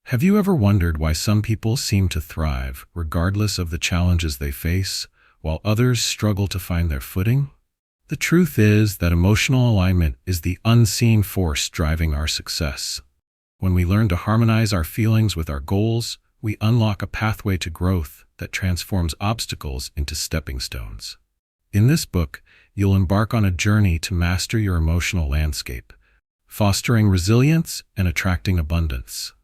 Have you ever wondered why some people seem to thrive regardless of the challenges they face, while others struggle to find their footing? The truth is that emotional alignment is the unseen force driving our success. When we learn to harmonize our feelings with our goals, we unlock a pathway to growth that transforms obstacles into stepping stones. In this book, you'll embark on a journey to master your emotional landscape, fostering resilience and attracting abundance.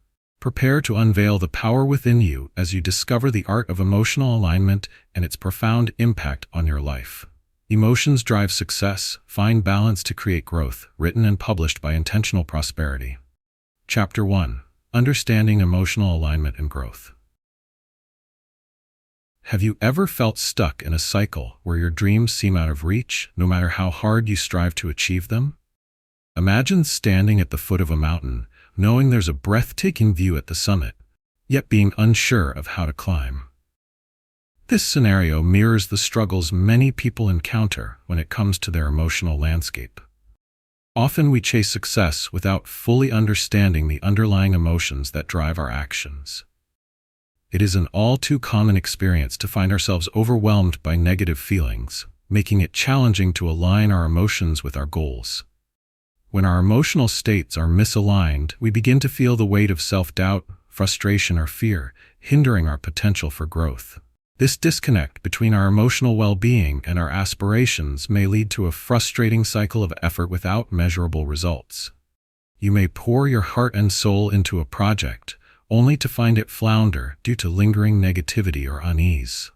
Prepare to unveil the power within you as you discover the art of emotional alignment and its profound impact on your life. Emotions drive success. Find balance to create growth. Written and published by Intentional Prosperity. Chapter 1. Understanding Emotional Alignment and Growth. Have you ever felt stuck in a cycle where your dreams seem out of reach, no matter how hard you strive to achieve them? Imagine standing at the foot of a mountain, knowing there's a breathtaking view at the summit, yet being unsure of how to climb. This scenario mirrors the struggles many people encounter when it comes to their emotional landscape. Often we chase success without fully understanding the underlying emotions that drive our actions. It is an all too common experience to find ourselves overwhelmed by negative feelings, making it challenging to align our emotions with our goals. When our emotional states are misaligned, we begin to feel the weight of self-doubt, frustration, or fear, hindering our potential for growth. This disconnect between our emotional well-being and our aspirations may lead to a frustrating cycle of effort without measurable results. You may pour your heart and soul into a project, only to find it flounder due to lingering negativity or unease.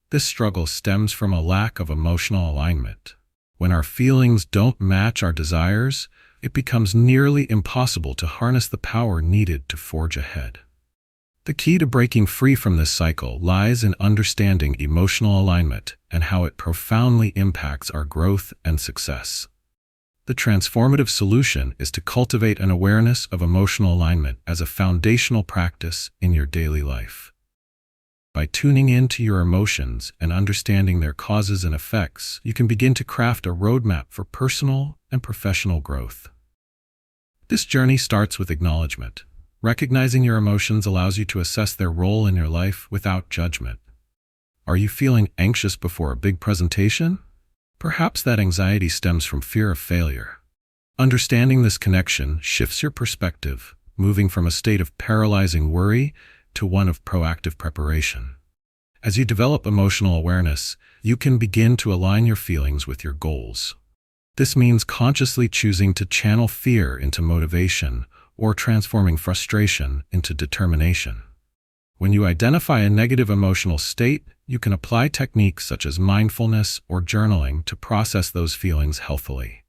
This struggle stems from a lack of emotional alignment. When our feelings don't match our desires, it becomes nearly impossible to harness the power needed to forge ahead. The key to breaking free from this cycle lies in understanding emotional alignment and how it profoundly impacts our growth and success. The transformative solution is to cultivate an awareness of emotional alignment as a foundational practice in your daily life. By tuning in to your emotions and understanding their causes and effects, you can begin to craft a roadmap for personal and professional growth. This journey starts with acknowledgement. Recognizing your emotions allows you to assess their role in your life without judgment. Are you feeling anxious before a big presentation? Perhaps that anxiety stems from fear of failure. Understanding this connection shifts your perspective, moving from a state of paralyzing worry to one of proactive preparation. As you develop emotional awareness, you can begin to align your feelings with your goals. This means consciously choosing to channel fear into motivation or transforming frustration into determination. When you identify a negative emotional state, you can apply techniques such as mindfulness or journaling to process those feelings healthily.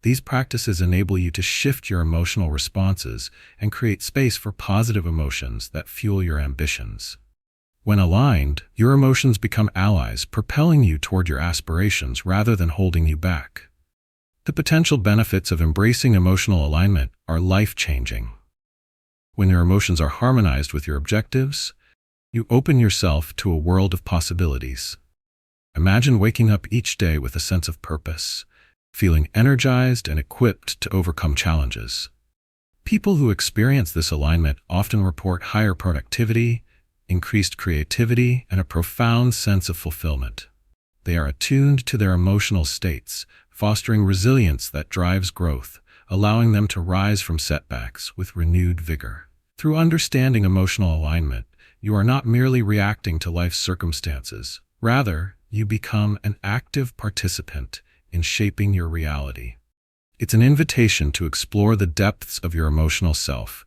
These practices enable you to shift your emotional responses and create space for positive emotions that fuel your ambitions. When aligned, your emotions become allies, propelling you toward your aspirations rather than holding you back. The potential benefits of embracing emotional alignment are life-changing. When your emotions are harmonized with your objectives, you open yourself to a world of possibilities. Imagine waking up each day with a sense of purpose, feeling energized and equipped to overcome challenges. People who experience this alignment often report higher productivity, increased creativity, and a profound sense of fulfillment. They are attuned to their emotional states, fostering resilience that drives growth, allowing them to rise from setbacks with renewed vigor. Through understanding emotional alignment, you are not merely reacting to life's circumstances. Rather, you become an active participant in shaping your reality. It's an invitation to explore the depths of your emotional self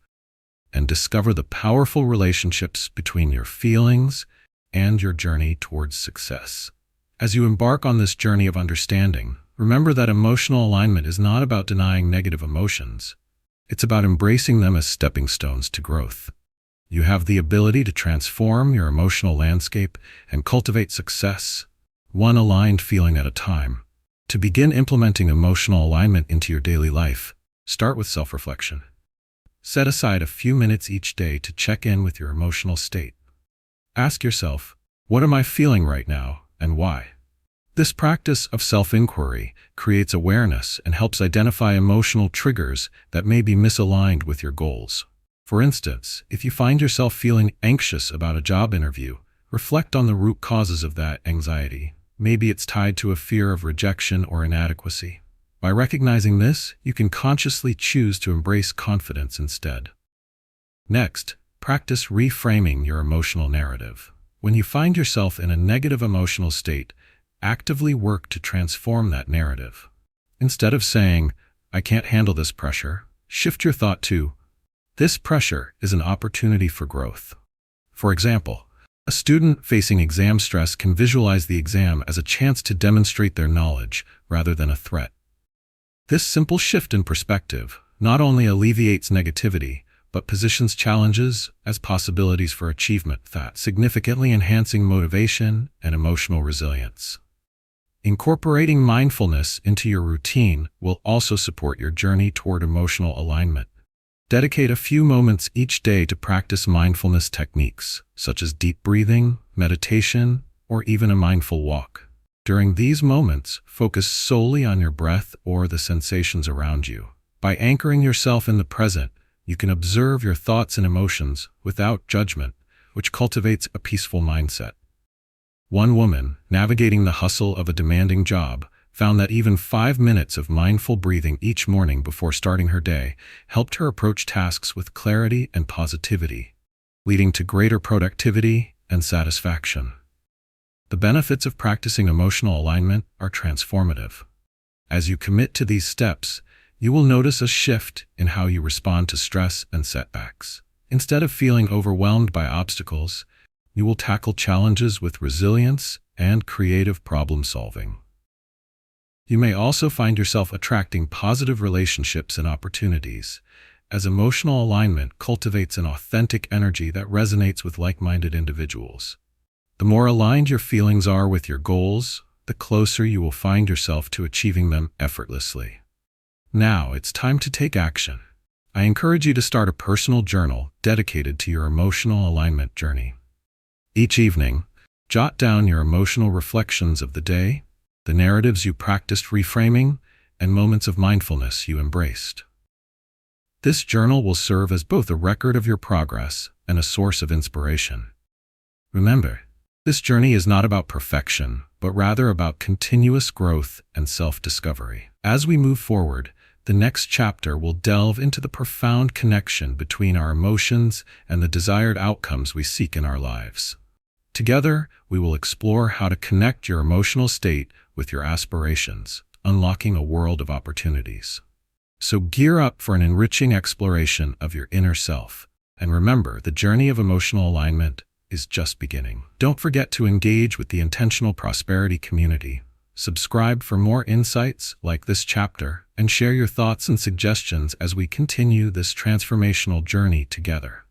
and discover the powerful relationships between your feelings and your journey towards success. As you embark on this journey of understanding, remember that emotional alignment is not about denying negative emotions. It's about embracing them as stepping stones to growth. You have the ability to transform your emotional landscape and cultivate success, one aligned feeling at a time. To begin implementing emotional alignment into your daily life, start with self-reflection. Set aside a few minutes each day to check in with your emotional state. Ask yourself, what am I feeling right now and why? This practice of self-inquiry creates awareness and helps identify emotional triggers that may be misaligned with your goals. For instance, if you find yourself feeling anxious about a job interview, reflect on the root causes of that anxiety. Maybe it's tied to a fear of rejection or inadequacy. By recognizing this, you can consciously choose to embrace confidence instead. Next, practice reframing your emotional narrative. When you find yourself in a negative emotional state, actively work to transform that narrative. Instead of saying, "I can't handle this pressure," shift your thought to, "This pressure is an opportunity for growth." For example, a student facing exam stress can visualize the exam as a chance to demonstrate their knowledge rather than a threat. This simple shift in perspective not only alleviates negativity, but positions challenges as possibilities for achievement, that significantly enhancing motivation and emotional resilience. Incorporating mindfulness into your routine will also support your journey toward emotional alignment. Dedicate a few moments each day to practice mindfulness techniques, such as deep breathing, meditation, or even a mindful walk. During these moments, focus solely on your breath or the sensations around you. By anchoring yourself in the present, you can observe your thoughts and emotions without judgment, which cultivates a peaceful mindset. One woman, navigating the hustle of a demanding job, found that even 5 minutes of mindful breathing each morning before starting her day helped her approach tasks with clarity and positivity, leading to greater productivity and satisfaction. The benefits of practicing emotional alignment are transformative. As you commit to these steps, you will notice a shift in how you respond to stress and setbacks. Instead of feeling overwhelmed by obstacles, you will tackle challenges with resilience and creative problem-solving. You may also find yourself attracting positive relationships and opportunities, as emotional alignment cultivates an authentic energy that resonates with like-minded individuals. The more aligned your feelings are with your goals, the closer you will find yourself to achieving them effortlessly. Now it's time to take action. I encourage you to start a personal journal dedicated to your emotional alignment journey. Each evening, jot down your emotional reflections of the day, the narratives you practiced reframing, and moments of mindfulness you embraced. This journal will serve as both a record of your progress and a source of inspiration. Remember, this journey is not about perfection, but rather about continuous growth and self-discovery. As we move forward, the next chapter will delve into the profound connection between our emotions and the desired outcomes we seek in our lives. Together, we will explore how to connect your emotional state with your aspirations, unlocking a world of opportunities. So gear up for an enriching exploration of your inner self. And remember, the journey of emotional alignment is just beginning. Don't forget to engage with the Intentional Prosperity community. Subscribe for more insights like this chapter, and share your thoughts and suggestions as we continue this transformational journey together.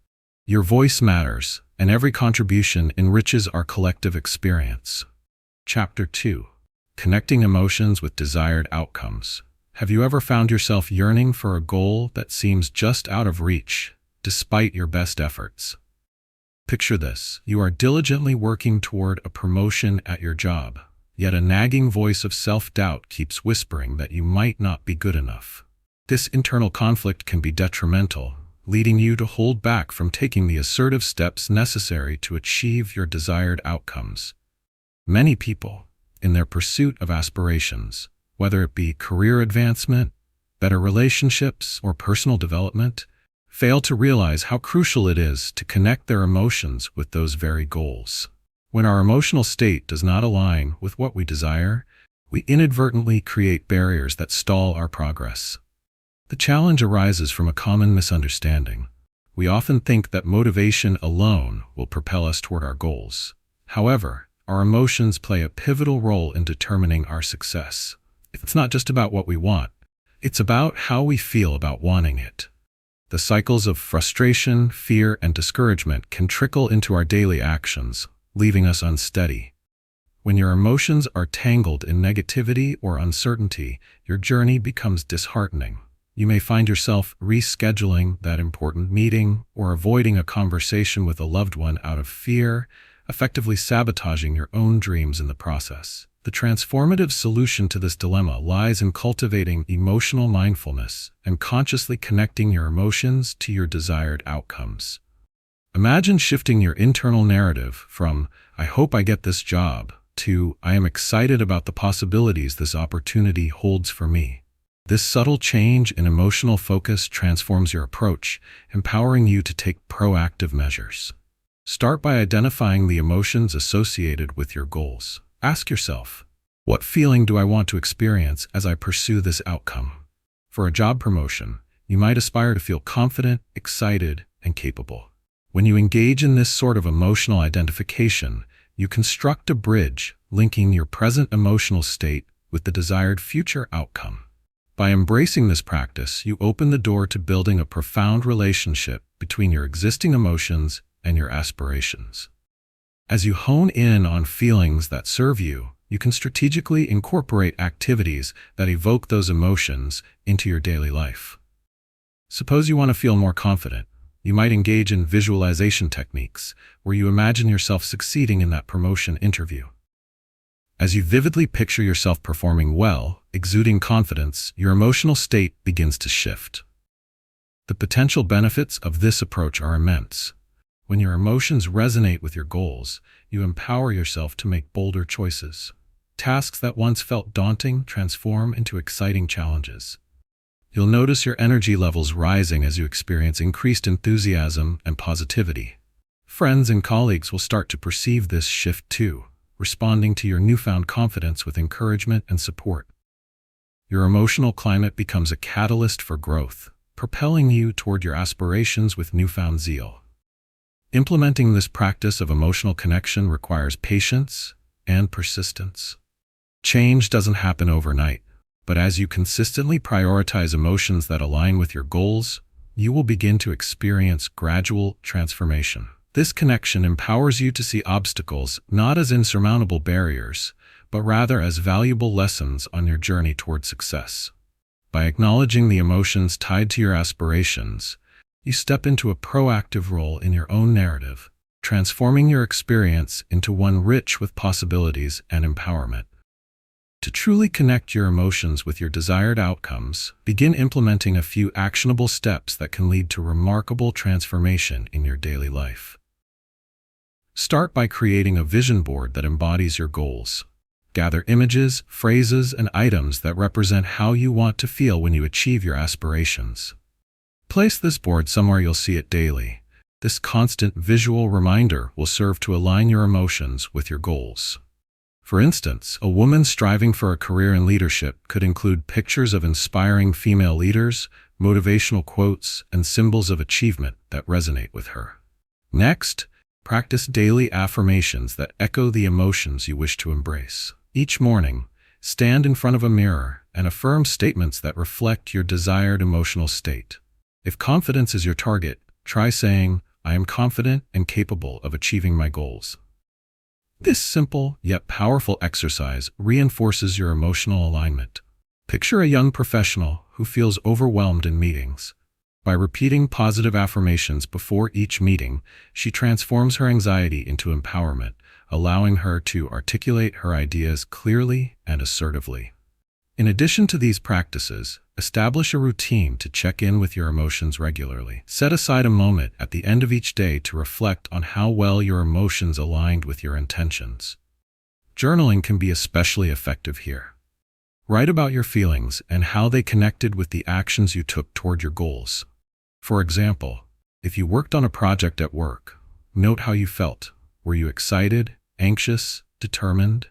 Your voice matters, and every contribution enriches our collective experience. Chapter 2. Connecting Emotions with Desired Outcomes. Have you ever found yourself yearning for a goal that seems just out of reach, despite your best efforts? Picture this. You are diligently working toward a promotion at your job, yet a nagging voice of self-doubt keeps whispering that you might not be good enough. This internal conflict can be detrimental, leading you to hold back from taking the assertive steps necessary to achieve your desired outcomes. Many people, in their pursuit of aspirations, whether it be career advancement, better relationships, or personal development, fail to realize how crucial it is to connect their emotions with those very goals. When our emotional state does not align with what we desire, we inadvertently create barriers that stall our progress. The challenge arises from a common misunderstanding. We often think that motivation alone will propel us toward our goals. However, our emotions play a pivotal role in determining our success. It's not just about what we want, it's about how we feel about wanting it. The cycles of frustration, fear, and discouragement can trickle into our daily actions, leaving us unsteady. When your emotions are tangled in negativity or uncertainty, your journey becomes disheartening. You may find yourself rescheduling that important meeting or avoiding a conversation with a loved one out of fear, effectively sabotaging your own dreams in the process. The transformative solution to this dilemma lies in cultivating emotional mindfulness and consciously connecting your emotions to your desired outcomes. Imagine shifting your internal narrative from, "I hope I get this job," to, "I am excited about the possibilities this opportunity holds for me." This subtle change in emotional focus transforms your approach, empowering you to take proactive measures. Start by identifying the emotions associated with your goals. Ask yourself, what feeling do I want to experience as I pursue this outcome? For a job promotion, you might aspire to feel confident, excited, and capable. When you engage in this sort of emotional identification, you construct a bridge linking your present emotional state with the desired future outcome. By embracing this practice, you open the door to building a profound relationship between your existing emotions and your aspirations. As you hone in on feelings that serve you, you can strategically incorporate activities that evoke those emotions into your daily life. Suppose you want to feel more confident. You might engage in visualization techniques, where you imagine yourself succeeding in that promotion interview. As you vividly picture yourself performing well, exuding confidence, your emotional state begins to shift. The potential benefits of this approach are immense. When your emotions resonate with your goals, you empower yourself to make bolder choices. Tasks that once felt daunting transform into exciting challenges. You'll notice your energy levels rising as you experience increased enthusiasm and positivity. Friends and colleagues will start to perceive this shift too, responding to your newfound confidence with encouragement and support. Your emotional climate becomes a catalyst for growth, propelling you toward your aspirations with newfound zeal. Implementing this practice of emotional connection requires patience and persistence. Change doesn't happen overnight, but as you consistently prioritize emotions that align with your goals, you will begin to experience gradual transformation. This connection empowers you to see obstacles not as insurmountable barriers, but rather as valuable lessons on your journey toward success. By acknowledging the emotions tied to your aspirations, you step into a proactive role in your own narrative, transforming your experience into one rich with possibilities and empowerment. To truly connect your emotions with your desired outcomes, begin implementing a few actionable steps that can lead to remarkable transformation in your daily life. Start by creating a vision board that embodies your goals. Gather images, phrases, and items that represent how you want to feel when you achieve your aspirations. Place this board somewhere you'll see it daily. This constant visual reminder will serve to align your emotions with your goals. For instance, a woman striving for a career in leadership could include pictures of inspiring female leaders, motivational quotes, and symbols of achievement that resonate with her. Next, practice daily affirmations that echo the emotions you wish to embrace. Each morning, stand in front of a mirror and affirm statements that reflect your desired emotional state. If confidence is your target, try saying, "I am confident and capable of achieving my goals." This simple yet powerful exercise reinforces your emotional alignment. Picture a young professional who feels overwhelmed in meetings. By repeating positive affirmations before each meeting, she transforms her anxiety into empowerment, allowing her to articulate her ideas clearly and assertively. In addition to these practices, establish a routine to check in with your emotions regularly. Set aside a moment at the end of each day to reflect on how well your emotions aligned with your intentions. Journaling can be especially effective here. Write about your feelings and how they connected with the actions you took toward your goals. For example, if you worked on a project at work, note how you felt. Were you excited, anxious, determined?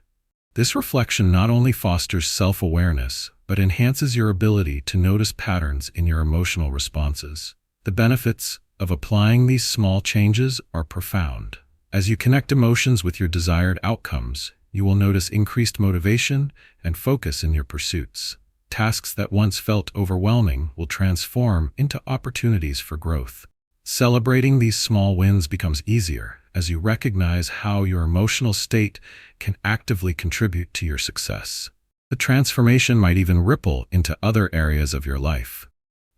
This reflection not only fosters self-awareness, but enhances your ability to notice patterns in your emotional responses. The benefits of applying these small changes are profound. As you connect emotions with your desired outcomes, you will notice increased motivation and focus in your pursuits. Tasks that once felt overwhelming will transform into opportunities for growth. Celebrating these small wins becomes easier as you recognize how your emotional state can actively contribute to your success. The transformation might even ripple into other areas of your life.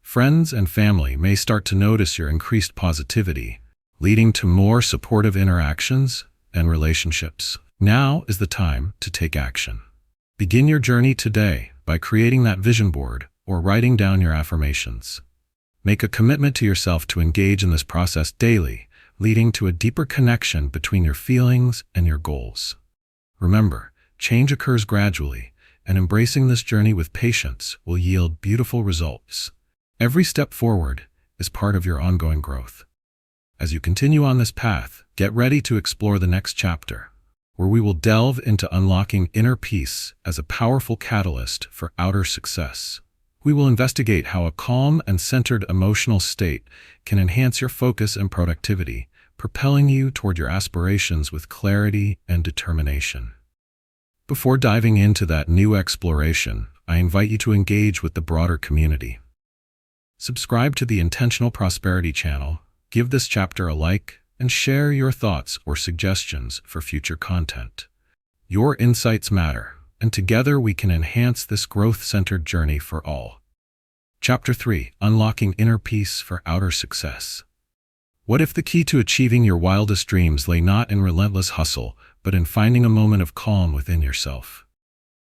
Friends and family may start to notice your increased positivity, leading to more supportive interactions and relationships. Now is the time to take action. Begin your journey today by creating that vision board or writing down your affirmations. Make a commitment to yourself to engage in this process daily, leading to a deeper connection between your feelings and your goals. Remember, change occurs gradually, and embracing this journey with patience will yield beautiful results. Every step forward is part of your ongoing growth. As you continue on this path, get ready to explore the next chapter, where we will delve into unlocking inner peace as a powerful catalyst for outer success. We will investigate how a calm and centered emotional state can enhance your focus and productivity, propelling you toward your aspirations with clarity and determination. Before diving into that new exploration, I invite you to engage with the broader community. Subscribe to the Intentional Prosperity channel, give this chapter a like, and share your thoughts or suggestions for future content. Your insights matter, and together we can enhance this growth-centered journey for all. Chapter 3: Unlocking Inner Peace for Outer Success. What if the key to achieving your wildest dreams lay not in relentless hustle, but in finding a moment of calm within yourself?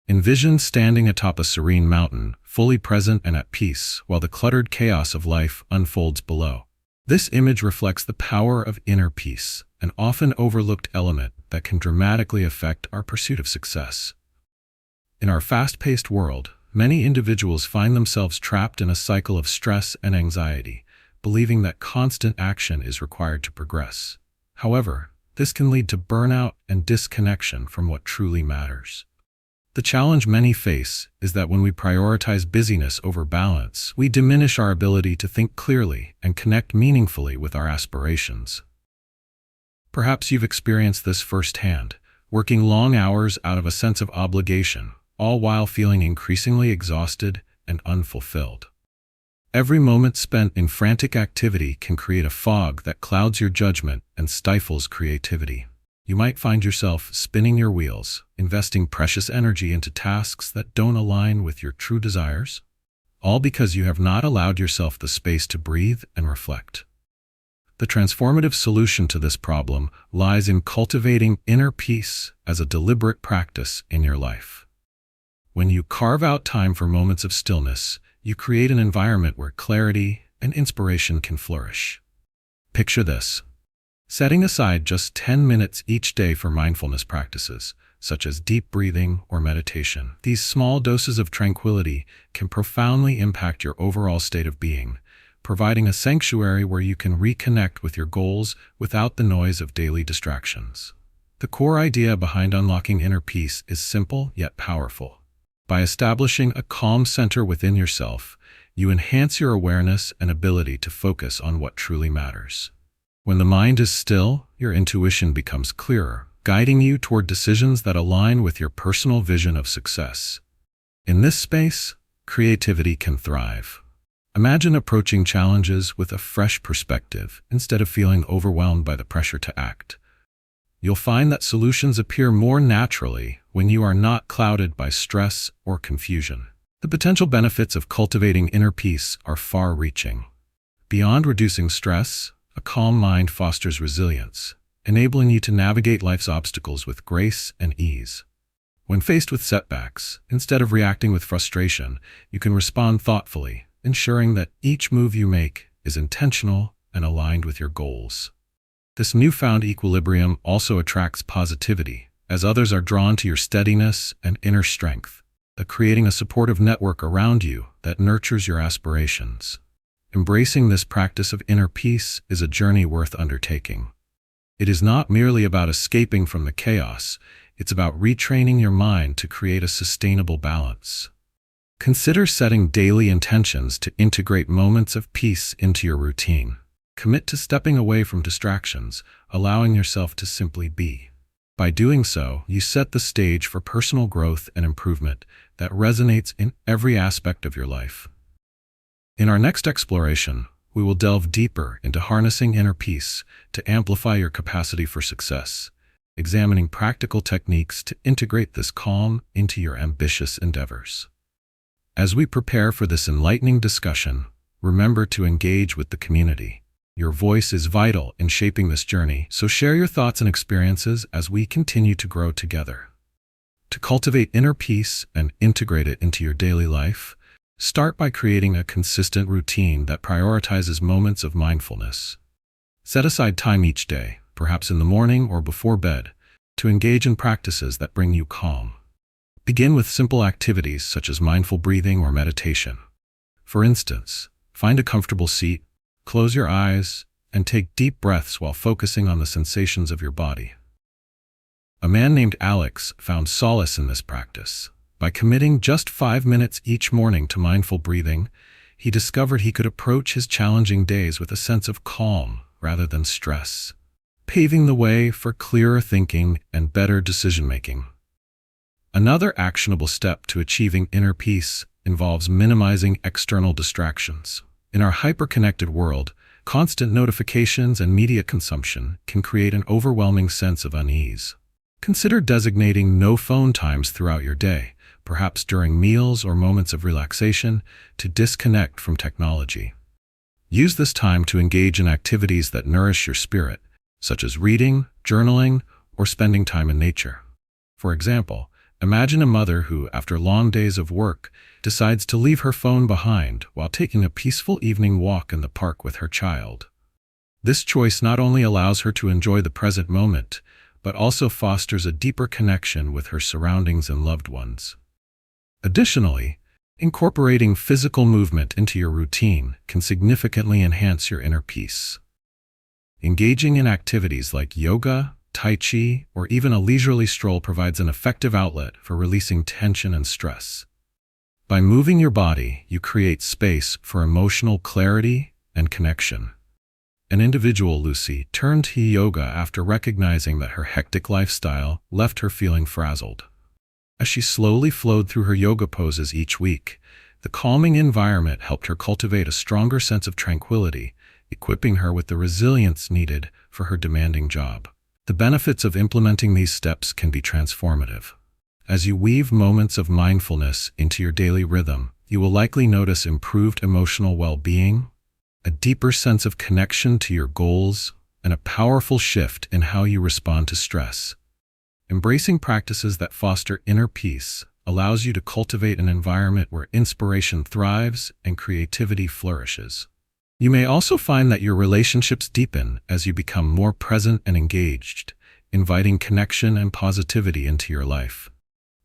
Envision standing atop a serene mountain, fully present and at peace, while the cluttered chaos of life unfolds below. This image reflects the power of inner peace, an often overlooked element that can dramatically affect our pursuit of success. In our fast-paced world, many individuals find themselves trapped in a cycle of stress and anxiety, believing that constant action is required to progress. However, this can lead to burnout and disconnection from what truly matters. The challenge many face is that when we prioritize busyness over balance, we diminish our ability to think clearly and connect meaningfully with our aspirations. Perhaps you've experienced this firsthand, working long hours out of a sense of obligation, all while feeling increasingly exhausted and unfulfilled. Every moment spent in frantic activity can create a fog that clouds your judgment and stifles creativity. You might find yourself spinning your wheels, investing precious energy into tasks that don't align with your true desires, all because you have not allowed yourself the space to breathe and reflect. The transformative solution to this problem lies in cultivating inner peace as a deliberate practice in your life. When you carve out time for moments of stillness, you create an environment where clarity and inspiration can flourish. Picture this: setting aside just 10 minutes each day for mindfulness practices, such as deep breathing or meditation. These small doses of tranquility can profoundly impact your overall state of being, providing a sanctuary where you can reconnect with your goals without the noise of daily distractions. The core idea behind unlocking inner peace is simple yet powerful. By establishing a calm center within yourself, you enhance your awareness and ability to focus on what truly matters. When the mind is still, your intuition becomes clearer, guiding you toward decisions that align with your personal vision of success. In this space, creativity can thrive. Imagine approaching challenges with a fresh perspective instead of feeling overwhelmed by the pressure to act. You'll find that solutions appear more naturally when you are not clouded by stress or confusion. The potential benefits of cultivating inner peace are far-reaching. Beyond reducing stress, a calm mind fosters resilience, enabling you to navigate life's obstacles with grace and ease. When faced with setbacks, instead of reacting with frustration, you can respond thoughtfully, ensuring that each move you make is intentional and aligned with your goals. This newfound equilibrium also attracts positivity, as others are drawn to your steadiness and inner strength, creating a supportive network around you that nurtures your aspirations. Embracing this practice of inner peace is a journey worth undertaking. It is not merely about escaping from the chaos, it's about retraining your mind to create a sustainable balance. Consider setting daily intentions to integrate moments of peace into your routine. Commit to stepping away from distractions, allowing yourself to simply be. By doing so, you set the stage for personal growth and improvement that resonates in every aspect of your life. In our next exploration, we will delve deeper into harnessing inner peace to amplify your capacity for success, examining practical techniques to integrate this calm into your ambitious endeavors. As we prepare for this enlightening discussion, remember to engage with the community. Your voice is vital in shaping this journey, so share your thoughts and experiences as we continue to grow together. To cultivate inner peace and integrate it into your daily life, start by creating a consistent routine that prioritizes moments of mindfulness. Set aside time each day, perhaps in the morning or before bed, to engage in practices that bring you calm. Begin with simple activities such as mindful breathing or meditation. For instance, find a comfortable seat, close your eyes, and take deep breaths while focusing on the sensations of your body. A man named Alex found solace in this practice. By committing just 5 minutes each morning to mindful breathing, he discovered he could approach his challenging days with a sense of calm rather than stress, paving the way for clearer thinking and better decision-making. Another actionable step to achieving inner peace involves minimizing external distractions. In our hyper-connected world, constant notifications and media consumption can create an overwhelming sense of unease. Consider designating no phone times throughout your day, perhaps during meals or moments of relaxation, to disconnect from technology. Use this time to engage in activities that nourish your spirit, such as reading, journaling, or spending time in nature. For example, imagine a mother who, after long days of work, decides to leave her phone behind while taking a peaceful evening walk in the park with her child. This choice not only allows her to enjoy the present moment, but also fosters a deeper connection with her surroundings and loved ones. Additionally, incorporating physical movement into your routine can significantly enhance your inner peace. Engaging in activities like yoga, tai chi, or even a leisurely stroll provides an effective outlet for releasing tension and stress. By moving your body, you create space for emotional clarity and connection. An individual, Lucy, turned to yoga after recognizing that her hectic lifestyle left her feeling frazzled. As she slowly flowed through her yoga poses each week, the calming environment helped her cultivate a stronger sense of tranquility, equipping her with the resilience needed for her demanding job. The benefits of implementing these steps can be transformative. As you weave moments of mindfulness into your daily rhythm, you will likely notice improved emotional well-being, a deeper sense of connection to your goals, and a powerful shift in how you respond to stress. Embracing practices that foster inner peace allows you to cultivate an environment where inspiration thrives and creativity flourishes. You may also find that your relationships deepen as you become more present and engaged, inviting connection and positivity into your life.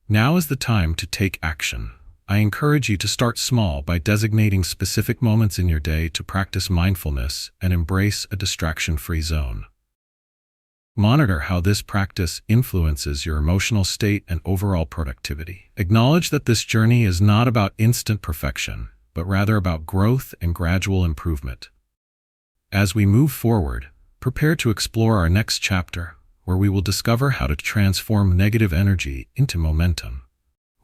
Now is the time to take action. I encourage you to start small by designating specific moments in your day to practice mindfulness and embrace a distraction-free zone. Monitor how this practice influences your emotional state and overall productivity. Acknowledge that this journey is not about instant perfection, but rather about growth and gradual improvement. As we move forward, prepare to explore our next chapter, where we will discover how to transform negative energy into momentum.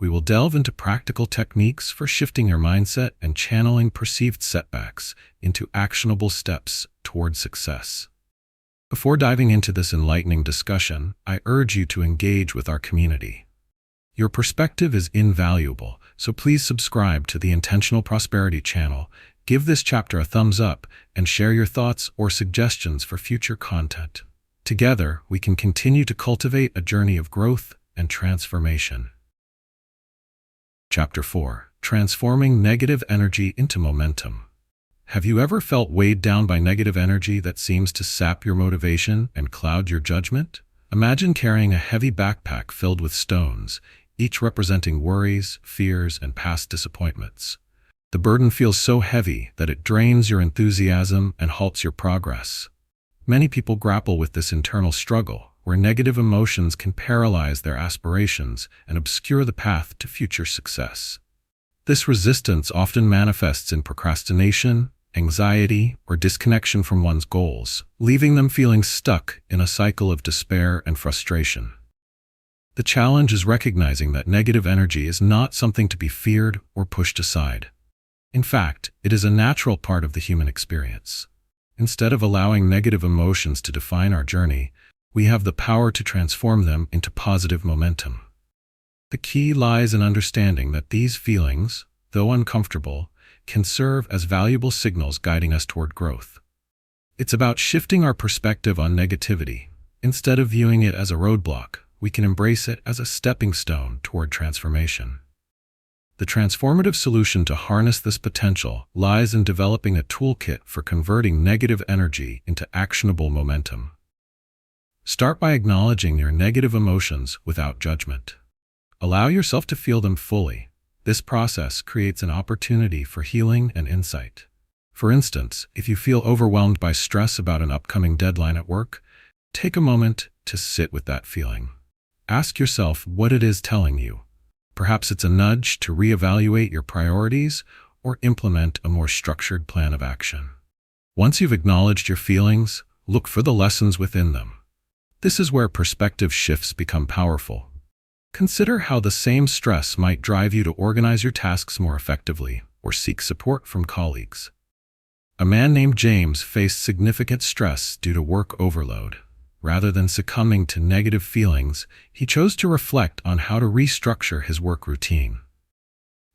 We will delve into practical techniques for shifting your mindset and channeling perceived setbacks into actionable steps toward success. Before diving into this enlightening discussion, I urge you to engage with our community. Your perspective is invaluable, so please subscribe to the Intentional Prosperity channel, give this chapter a thumbs up, and share your thoughts or suggestions for future content. Together, we can continue to cultivate a journey of growth and transformation. Chapter 4. Transforming Negative Energy into Momentum. Have you ever felt weighed down by negative energy that seems to sap your motivation and cloud your judgment? Imagine carrying a heavy backpack filled with stones, each representing worries, fears, and past disappointments. The burden feels so heavy that it drains your enthusiasm and halts your progress. Many people grapple with this internal struggle, where negative emotions can paralyze their aspirations and obscure the path to future success. This resistance often manifests in procrastination, anxiety, or disconnection from one's goals, leaving them feeling stuck in a cycle of despair and frustration. The challenge is recognizing that negative energy is not something to be feared or pushed aside. In fact, it is a natural part of the human experience. Instead of allowing negative emotions to define our journey, we have the power to transform them into positive momentum. The key lies in understanding that these feelings, though uncomfortable, can serve as valuable signals guiding us toward growth. It's about shifting our perspective on negativity. Instead of viewing it as a roadblock, we can embrace it as a stepping stone toward transformation. The transformative solution to harness this potential lies in developing a toolkit for converting negative energy into actionable momentum. Start by acknowledging your negative emotions without judgment. Allow yourself to feel them fully. This process creates an opportunity for healing and insight. For instance, if you feel overwhelmed by stress about an upcoming deadline at work, take a moment to sit with that feeling. Ask yourself what it is telling you. Perhaps it's a nudge to reevaluate your priorities or implement a more structured plan of action. Once you've acknowledged your feelings, look for the lessons within them. This is where perspective shifts become powerful. Consider how the same stress might drive you to organize your tasks more effectively or seek support from colleagues. A man named James faced significant stress due to work overload. Rather than succumbing to negative feelings, he chose to reflect on how to restructure his work routine.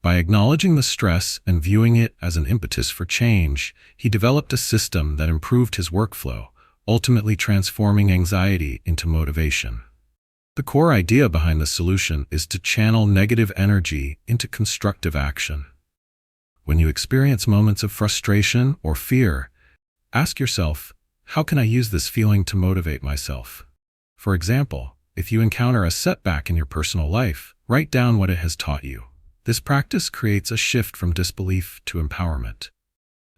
By acknowledging the stress and viewing it as an impetus for change, he developed a system that improved his workflow, ultimately transforming anxiety into motivation. The core idea behind the solution is to channel negative energy into constructive action. When you experience moments of frustration or fear, ask yourself, how can I use this feeling to motivate myself? For example, if you encounter a setback in your personal life, write down what it has taught you. This practice creates a shift from disbelief to empowerment.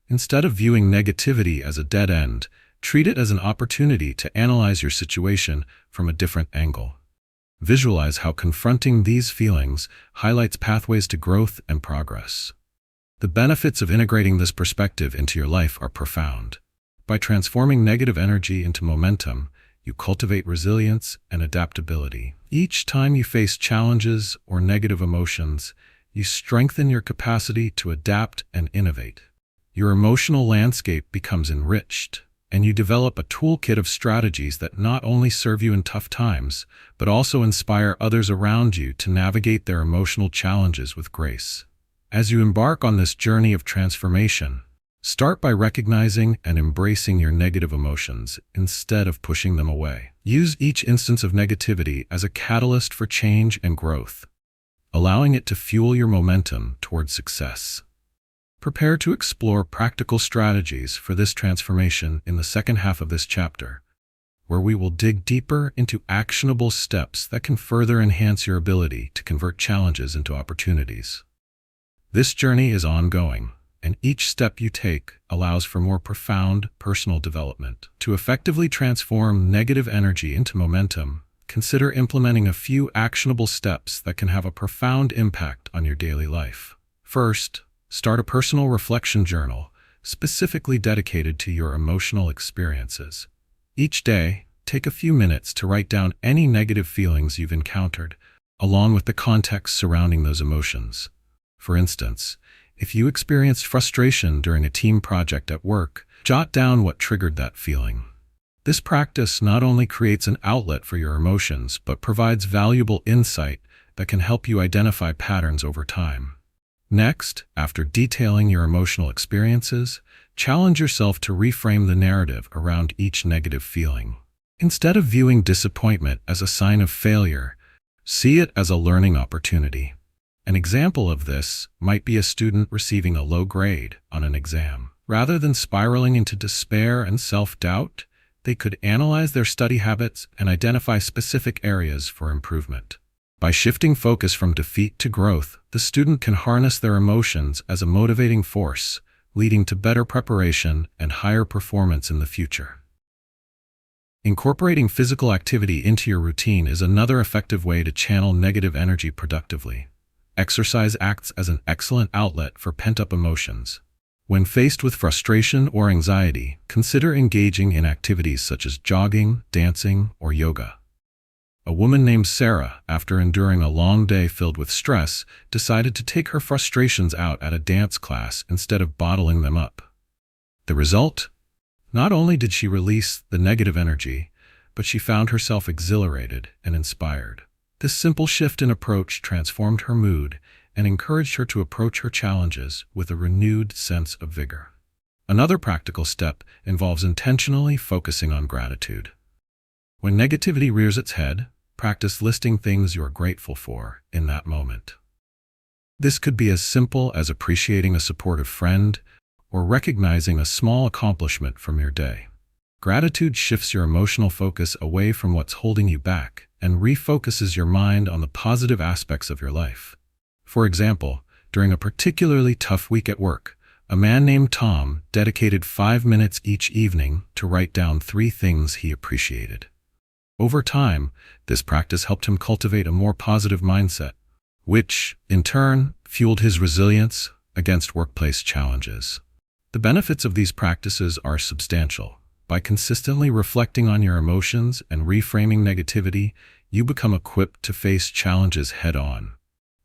Instead of viewing negativity as a dead end, treat it as an opportunity to analyze your situation from a different angle. Visualize how confronting these feelings highlights pathways to growth and progress. The benefits of integrating this perspective into your life are profound. By transforming negative energy into momentum, you cultivate resilience and adaptability. Each time you face challenges or negative emotions, you strengthen your capacity to adapt and innovate. Your emotional landscape becomes enriched, and you develop a toolkit of strategies that not only serve you in tough times, but also inspire others around you to navigate their emotional challenges with grace. As you embark on this journey of transformation, start by recognizing and embracing your negative emotions instead of pushing them away. Use each instance of negativity as a catalyst for change and growth, allowing it to fuel your momentum toward success. Prepare to explore practical strategies for this transformation in the second half of this chapter, where we will dig deeper into actionable steps that can further enhance your ability to convert challenges into opportunities. This journey is ongoing, and each step you take allows for more profound personal development. To effectively transform negative energy into momentum, consider implementing a few actionable steps that can have a profound impact on your daily life. First, start a personal reflection journal specifically dedicated to your emotional experiences. Each day, take a few minutes to write down any negative feelings you've encountered, along with the context surrounding those emotions. For instance, if you experienced frustration during a team project at work, jot down what triggered that feeling. This practice not only creates an outlet for your emotions, but provides valuable insight that can help you identify patterns over time. Next, after detailing your emotional experiences, challenge yourself to reframe the narrative around each negative feeling. Instead of viewing disappointment as a sign of failure, see it as a learning opportunity. An example of this might be a student receiving a low grade on an exam. Rather than spiraling into despair and self-doubt, they could analyze their study habits and identify specific areas for improvement. By shifting focus from defeat to growth, the student can harness their emotions as a motivating force, leading to better preparation and higher performance in the future. Incorporating physical activity into your routine is another effective way to channel negative energy productively. Exercise acts as an excellent outlet for pent-up emotions. When faced with frustration or anxiety, consider engaging in activities such as jogging, dancing, or yoga. A woman named Sarah, after enduring a long day filled with stress, decided to take her frustrations out at a dance class instead of bottling them up. The result? Not only did she release the negative energy, but she found herself exhilarated and inspired. This simple shift in approach transformed her mood and encouraged her to approach her challenges with a renewed sense of vigor. Another practical step involves intentionally focusing on gratitude. When negativity rears its head, Practice listing things you are grateful for in that moment. This could be as simple as appreciating a supportive friend or recognizing a small accomplishment from your day. Gratitude shifts your emotional focus away from what's holding you back and refocuses your mind on the positive aspects of your life. For example, during a particularly tough week at work, a man named Tom dedicated 5 minutes each evening to write down 3 things he appreciated. Over time, this practice helped him cultivate a more positive mindset, which, in turn, fueled his resilience against workplace challenges. The benefits of these practices are substantial. By consistently reflecting on your emotions and reframing negativity, you become equipped to face challenges head-on.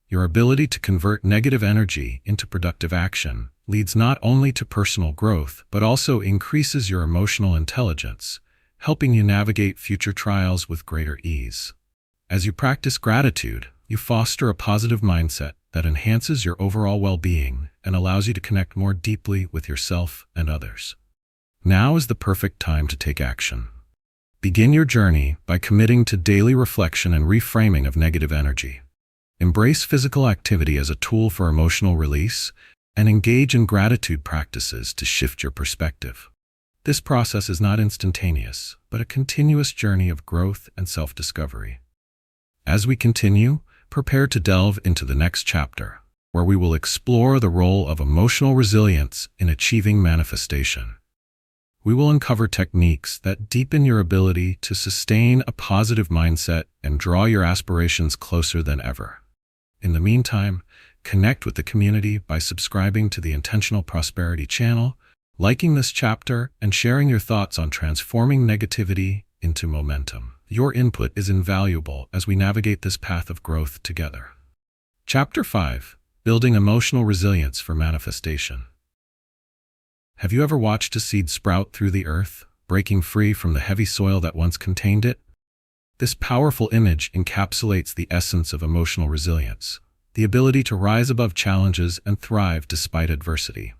Your ability to convert negative energy into productive action leads not only to personal growth, but also increases your emotional intelligence, helping you navigate future trials with greater ease. As you practice gratitude, you foster a positive mindset that enhances your overall well-being and allows you to connect more deeply with yourself and others. Now is the perfect time to take action. Begin your journey by committing to daily reflection and reframing of negative energy. Embrace physical activity as a tool for emotional release and engage in gratitude practices to shift your perspective. This process is not instantaneous, but a continuous journey of growth and self-discovery. As we continue, prepare to delve into the next chapter, where we will explore the role of emotional resilience in achieving manifestation. We will uncover techniques that deepen your ability to sustain a positive mindset and draw your aspirations closer than ever. In the meantime, connect with the community by subscribing to the Intentional Prosperity channel, liking this chapter, and sharing your thoughts on transforming negativity into momentum. Your input is invaluable as we navigate this path of growth together. Chapter 5: Building Emotional Resilience for Manifestation. Have you ever watched a seed sprout through the earth, breaking free from the heavy soil that once contained it? This powerful image encapsulates the essence of emotional resilience, the ability to rise above challenges and thrive despite adversity.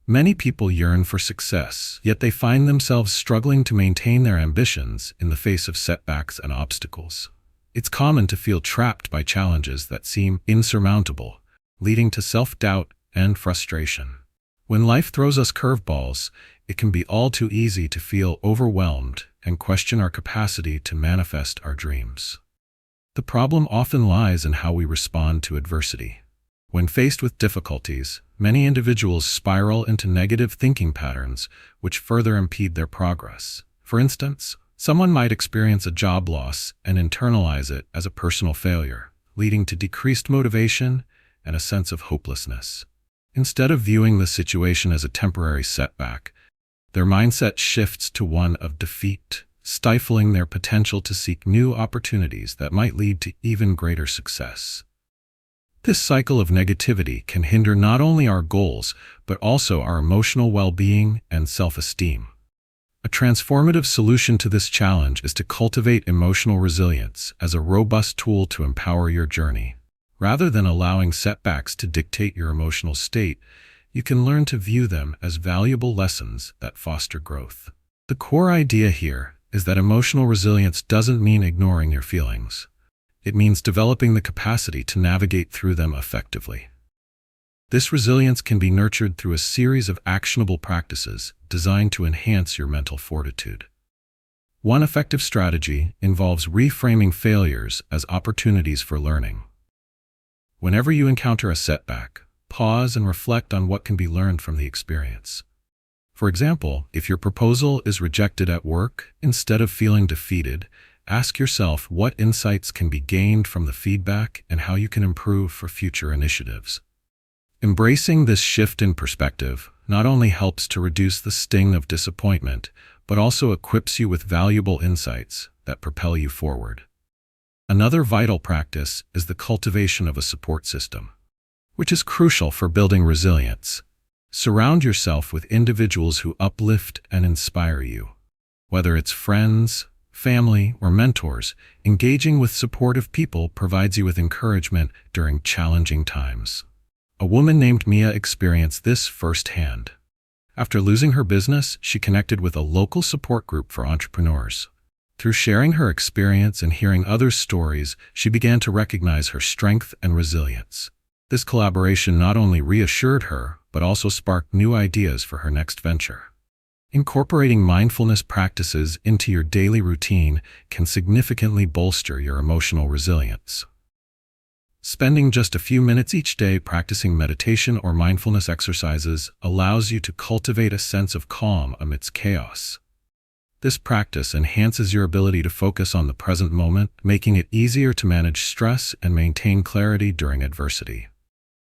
Many people yearn for success, yet they find themselves struggling to maintain their ambitions in the face of setbacks and obstacles. It's common to feel trapped by challenges that seem insurmountable, leading to self-doubt and frustration. When life throws us curveballs, it can be all too easy to feel overwhelmed and question our capacity to manifest our dreams. The problem often lies in how we respond to adversity. When faced with difficulties, many individuals spiral into negative thinking patterns, which further impede their progress. For instance, someone might experience a job loss and internalize it as a personal failure, leading to decreased motivation and a sense of hopelessness. Instead of viewing the situation as a temporary setback, their mindset shifts to one of defeat, stifling their potential to seek new opportunities that might lead to even greater success. This cycle of negativity can hinder not only our goals, but also our emotional well-being and self-esteem. A transformative solution to this challenge is to cultivate emotional resilience as a robust tool to empower your journey. Rather than allowing setbacks to dictate your emotional state, you can learn to view them as valuable lessons that foster growth. The core idea here is that emotional resilience doesn't mean ignoring your feelings. It means developing the capacity to navigate through them effectively. This resilience can be nurtured through a series of actionable practices designed to enhance your mental fortitude. One effective strategy involves reframing failures as opportunities for learning. Whenever you encounter a setback, pause and reflect on what can be learned from the experience. For example, if your proposal is rejected at work, instead of feeling defeated, ask yourself what insights can be gained from the feedback and how you can improve for future initiatives. Embracing this shift in perspective not only helps to reduce the sting of disappointment, but also equips you with valuable insights that propel you forward. Another vital practice is the cultivation of a support system, which is crucial for building resilience. Surround yourself with individuals who uplift and inspire you. Whether it's friends, family, or mentors, engaging with supportive people provides you with encouragement during challenging times. A woman named Mia experienced this firsthand. After losing her business, she connected with a local support group for entrepreneurs. Through sharing her experience and hearing others' stories, she began to recognize her strength and resilience. This collaboration not only reassured her, but also sparked new ideas for her next venture. Incorporating mindfulness practices into your daily routine can significantly bolster your emotional resilience. Spending just a few minutes each day practicing meditation or mindfulness exercises allows you to cultivate a sense of calm amidst chaos. This practice enhances your ability to focus on the present moment, making it easier to manage stress and maintain clarity during adversity.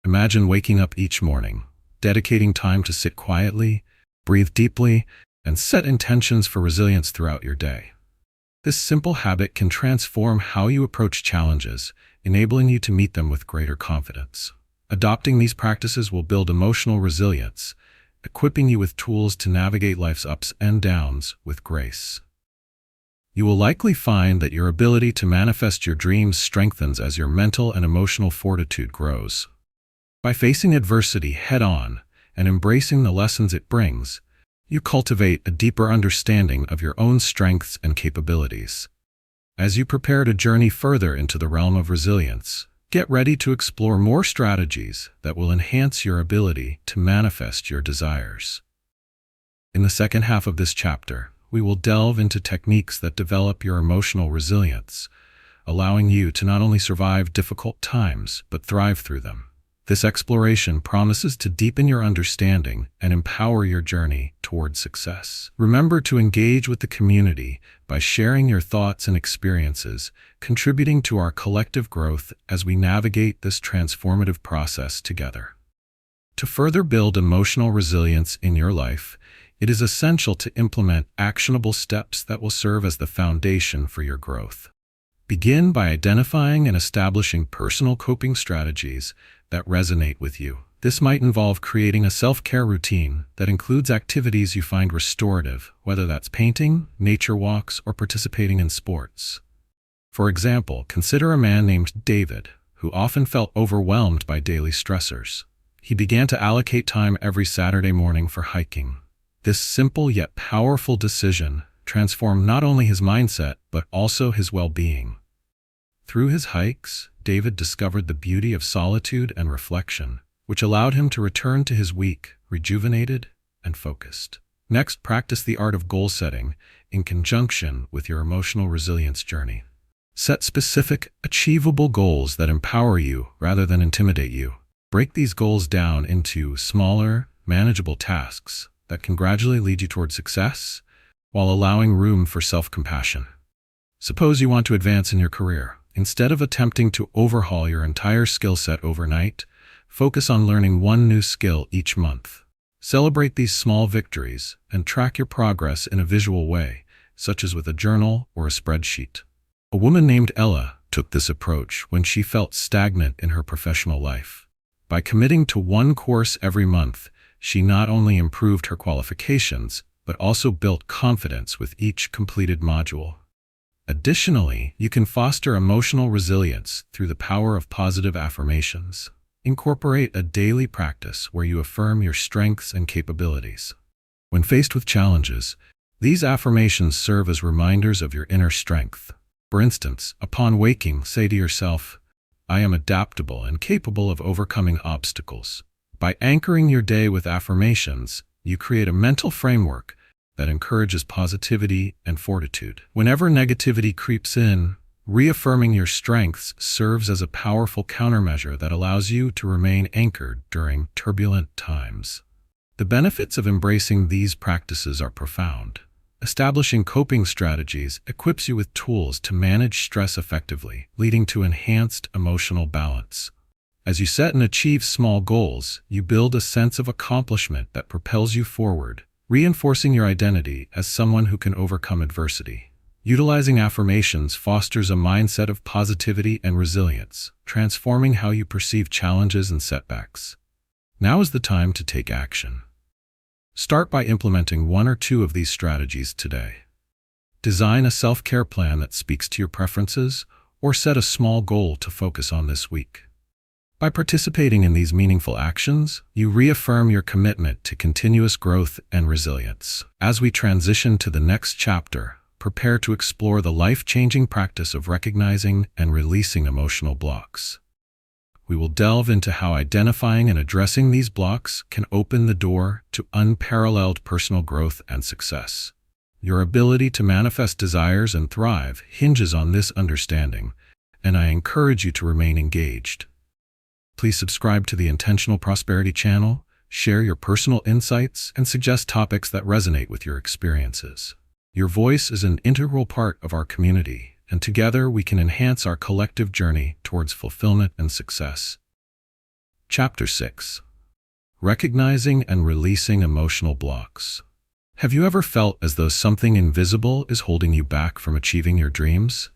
Imagine waking up each morning, dedicating time to sit quietly, breathe deeply, and set intentions for resilience throughout your day. This simple habit can transform how you approach challenges, enabling you to meet them with greater confidence. Adopting these practices will build emotional resilience, equipping you with tools to navigate life's ups and downs with grace. You will likely find that your ability to manifest your dreams strengthens as your mental and emotional fortitude grows. By facing adversity head-on and embracing the lessons it brings, you cultivate a deeper understanding of your own strengths and capabilities. As you prepare to journey further into the realm of resilience, get ready to explore more strategies that will enhance your ability to manifest your desires. In the second half of this chapter, we will delve into techniques that develop your emotional resilience, allowing you to not only survive difficult times, but thrive through them. This exploration promises to deepen your understanding and empower your journey toward success. Remember to engage with the community by sharing your thoughts and experiences, contributing to our collective growth as we navigate this transformative process together. To further build emotional resilience in your life, it is essential to implement actionable steps that will serve as the foundation for your growth. Begin by identifying and establishing personal coping strategies that resonate with you. This might involve creating a self-care routine that includes activities you find restorative, whether that's painting, nature walks, or participating in sports. For example, consider a man named David, who often felt overwhelmed by daily stressors. He began to allocate time every Saturday morning for hiking. This simple yet powerful decision transformed not only his mindset, but also his well-being. Through his hikes, David discovered the beauty of solitude and reflection, which allowed him to return to his week rejuvenated and focused. Next, practice the art of goal setting in conjunction with your emotional resilience journey. Set specific, achievable goals that empower you rather than intimidate you. Break these goals down into smaller, manageable tasks that can gradually lead you toward success while allowing room for self-compassion. Suppose you want to advance in your career. Instead of attempting to overhaul your entire skill set overnight, focus on learning one new skill each month. Celebrate these small victories and track your progress in a visual way, such as with a journal or a spreadsheet. A woman named Ella took this approach when she felt stagnant in her professional life. By committing to one course every month, she not only improved her qualifications, but also built confidence with each completed module. Additionally, you can foster emotional resilience through the power of positive affirmations. Incorporate a daily practice where you affirm your strengths and capabilities. When faced with challenges, these affirmations serve as reminders of your inner strength. For instance, upon waking, say to yourself, "I am adaptable and capable of overcoming obstacles." By anchoring your day with affirmations, you create a mental framework that encourages positivity and fortitude. Whenever negativity creeps in, reaffirming your strengths serves as a powerful countermeasure that allows you to remain anchored during turbulent times. The benefits of embracing these practices are profound. Establishing coping strategies equips you with tools to manage stress effectively, leading to enhanced emotional balance. As you set and achieve small goals, you build a sense of accomplishment that propels you forward, reinforcing your identity as someone who can overcome adversity. Utilizing affirmations fosters a mindset of positivity and resilience, transforming how you perceive challenges and setbacks. Now is the time to take action. Start by implementing one or two of these strategies today. Design a self-care plan that speaks to your preferences, or set a small goal to focus on this week. By participating in these meaningful actions, you reaffirm your commitment to continuous growth and resilience. As we transition to the next chapter, prepare to explore the life-changing practice of recognizing and releasing emotional blocks. We will delve into how identifying and addressing these blocks can open the door to unparalleled personal growth and success. Your ability to manifest desires and thrive hinges on this understanding, and I encourage you to remain engaged. Please subscribe to the Intentional Prosperity channel, share your personal insights, and suggest topics that resonate with your experiences. Your voice is an integral part of our community, and together we can enhance our collective journey towards fulfillment and success. Chapter 6. Recognizing and Releasing Emotional Blocks. Have you ever felt as though something invisible is holding you back from achieving your dreams?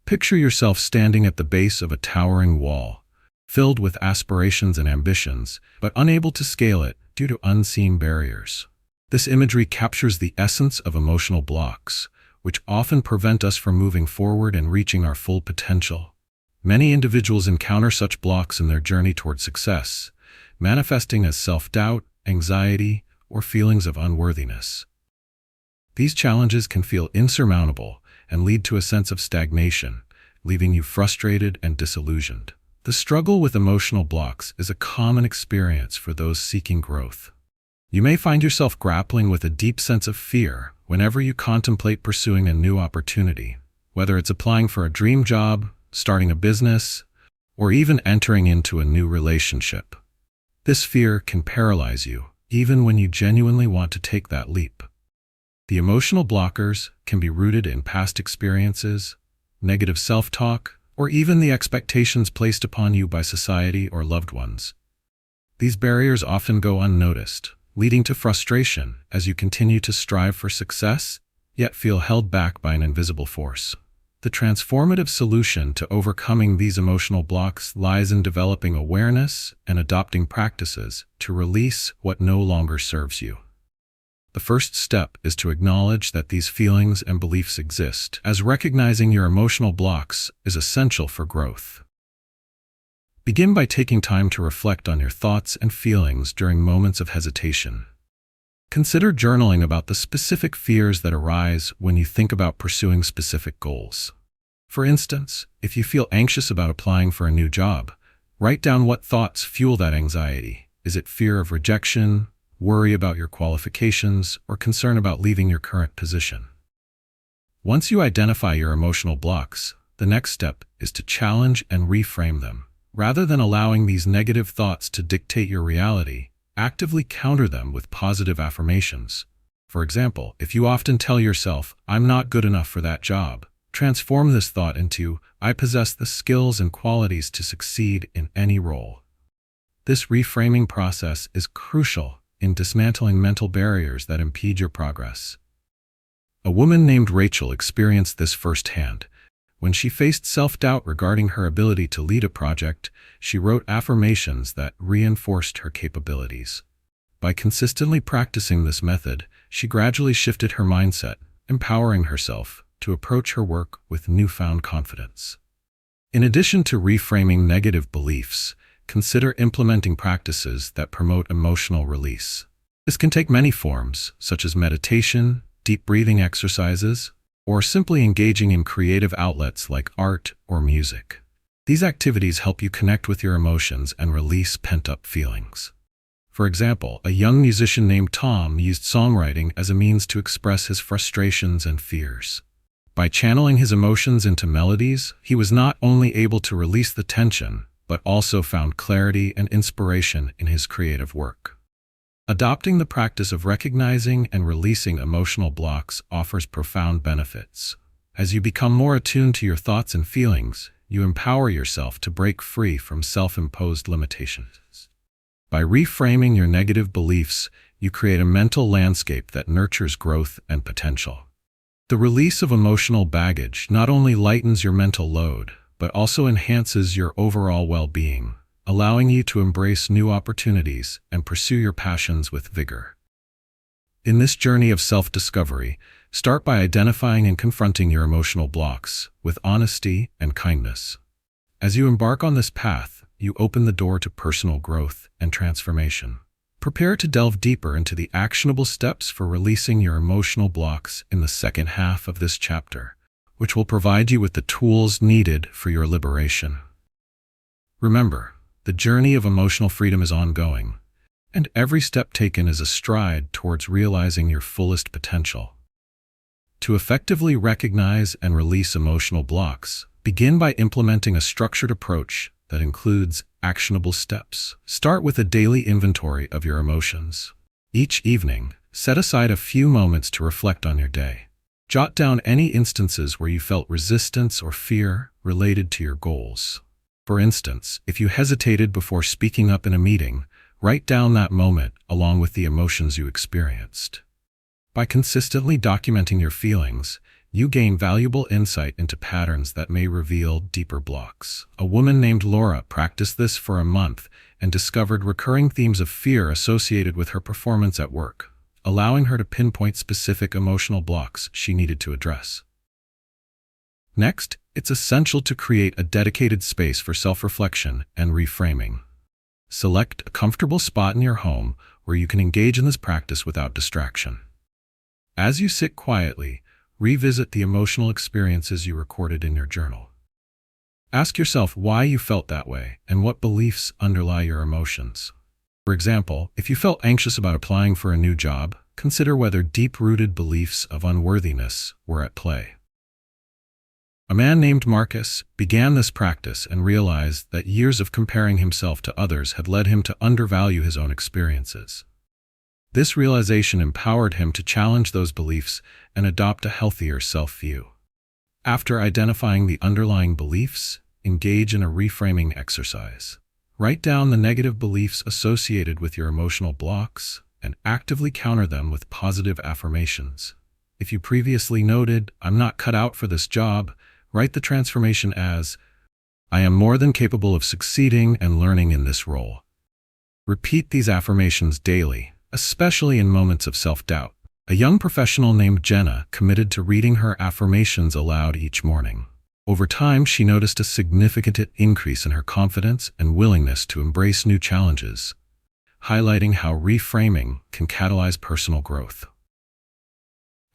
Picture yourself standing at the base of a towering wall, filled with aspirations and ambitions, but unable to scale it due to unseen barriers. This imagery captures the essence of emotional blocks, which often prevent us from moving forward and reaching our full potential. Many individuals encounter such blocks in their journey toward success, manifesting as self-doubt, anxiety, or feelings of unworthiness. These challenges can feel insurmountable and lead to a sense of stagnation, leaving you frustrated and disillusioned. The struggle with emotional blocks is a common experience for those seeking growth. You may find yourself grappling with a deep sense of fear whenever you contemplate pursuing a new opportunity, whether it's applying for a dream job, starting a business, or even entering into a new relationship. This fear can paralyze you, even when you genuinely want to take that leap. The emotional blockers can be rooted in past experiences, negative self-talk, or even the expectations placed upon you by society or loved ones. These barriers often go unnoticed, leading to frustration as you continue to strive for success, yet feel held back by an invisible force. The transformative solution to overcoming these emotional blocks lies in developing awareness and adopting practices to release what no longer serves you. The first step is to acknowledge that these feelings and beliefs exist, as recognizing your emotional blocks is essential for growth. Begin by taking time to reflect on your thoughts and feelings during moments of hesitation. Consider journaling about the specific fears that arise when you think about pursuing specific goals. For instance, if you feel anxious about applying for a new job, write down what thoughts fuel that anxiety. Is it fear of rejection, worry about your qualifications, or concern about leaving your current position? Once you identify your emotional blocks, the next step is to challenge and reframe them. Rather than allowing these negative thoughts to dictate your reality, actively counter them with positive affirmations. For example, if you often tell yourself, "I'm not good enough for that job," transform this thought into, "I possess the skills and qualities to succeed in any role." This reframing process is crucial in dismantling mental barriers that impede your progress. A woman named Rachel experienced this firsthand. When she faced self-doubt regarding her ability to lead a project, she wrote affirmations that reinforced her capabilities. By consistently practicing this method, she gradually shifted her mindset, empowering herself to approach her work with newfound confidence. In addition to reframing negative beliefs, consider implementing practices that promote emotional release. This can take many forms, such as meditation, deep breathing exercises, or simply engaging in creative outlets like art or music. These activities help you connect with your emotions and release pent-up feelings. For example, a young musician named Tom used songwriting as a means to express his frustrations and fears. By channeling his emotions into melodies, he was not only able to release the tension, but also found clarity and inspiration in his creative work. Adopting the practice of recognizing and releasing emotional blocks offers profound benefits. As you become more attuned to your thoughts and feelings, you empower yourself to break free from self-imposed limitations. By reframing your negative beliefs, you create a mental landscape that nurtures growth and potential. The release of emotional baggage not only lightens your mental load, but also enhances your overall well-being, allowing you to embrace new opportunities and pursue your passions with vigor. In this journey of self-discovery, start by identifying and confronting your emotional blocks with honesty and kindness. As you embark on this path, you open the door to personal growth and transformation. Prepare to delve deeper into the actionable steps for releasing your emotional blocks in the second half of this chapter, which will provide you with the tools needed for your liberation. Remember, the journey of emotional freedom is ongoing, and every step taken is a stride towards realizing your fullest potential. To effectively recognize and release emotional blocks, begin by implementing a structured approach that includes actionable steps. Start with a daily inventory of your emotions. Each evening, set aside a few moments to reflect on your day. Jot down any instances where you felt resistance or fear related to your goals. For instance, if you hesitated before speaking up in a meeting, write down that moment along with the emotions you experienced. By consistently documenting your feelings, you gain valuable insight into patterns that may reveal deeper blocks. A woman named Laura practiced this for a month and discovered recurring themes of fear associated with her performance at work, allowing her to pinpoint specific emotional blocks she needed to address. Next, it's essential to create a dedicated space for self-reflection and reframing. Select a comfortable spot in your home where you can engage in this practice without distraction. As you sit quietly, revisit the emotional experiences you recorded in your journal. Ask yourself why you felt that way and what beliefs underlie your emotions. For example, if you felt anxious about applying for a new job, consider whether deep-rooted beliefs of unworthiness were at play. A man named Marcus began this practice and realized that years of comparing himself to others had led him to undervalue his own experiences. This realization empowered him to challenge those beliefs and adopt a healthier self-view. After identifying the underlying beliefs, engage in a reframing exercise. Write down the negative beliefs associated with your emotional blocks and actively counter them with positive affirmations. If you previously noted, "I'm not cut out for this job," write the transformation as, "I am more than capable of succeeding and learning in this role." Repeat these affirmations daily, especially in moments of self-doubt. A young professional named Jenna committed to reading her affirmations aloud each morning. Over time, she noticed a significant increase in her confidence and willingness to embrace new challenges, highlighting how reframing can catalyze personal growth.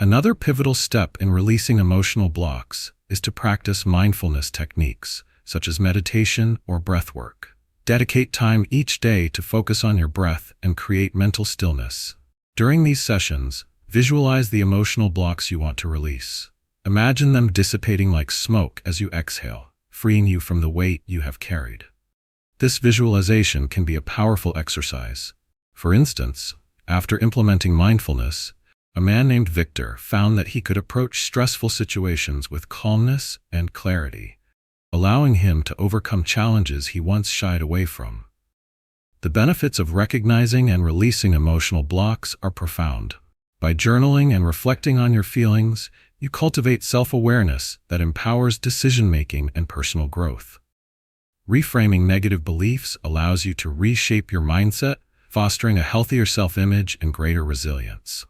Another pivotal step in releasing emotional blocks is to practice mindfulness techniques, such as meditation or breath work. Dedicate time each day to focus on your breath and create mental stillness. During these sessions, visualize the emotional blocks you want to release. Imagine them dissipating like smoke as you exhale, freeing you from the weight you have carried. This visualization can be a powerful exercise. For instance, after implementing mindfulness, a man named Victor found that he could approach stressful situations with calmness and clarity, allowing him to overcome challenges he once shied away from. The benefits of recognizing and releasing emotional blocks are profound. By journaling and reflecting on your feelings, you cultivate self-awareness that empowers decision-making and personal growth. Reframing negative beliefs allows you to reshape your mindset, fostering a healthier self-image and greater resilience.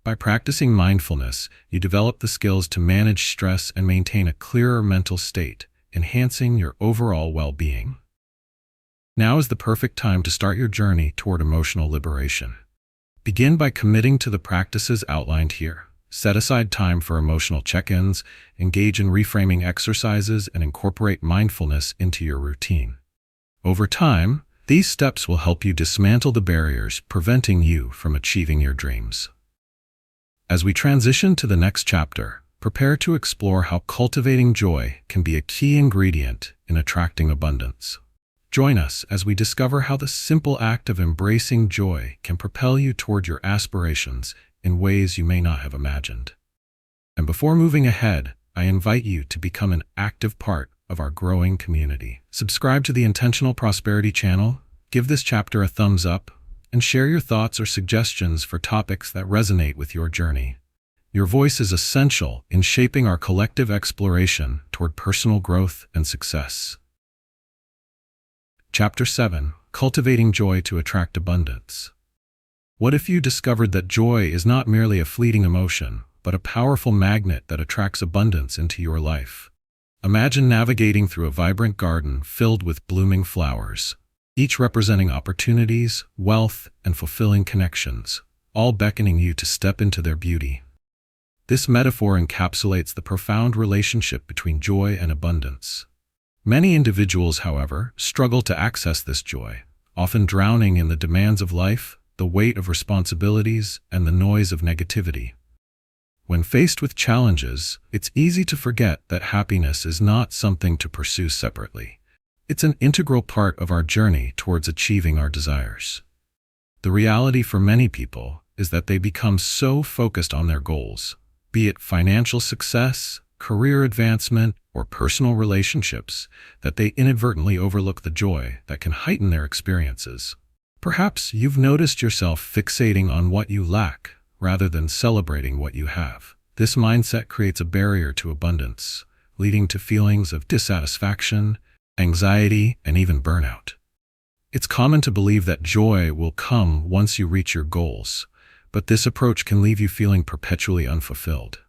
By practicing mindfulness, you develop the skills to manage stress and maintain a clearer mental state, enhancing your overall well-being. Now is the perfect time to start your journey toward emotional liberation. Begin by committing to the practices outlined here. Set aside time for emotional check-ins, engage in reframing exercises, and incorporate mindfulness into your routine. Over time, these steps will help you dismantle the barriers preventing you from achieving your dreams. As we transition to the next chapter, prepare to explore how cultivating joy can be a key ingredient in attracting abundance. Join us as we discover how the simple act of embracing joy can propel you toward your aspirations in ways you may not have imagined. And before moving ahead, I invite you to become an active part of our growing community. Subscribe to the Intentional Prosperity channel, give this chapter a thumbs up, and share your thoughts or suggestions for topics that resonate with your journey. Your voice is essential in shaping our collective exploration toward personal growth and success. Chapter 7: Cultivating Joy to Attract Abundance. What if you discovered that joy is not merely a fleeting emotion, but a powerful magnet that attracts abundance into your life? Imagine navigating through a vibrant garden filled with blooming flowers. each representing opportunities, wealth, and fulfilling connections, all beckoning you to step into their beauty. This metaphor encapsulates the profound relationship between joy and abundance. Many individuals, however, struggle to access this joy, often drowning in the demands of life, the weight of responsibilities, and the noise of negativity. When faced with challenges, it's easy to forget that happiness is not something to pursue separately. It's an integral part of our journey towards achieving our desires. The reality for many people is that they become so focused on their goals, be it financial success, career advancement, or personal relationships, that they inadvertently overlook the joy that can heighten their experiences. Perhaps you've noticed yourself fixating on what you lack rather than celebrating what you have. This mindset creates a barrier to abundance, leading to feelings of dissatisfaction, anxiety, and even burnout. It's common to believe that joy will come once you reach your goals, but this approach can leave you feeling perpetually unfulfilled.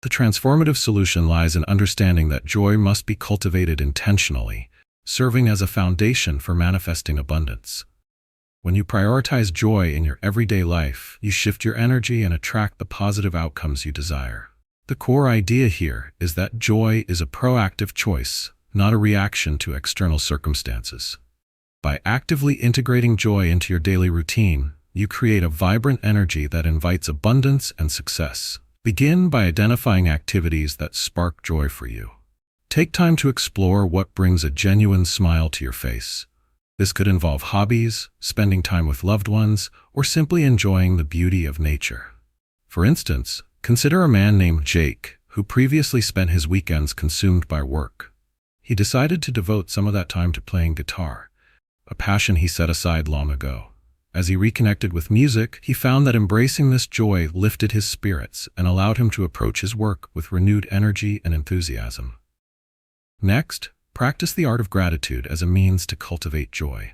The transformative solution lies in understanding that joy must be cultivated intentionally, serving as a foundation for manifesting abundance. When you prioritize joy in your everyday life, you shift your energy and attract the positive outcomes you desire. The core idea here is that joy is a proactive choice, not a reaction to external circumstances. By actively integrating joy into your daily routine, you create a vibrant energy that invites abundance and success. Begin by identifying activities that spark joy for you. Take time to explore what brings a genuine smile to your face. This could involve hobbies, spending time with loved ones, or simply enjoying the beauty of nature. For instance, consider a man named Jake, who previously spent his weekends consumed by work. He decided to devote some of that time to playing guitar, a passion he set aside long ago. As he reconnected with music, he found that embracing this joy lifted his spirits and allowed him to approach his work with renewed energy and enthusiasm. Next, practice the art of gratitude as a means to cultivate joy.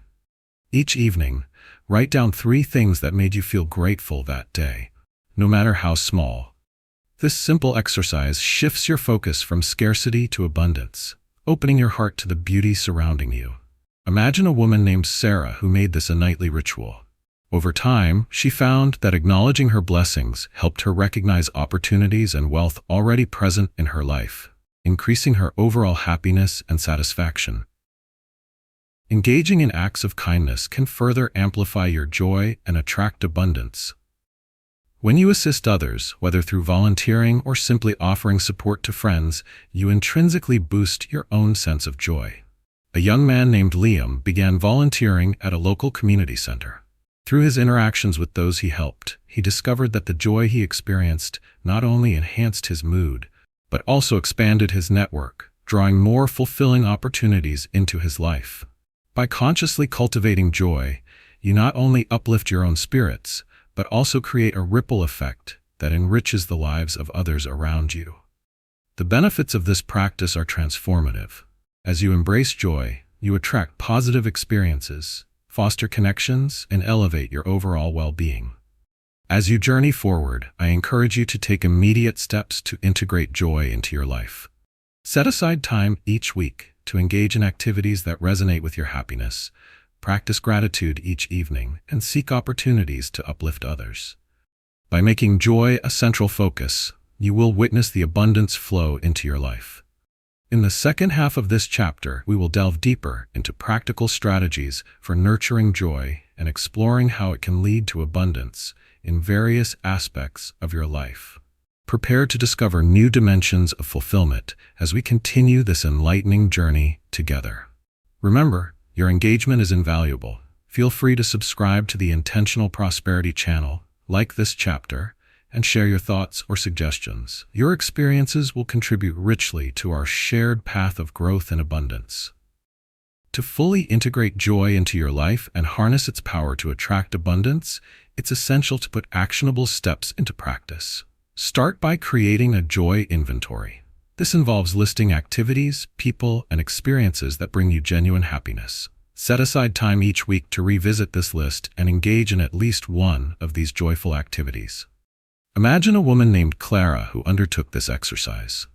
Each evening, write down 3 things that made you feel grateful that day, no matter how small. This simple exercise shifts your focus from scarcity to abundance, opening your heart to the beauty surrounding you. Imagine a woman named Sarah who made this a nightly ritual. Over time, she found that acknowledging her blessings helped her recognize opportunities and wealth already present in her life, increasing her overall happiness and satisfaction. Engaging in acts of kindness can further amplify your joy and attract abundance. When you assist others, whether through volunteering or simply offering support to friends, you intrinsically boost your own sense of joy. A young man named Liam began volunteering at a local community center. Through his interactions with those he helped, he discovered that the joy he experienced not only enhanced his mood, but also expanded his network, drawing more fulfilling opportunities into his life. By consciously cultivating joy, you not only uplift your own spirits, but also create a ripple effect that enriches the lives of others around you. The benefits of this practice are transformative. As you embrace joy, you attract positive experiences, foster connections, and elevate your overall well-being. As you journey forward, I encourage you to take immediate steps to integrate joy into your life. Set aside time each week to engage in activities that resonate with your happiness, practice gratitude each evening, and seek opportunities to uplift others. By making joy a central focus, you will witness the abundance flow into your life. In the second half of this chapter, we will delve deeper into practical strategies for nurturing joy and exploring how it can lead to abundance in various aspects of your life. Prepare to discover new dimensions of fulfillment as we continue this enlightening journey together. Remember, your engagement is invaluable. Feel free to subscribe to the Intentional Prosperity channel, like this chapter, and share your thoughts or suggestions. Your experiences will contribute richly to our shared path of growth and abundance. To fully integrate joy into your life and harness its power to attract abundance, it's essential to put actionable steps into practice. Start by creating a joy inventory. This involves listing activities, people, and experiences that bring you genuine happiness. Set aside time each week to revisit this list and engage in at least one of these joyful activities. Imagine a woman named Clara who undertook this exercise.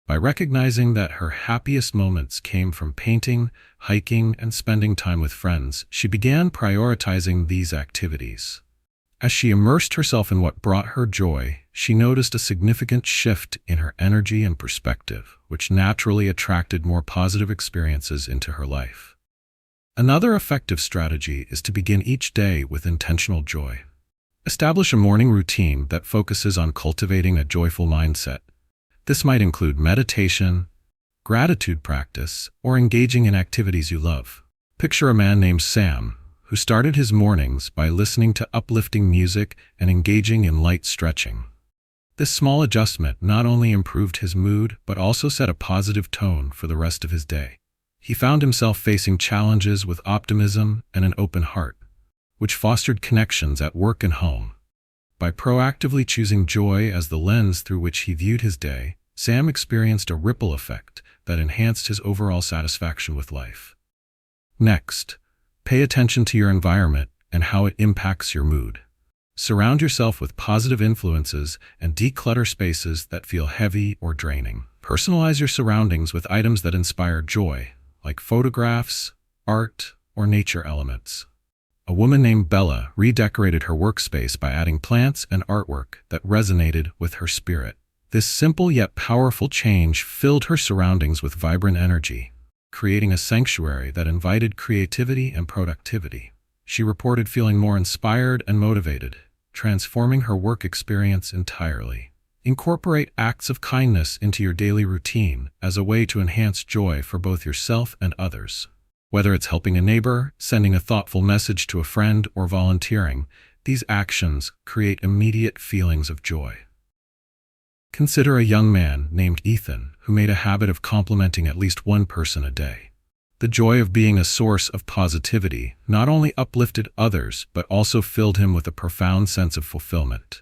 By recognizing that her happiest moments came from painting, hiking, and spending time with friends, she began prioritizing these activities. As she immersed herself in what brought her joy, she noticed a significant shift in her energy and perspective, which naturally attracted more positive experiences into her life. Another effective strategy is to begin each day with intentional joy. Establish a morning routine that focuses on cultivating a joyful mindset. This might include meditation, gratitude practice, or engaging in activities you love. Picture a man named Sam, who started his mornings by listening to uplifting music and engaging in light stretching. This small adjustment not only improved his mood, but also set a positive tone for the rest of his day. He found himself facing challenges with optimism and an open heart, which fostered connections at work and home. By proactively choosing joy as the lens through which he viewed his day, Sam experienced a ripple effect that enhanced his overall satisfaction with life. Next, pay attention to your environment and how it impacts your mood. Surround yourself with positive influences and declutter spaces that feel heavy or draining. Personalize your surroundings with items that inspire joy, like photographs, art, or nature elements. A woman named Bella redecorated her workspace by adding plants and artwork that resonated with her spirit. This simple yet powerful change filled her surroundings with vibrant energy, creating a sanctuary that invited creativity and productivity. She reported feeling more inspired and motivated, transforming her work experience entirely. Incorporate acts of kindness into your daily routine as a way to enhance joy for both yourself and others. Whether it's helping a neighbor, sending a thoughtful message to a friend, or volunteering, these actions create immediate feelings of joy. Consider a young man named Ethan who made a habit of complimenting at least one person a day. The joy of being a source of positivity not only uplifted others but also filled him with a profound sense of fulfillment.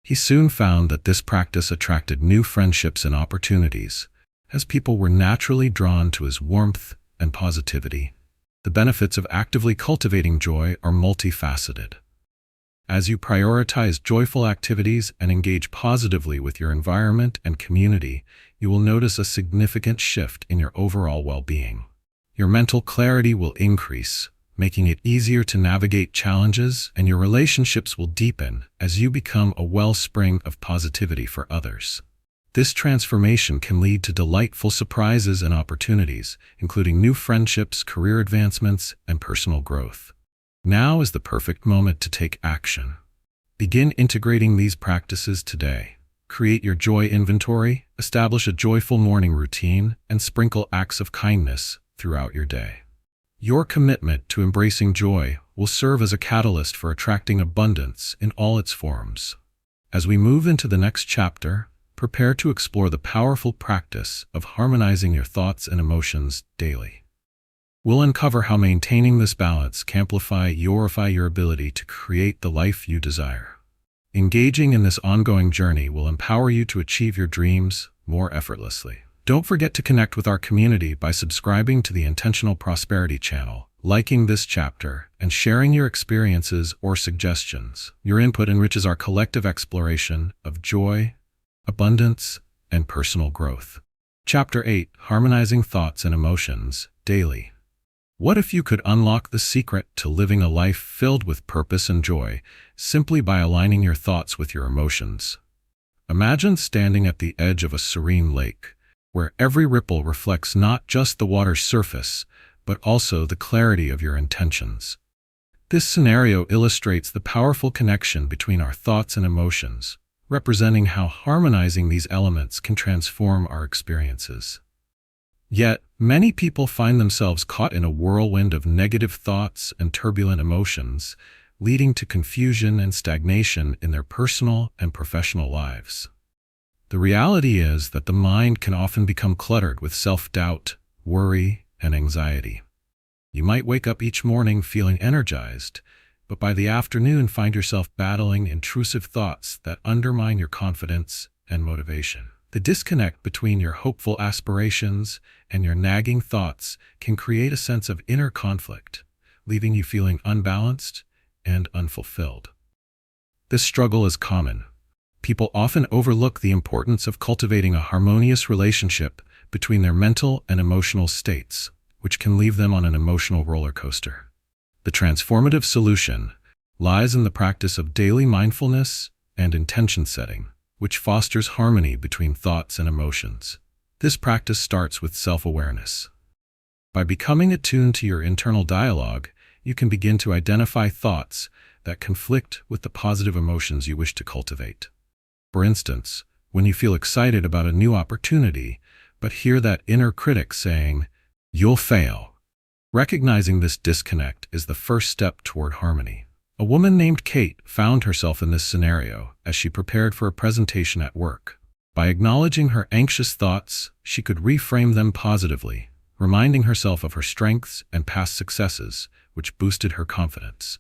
He soon found that this practice attracted new friendships and opportunities, as people were naturally drawn to his warmth and positivity. The benefits of actively cultivating joy are multifaceted. As you prioritize joyful activities and engage positively with your environment and community, you will notice a significant shift in your overall well-being. Your mental clarity will increase, making it easier to navigate challenges, and your relationships will deepen as you become a wellspring of positivity for others. This transformation can lead to delightful surprises and opportunities, including new friendships, career advancements, and personal growth. Now is the perfect moment to take action. Begin integrating these practices today. Create your joy inventory, establish a joyful morning routine, and sprinkle acts of kindness throughout your day. Your commitment to embracing joy will serve as a catalyst for attracting abundance in all its forms. As we move into the next chapter, prepare to explore the powerful practice of harmonizing your thoughts and emotions daily. We'll uncover how maintaining this balance can amplify your ability to create the life you desire. Engaging in this ongoing journey will empower you to achieve your dreams more effortlessly. Don't forget to connect with our community by subscribing to the Intentional Prosperity channel, liking this chapter, and sharing your experiences or suggestions. Your input enriches our collective exploration of joy, abundance, and personal growth. Chapter 8: Harmonizing Thoughts and Emotions Daily. What if you could unlock the secret to living a life filled with purpose and joy simply by aligning your thoughts with your emotions? Imagine standing at the edge of a serene lake, where every ripple reflects not just the water's surface, but also the clarity of your intentions. This scenario illustrates the powerful connection between our thoughts and emotions, representing how harmonizing these elements can transform our experiences. Yet, many people find themselves caught in a whirlwind of negative thoughts and turbulent emotions, leading to confusion and stagnation in their personal and professional lives. The reality is that the mind can often become cluttered with self-doubt, worry, and anxiety. You might wake up each morning feeling energized, but by the afternoon find yourself battling intrusive thoughts that undermine your confidence and motivation. The disconnect between your hopeful aspirations and your nagging thoughts can create a sense of inner conflict, leaving you feeling unbalanced and unfulfilled. This struggle is common, People often overlook the importance of cultivating a harmonious relationship between their mental and emotional states, which can leave them on an emotional roller coaster. The transformative solution lies in the practice of daily mindfulness and intention setting, which fosters harmony between thoughts and emotions. This practice starts with self-awareness. By becoming attuned to your internal dialogue, you can begin to identify thoughts that conflict with the positive emotions you wish to cultivate. For instance, when you feel excited about a new opportunity, but hear that inner critic saying, "You'll fail." Recognizing this disconnect is the first step toward harmony. A woman named Kate found herself in this scenario as she prepared for a presentation at work. By acknowledging her anxious thoughts, she could reframe them positively, reminding herself of her strengths and past successes, which boosted her confidence.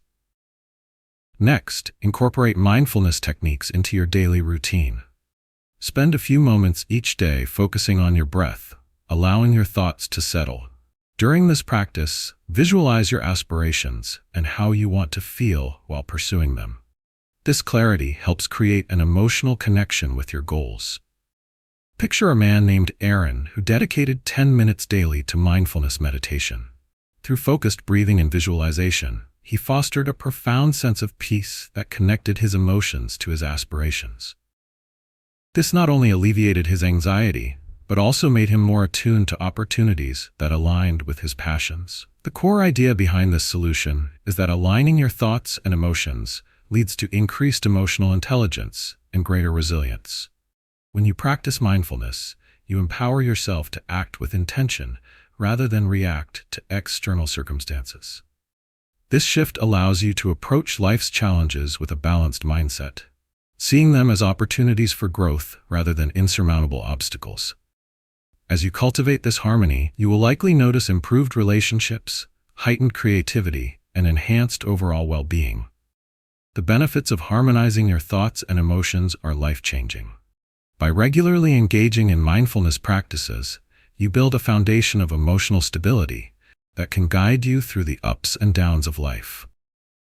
Next, incorporate mindfulness techniques into your daily routine. Spend a few moments each day focusing on your breath, allowing your thoughts to settle. During this practice, visualize your aspirations and how you want to feel while pursuing them. This clarity helps create an emotional connection with your goals. Picture a man named Aaron who dedicated 10 minutes daily to mindfulness meditation. Through focused breathing and visualization, he fostered a profound sense of peace that connected his emotions to his aspirations. This not only alleviated his anxiety, but also made him more attuned to opportunities that aligned with his passions. The core idea behind this solution is that aligning your thoughts and emotions leads to increased emotional intelligence and greater resilience. When you practice mindfulness, you empower yourself to act with intention rather than react to external circumstances. This shift allows you to approach life's challenges with a balanced mindset, seeing them as opportunities for growth rather than insurmountable obstacles. As you cultivate this harmony, you will likely notice improved relationships, heightened creativity, and enhanced overall well-being. The benefits of harmonizing your thoughts and emotions are life-changing. By regularly engaging in mindfulness practices, you build a foundation of emotional stability that can guide you through the ups and downs of life.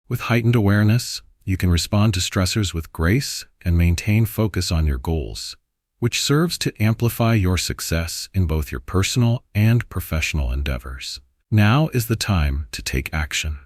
With heightened awareness, you can respond to stressors with grace and maintain focus on your goals, which serves to amplify your success in both your personal and professional endeavors. Now is the time to take action.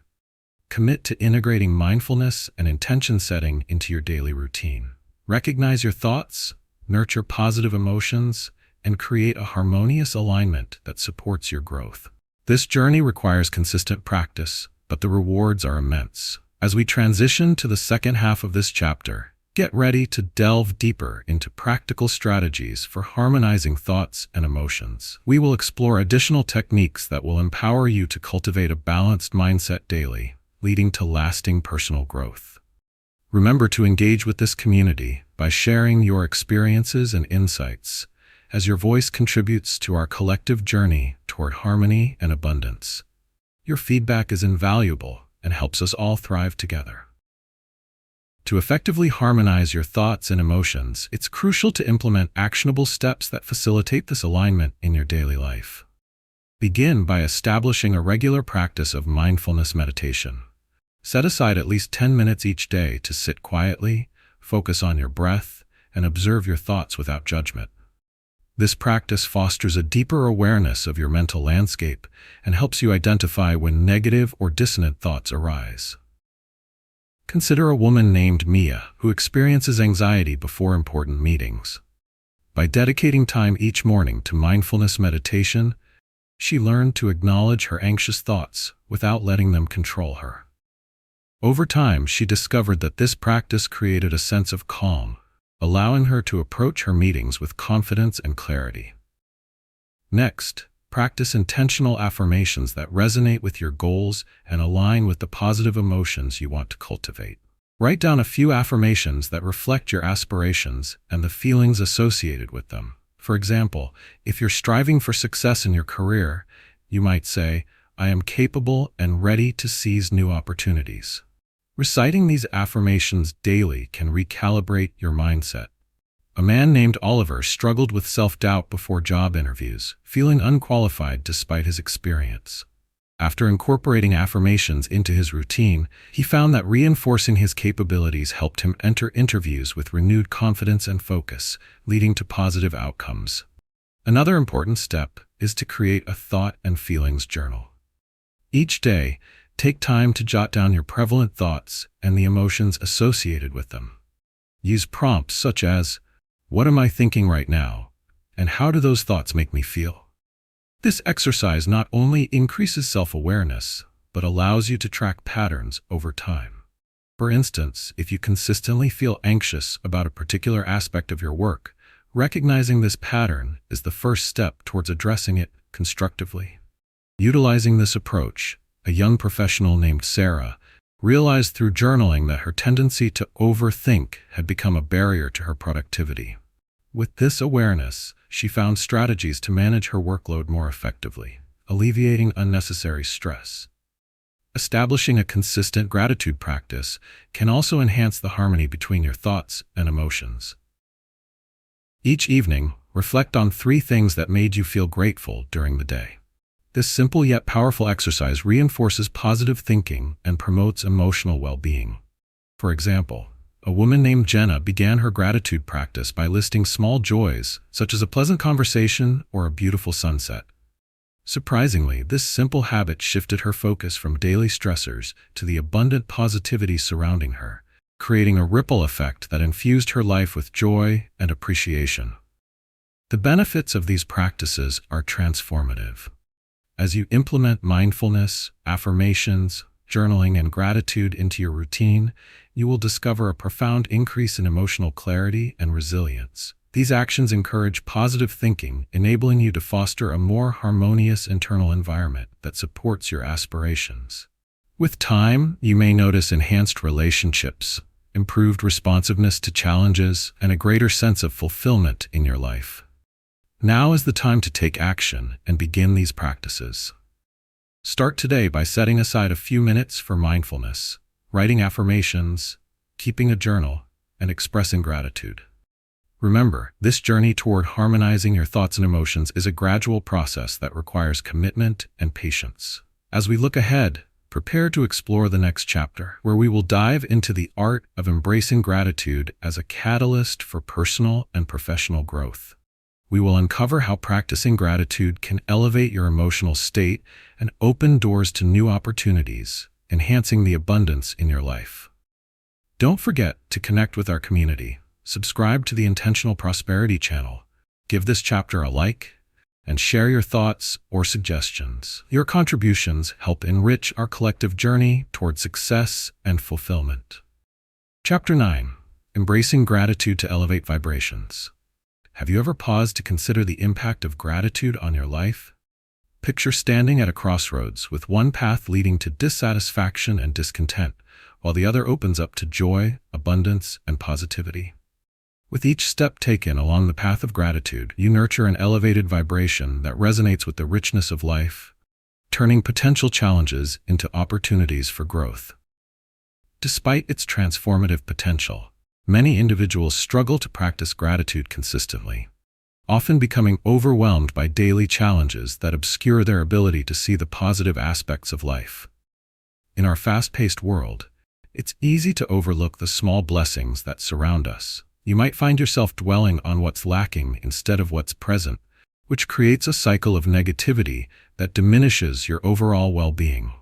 Commit to integrating mindfulness and intention setting into your daily routine. Recognize your thoughts, nurture positive emotions, and create a harmonious alignment that supports your growth. This journey requires consistent practice, but the rewards are immense. As we transition to the second half of this chapter, get ready to delve deeper into practical strategies for harmonizing thoughts and emotions. We will explore additional techniques that will empower you to cultivate a balanced mindset daily, leading to lasting personal growth. Remember to engage with this community by sharing your experiences and insights, as your voice contributes to our collective journey toward harmony and abundance. Your feedback is invaluable and helps us all thrive together. To effectively harmonize your thoughts and emotions, it's crucial to implement actionable steps that facilitate this alignment in your daily life. Begin by establishing a regular practice of mindfulness meditation. Set aside at least 10 minutes each day to sit quietly, focus on your breath, and observe your thoughts without judgment. This practice fosters a deeper awareness of your mental landscape and helps you identify when negative or dissonant thoughts arise. Consider a woman named Mia who experiences anxiety before important meetings. By dedicating time each morning to mindfulness meditation, she learned to acknowledge her anxious thoughts without letting them control her. Over time, she discovered that this practice created a sense of calm, allowing her to approach her meetings with confidence and clarity. Next, practice intentional affirmations that resonate with your goals and align with the positive emotions you want to cultivate. Write down a few affirmations that reflect your aspirations and the feelings associated with them. For example, if you're striving for success in your career, you might say, "I am capable and ready to seize new opportunities." Reciting these affirmations daily can recalibrate your mindset. A man named Oliver struggled with self-doubt before job interviews, feeling unqualified despite his experience. After incorporating affirmations into his routine, he found that reinforcing his capabilities helped him enter interviews with renewed confidence and focus, leading to positive outcomes. Another important step is to create a thought and feelings journal. Each day, take time to jot down your prevalent thoughts and the emotions associated with them. Use prompts such as, "What am I thinking right now?" and "How do those thoughts make me feel?" This exercise not only increases self-awareness, but allows you to track patterns over time. For instance, if you consistently feel anxious about a particular aspect of your work, recognizing this pattern is the first step towards addressing it constructively. Utilizing this approach, a young professional named Sarah realized through journaling that her tendency to overthink had become a barrier to her productivity. With this awareness, she found strategies to manage her workload more effectively, alleviating unnecessary stress. Establishing a consistent gratitude practice can also enhance the harmony between your thoughts and emotions. Each evening, reflect on 3 things that made you feel grateful during the day. This simple yet powerful exercise reinforces positive thinking and promotes emotional well-being. For example, a woman named Jenna began her gratitude practice by listing small joys, such as a pleasant conversation or a beautiful sunset. Surprisingly, this simple habit shifted her focus from daily stressors to the abundant positivity surrounding her, creating a ripple effect that infused her life with joy and appreciation. The benefits of these practices are transformative. As you implement mindfulness, affirmations, journaling, and gratitude into your routine, you will discover a profound increase in emotional clarity and resilience. These actions encourage positive thinking, enabling you to foster a more harmonious internal environment that supports your aspirations. With time, you may notice enhanced relationships, improved responsiveness to challenges, and a greater sense of fulfillment in your life. Now is the time to take action and begin these practices. Start today by setting aside a few minutes for mindfulness, writing affirmations, keeping a journal, and expressing gratitude. Remember, this journey toward harmonizing your thoughts and emotions is a gradual process that requires commitment and patience. As we look ahead, prepare to explore the next chapter, where we will dive into the art of embracing gratitude as a catalyst for personal and professional growth. We will uncover how practicing gratitude can elevate your emotional state and open doors to new opportunities, enhancing the abundance in your life. Don't forget to connect with our community, subscribe to the Intentional Prosperity channel, give this chapter a like, and share your thoughts or suggestions. Your contributions help enrich our collective journey toward success and fulfillment. Chapter 9. Embracing Gratitude to Elevate Vibrations. Have you ever paused to consider the impact of gratitude on your life? Picture standing at a crossroads with one path leading to dissatisfaction and discontent, while the other opens up to joy, abundance, and positivity. With each step taken along the path of gratitude, you nurture an elevated vibration that resonates with the richness of life, turning potential challenges into opportunities for growth. Despite its transformative potential, many individuals struggle to practice gratitude consistently, often becoming overwhelmed by daily challenges that obscure their ability to see the positive aspects of life. In our fast-paced world, it's easy to overlook the small blessings that surround us. You might find yourself dwelling on what's lacking instead of what's present, which creates a cycle of negativity that diminishes your overall well-being.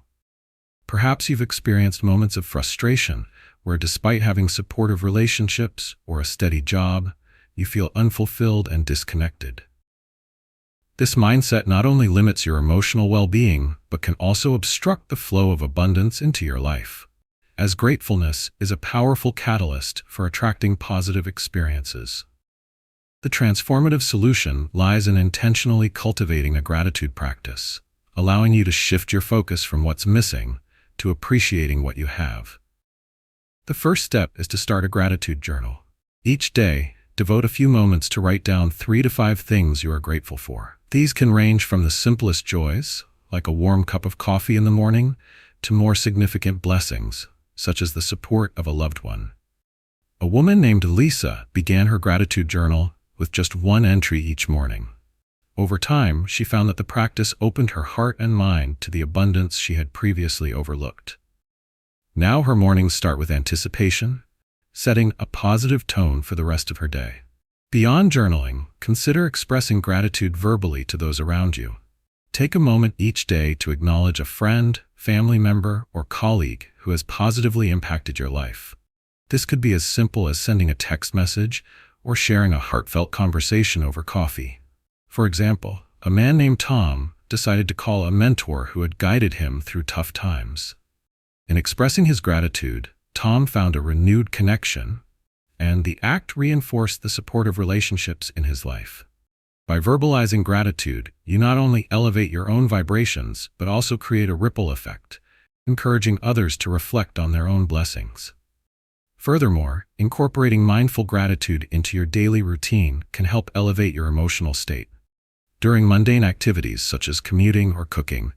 Perhaps you've experienced moments of frustration where, despite having supportive relationships or a steady job, you feel unfulfilled and disconnected. This mindset not only limits your emotional well-being, but can also obstruct the flow of abundance into your life, as gratefulness is a powerful catalyst for attracting positive experiences. The transformative solution lies in intentionally cultivating a gratitude practice, allowing you to shift your focus from what's missing to appreciating what you have. The first step is to start a gratitude journal. Each day, devote a few moments to write down 3 to 5 things you are grateful for. These can range from the simplest joys, like a warm cup of coffee in the morning, to more significant blessings, such as the support of a loved one. A woman named Lisa began her gratitude journal with just one entry each morning. Over time, she found that the practice opened her heart and mind to the abundance she had previously overlooked. Now her mornings start with anticipation, setting a positive tone for the rest of her day. Beyond journaling, consider expressing gratitude verbally to those around you. Take a moment each day to acknowledge a friend, family member, or colleague who has positively impacted your life. This could be as simple as sending a text message or sharing a heartfelt conversation over coffee. For example, a man named Tom decided to call a mentor who had guided him through tough times. In expressing his gratitude, Tom found a renewed connection, and the act reinforced the supportive relationships in his life. By verbalizing gratitude, you not only elevate your own vibrations, but also create a ripple effect, encouraging others to reflect on their own blessings. Furthermore, incorporating mindful gratitude into your daily routine can help elevate your emotional state. During mundane activities such as commuting or cooking,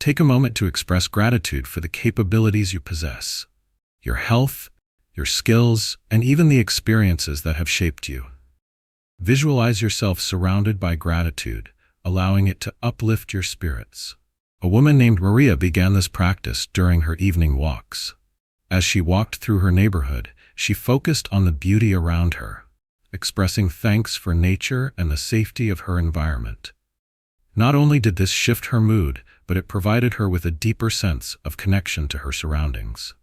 take a moment to express gratitude for the capabilities you possess, your health, your skills, and even the experiences that have shaped you. Visualize yourself surrounded by gratitude, allowing it to uplift your spirits. A woman named Maria began this practice during her evening walks. As she walked through her neighborhood, she focused on the beauty around her, expressing thanks for nature and the safety of her environment. Not only did this shift her mood, but it provided her with a deeper sense of connection to her surroundings.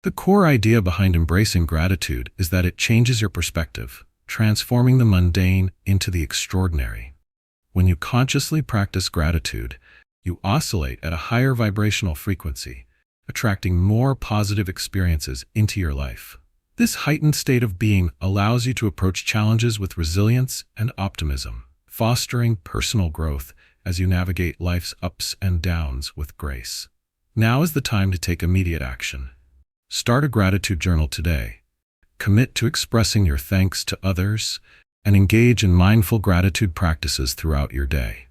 The core idea behind embracing gratitude is that it changes your perspective, transforming the mundane into the extraordinary. When you consciously practice gratitude, you oscillate at a higher vibrational frequency, attracting more positive experiences into your life. This heightened state of being allows you to approach challenges with resilience and optimism, fostering personal growth as you navigate life's ups and downs with grace. Now is the time to take immediate action. Start a gratitude journal today. Commit to expressing your thanks to others and engage in mindful gratitude practices throughout your day.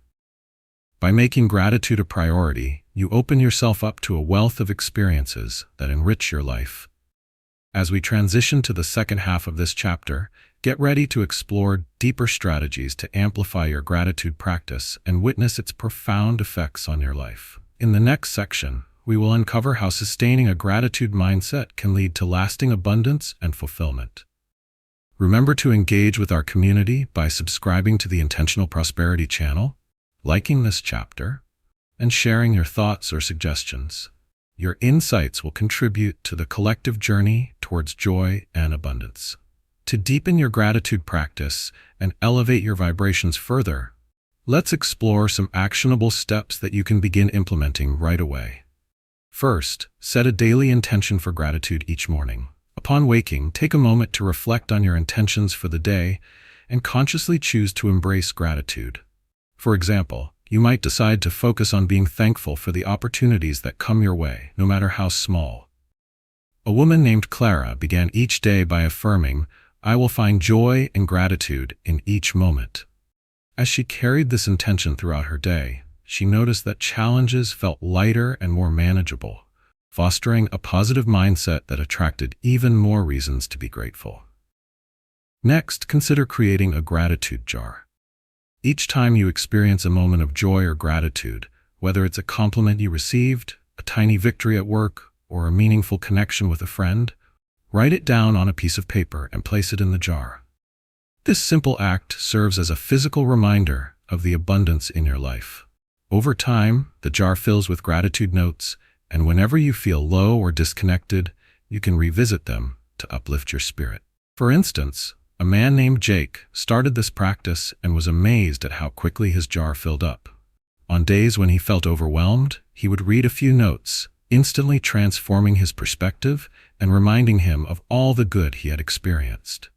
By making gratitude a priority, you open yourself up to a wealth of experiences that enrich your life. As we transition to the second half of this chapter, get ready to explore deeper strategies to amplify your gratitude practice and witness its profound effects on your life. In the next section, we will uncover how sustaining a gratitude mindset can lead to lasting abundance and fulfillment. Remember to engage with our community by subscribing to the Intentional Prosperity channel, liking this chapter, and sharing your thoughts or suggestions. Your insights will contribute to the collective journey towards joy and abundance. To deepen your gratitude practice and elevate your vibrations further, let's explore some actionable steps that you can begin implementing right away. First, set a daily intention for gratitude each morning. Upon waking, take a moment to reflect on your intentions for the day and consciously choose to embrace gratitude. For example, you might decide to focus on being thankful for the opportunities that come your way, no matter how small. A woman named Clara began each day by affirming, "I will find joy and gratitude in each moment." As she carried this intention throughout her day, she noticed that challenges felt lighter and more manageable, fostering a positive mindset that attracted even more reasons to be grateful. Next, consider creating a gratitude jar. Each time you experience a moment of joy or gratitude, whether it's a compliment you received, a tiny victory at work, or a meaningful connection with a friend, write it down on a piece of paper and place it in the jar. This simple act serves as a physical reminder of the abundance in your life. Over time, the jar fills with gratitude notes, and whenever you feel low or disconnected, you can revisit them to uplift your spirit. For instance, a man named Jake started this practice and was amazed at how quickly his jar filled up. On days when he felt overwhelmed, he would read a few notes, instantly transforming his perspective and reminding him of all the good he had experienced.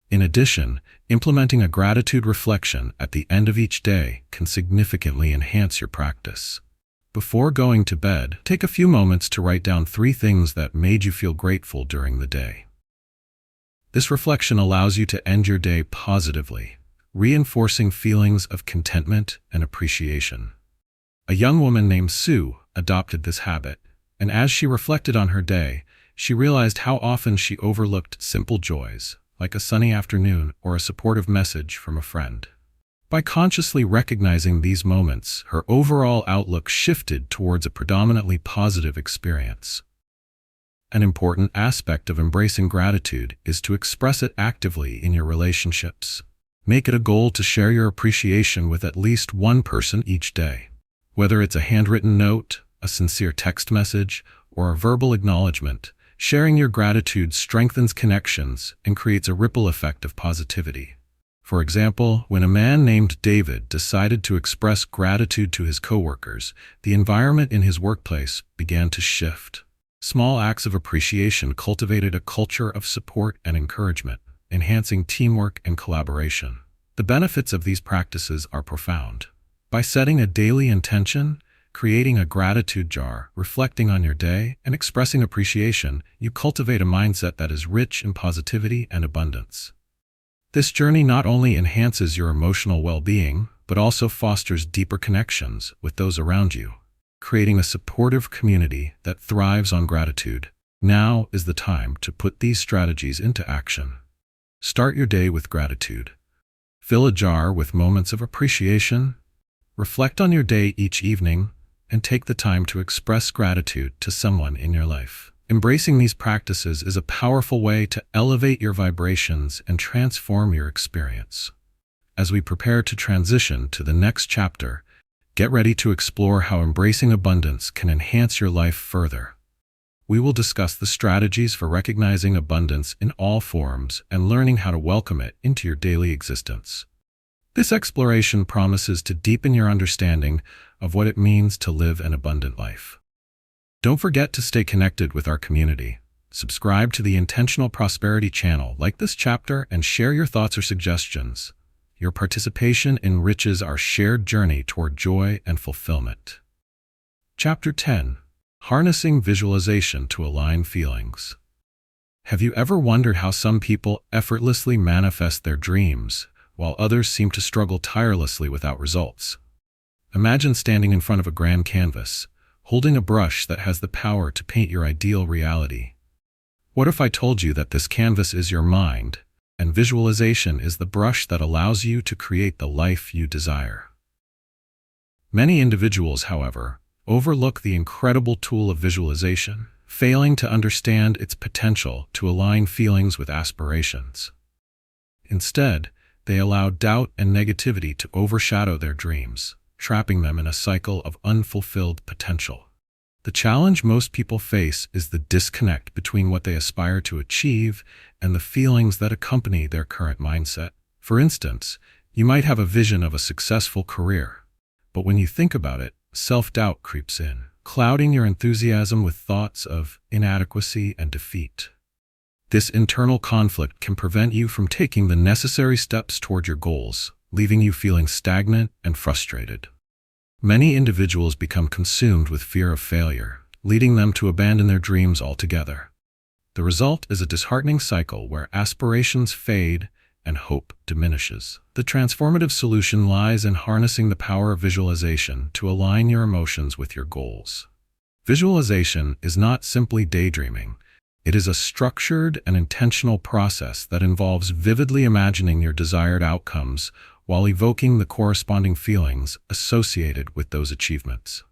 In addition, implementing a gratitude reflection at the end of each day can significantly enhance your practice. Before going to bed, take a few moments to write down 3 things that made you feel grateful during the day. This reflection allows you to end your day positively, reinforcing feelings of contentment and appreciation. A young woman named Sue adopted this habit, and as she reflected on her day, she realized how often she overlooked simple joys, like a sunny afternoon or a supportive message from a friend. By consciously recognizing these moments, her overall outlook shifted towards a predominantly positive experience. An important aspect of embracing gratitude is to express it actively in your relationships. Make it a goal to share your appreciation with at least one person each day. Whether it's a handwritten note, a sincere text message, or a verbal acknowledgement, sharing your gratitude strengthens connections and creates a ripple effect of positivity. For example, when a man named David decided to express gratitude to his coworkers, the environment in his workplace began to shift. Small acts of appreciation cultivated a culture of support and encouragement, enhancing teamwork and collaboration. The benefits of these practices are profound. By setting a daily intention, creating a gratitude jar, reflecting on your day, and expressing appreciation, you cultivate a mindset that is rich in positivity and abundance. This journey not only enhances your emotional well-being, but also fosters deeper connections with those around you, creating a supportive community that thrives on gratitude. Now is the time to put these strategies into action. Start your day with gratitude. Fill a jar with moments of appreciation. Reflect on your day each evening, and take the time to express gratitude to someone in your life. Embracing these practices is a powerful way to elevate your vibrations and transform your experience. As we prepare to transition to the next chapter, get ready to explore how embracing abundance can enhance your life further. We will discuss the strategies for recognizing abundance in all forms and learning how to welcome it into your daily existence. This exploration promises to deepen your understanding of what it means to live an abundant life. Don't forget to stay connected with our community. Subscribe to the Intentional Prosperity channel, like this chapter, and share your thoughts or suggestions. Your participation enriches our shared journey toward joy and fulfillment. Chapter 10. Harnessing Visualization to Align Feelings. Have you ever wondered how some people effortlessly manifest their dreams, while others seem to struggle tirelessly without results? Imagine standing in front of a grand canvas, holding a brush that has the power to paint your ideal reality. What if I told you that this canvas is your mind, and visualization is the brush that allows you to create the life you desire? Many individuals, however, overlook the incredible tool of visualization, failing to understand its potential to align feelings with aspirations. Instead, they allow doubt and negativity to overshadow their dreams, trapping them in a cycle of unfulfilled potential. The challenge most people face is the disconnect between what they aspire to achieve and the feelings that accompany their current mindset. For instance, you might have a vision of a successful career, but when you think about it, self-doubt creeps in, clouding your enthusiasm with thoughts of inadequacy and defeat. This internal conflict can prevent you from taking the necessary steps toward your goals, leaving you feeling stagnant and frustrated. Many individuals become consumed with fear of failure, leading them to abandon their dreams altogether. The result is a disheartening cycle where aspirations fade and hope diminishes. The transformative solution lies in harnessing the power of visualization to align your emotions with your goals. Visualization is not simply daydreaming. It is a structured and intentional process that involves vividly imagining your desired outcomes while evoking the corresponding feelings associated with those achievements.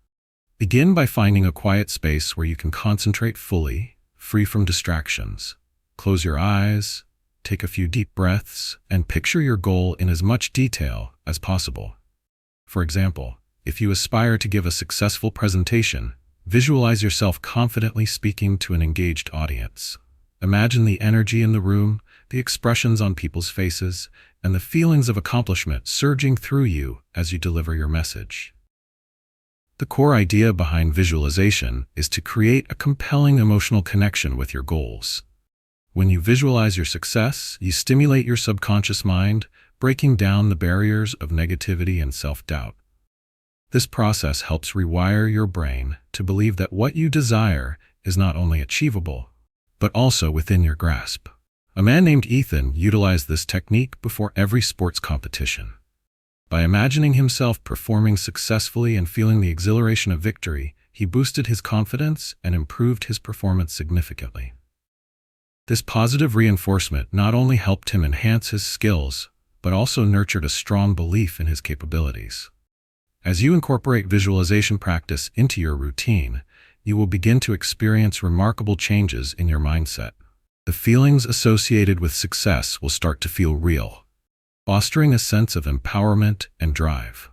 Begin by finding a quiet space where you can concentrate fully, free from distractions. Close your eyes, take a few deep breaths, and picture your goal in as much detail as possible. For example, if you aspire to give a successful presentation, visualize yourself confidently speaking to an engaged audience. Imagine the energy in the room, the expressions on people's faces, and the feelings of accomplishment surging through you as you deliver your message. The core idea behind visualization is to create a compelling emotional connection with your goals. When you visualize your success, you stimulate your subconscious mind, breaking down the barriers of negativity and self-doubt. This process helps rewire your brain to believe that what you desire is not only achievable, but also within your grasp. A man named Ethan utilized this technique before every sports competition. By imagining himself performing successfully and feeling the exhilaration of victory, he boosted his confidence and improved his performance significantly. This positive reinforcement not only helped him enhance his skills, but also nurtured a strong belief in his capabilities. As you incorporate visualization practice into your routine, you will begin to experience remarkable changes in your mindset. The feelings associated with success will start to feel real, fostering a sense of empowerment and drive.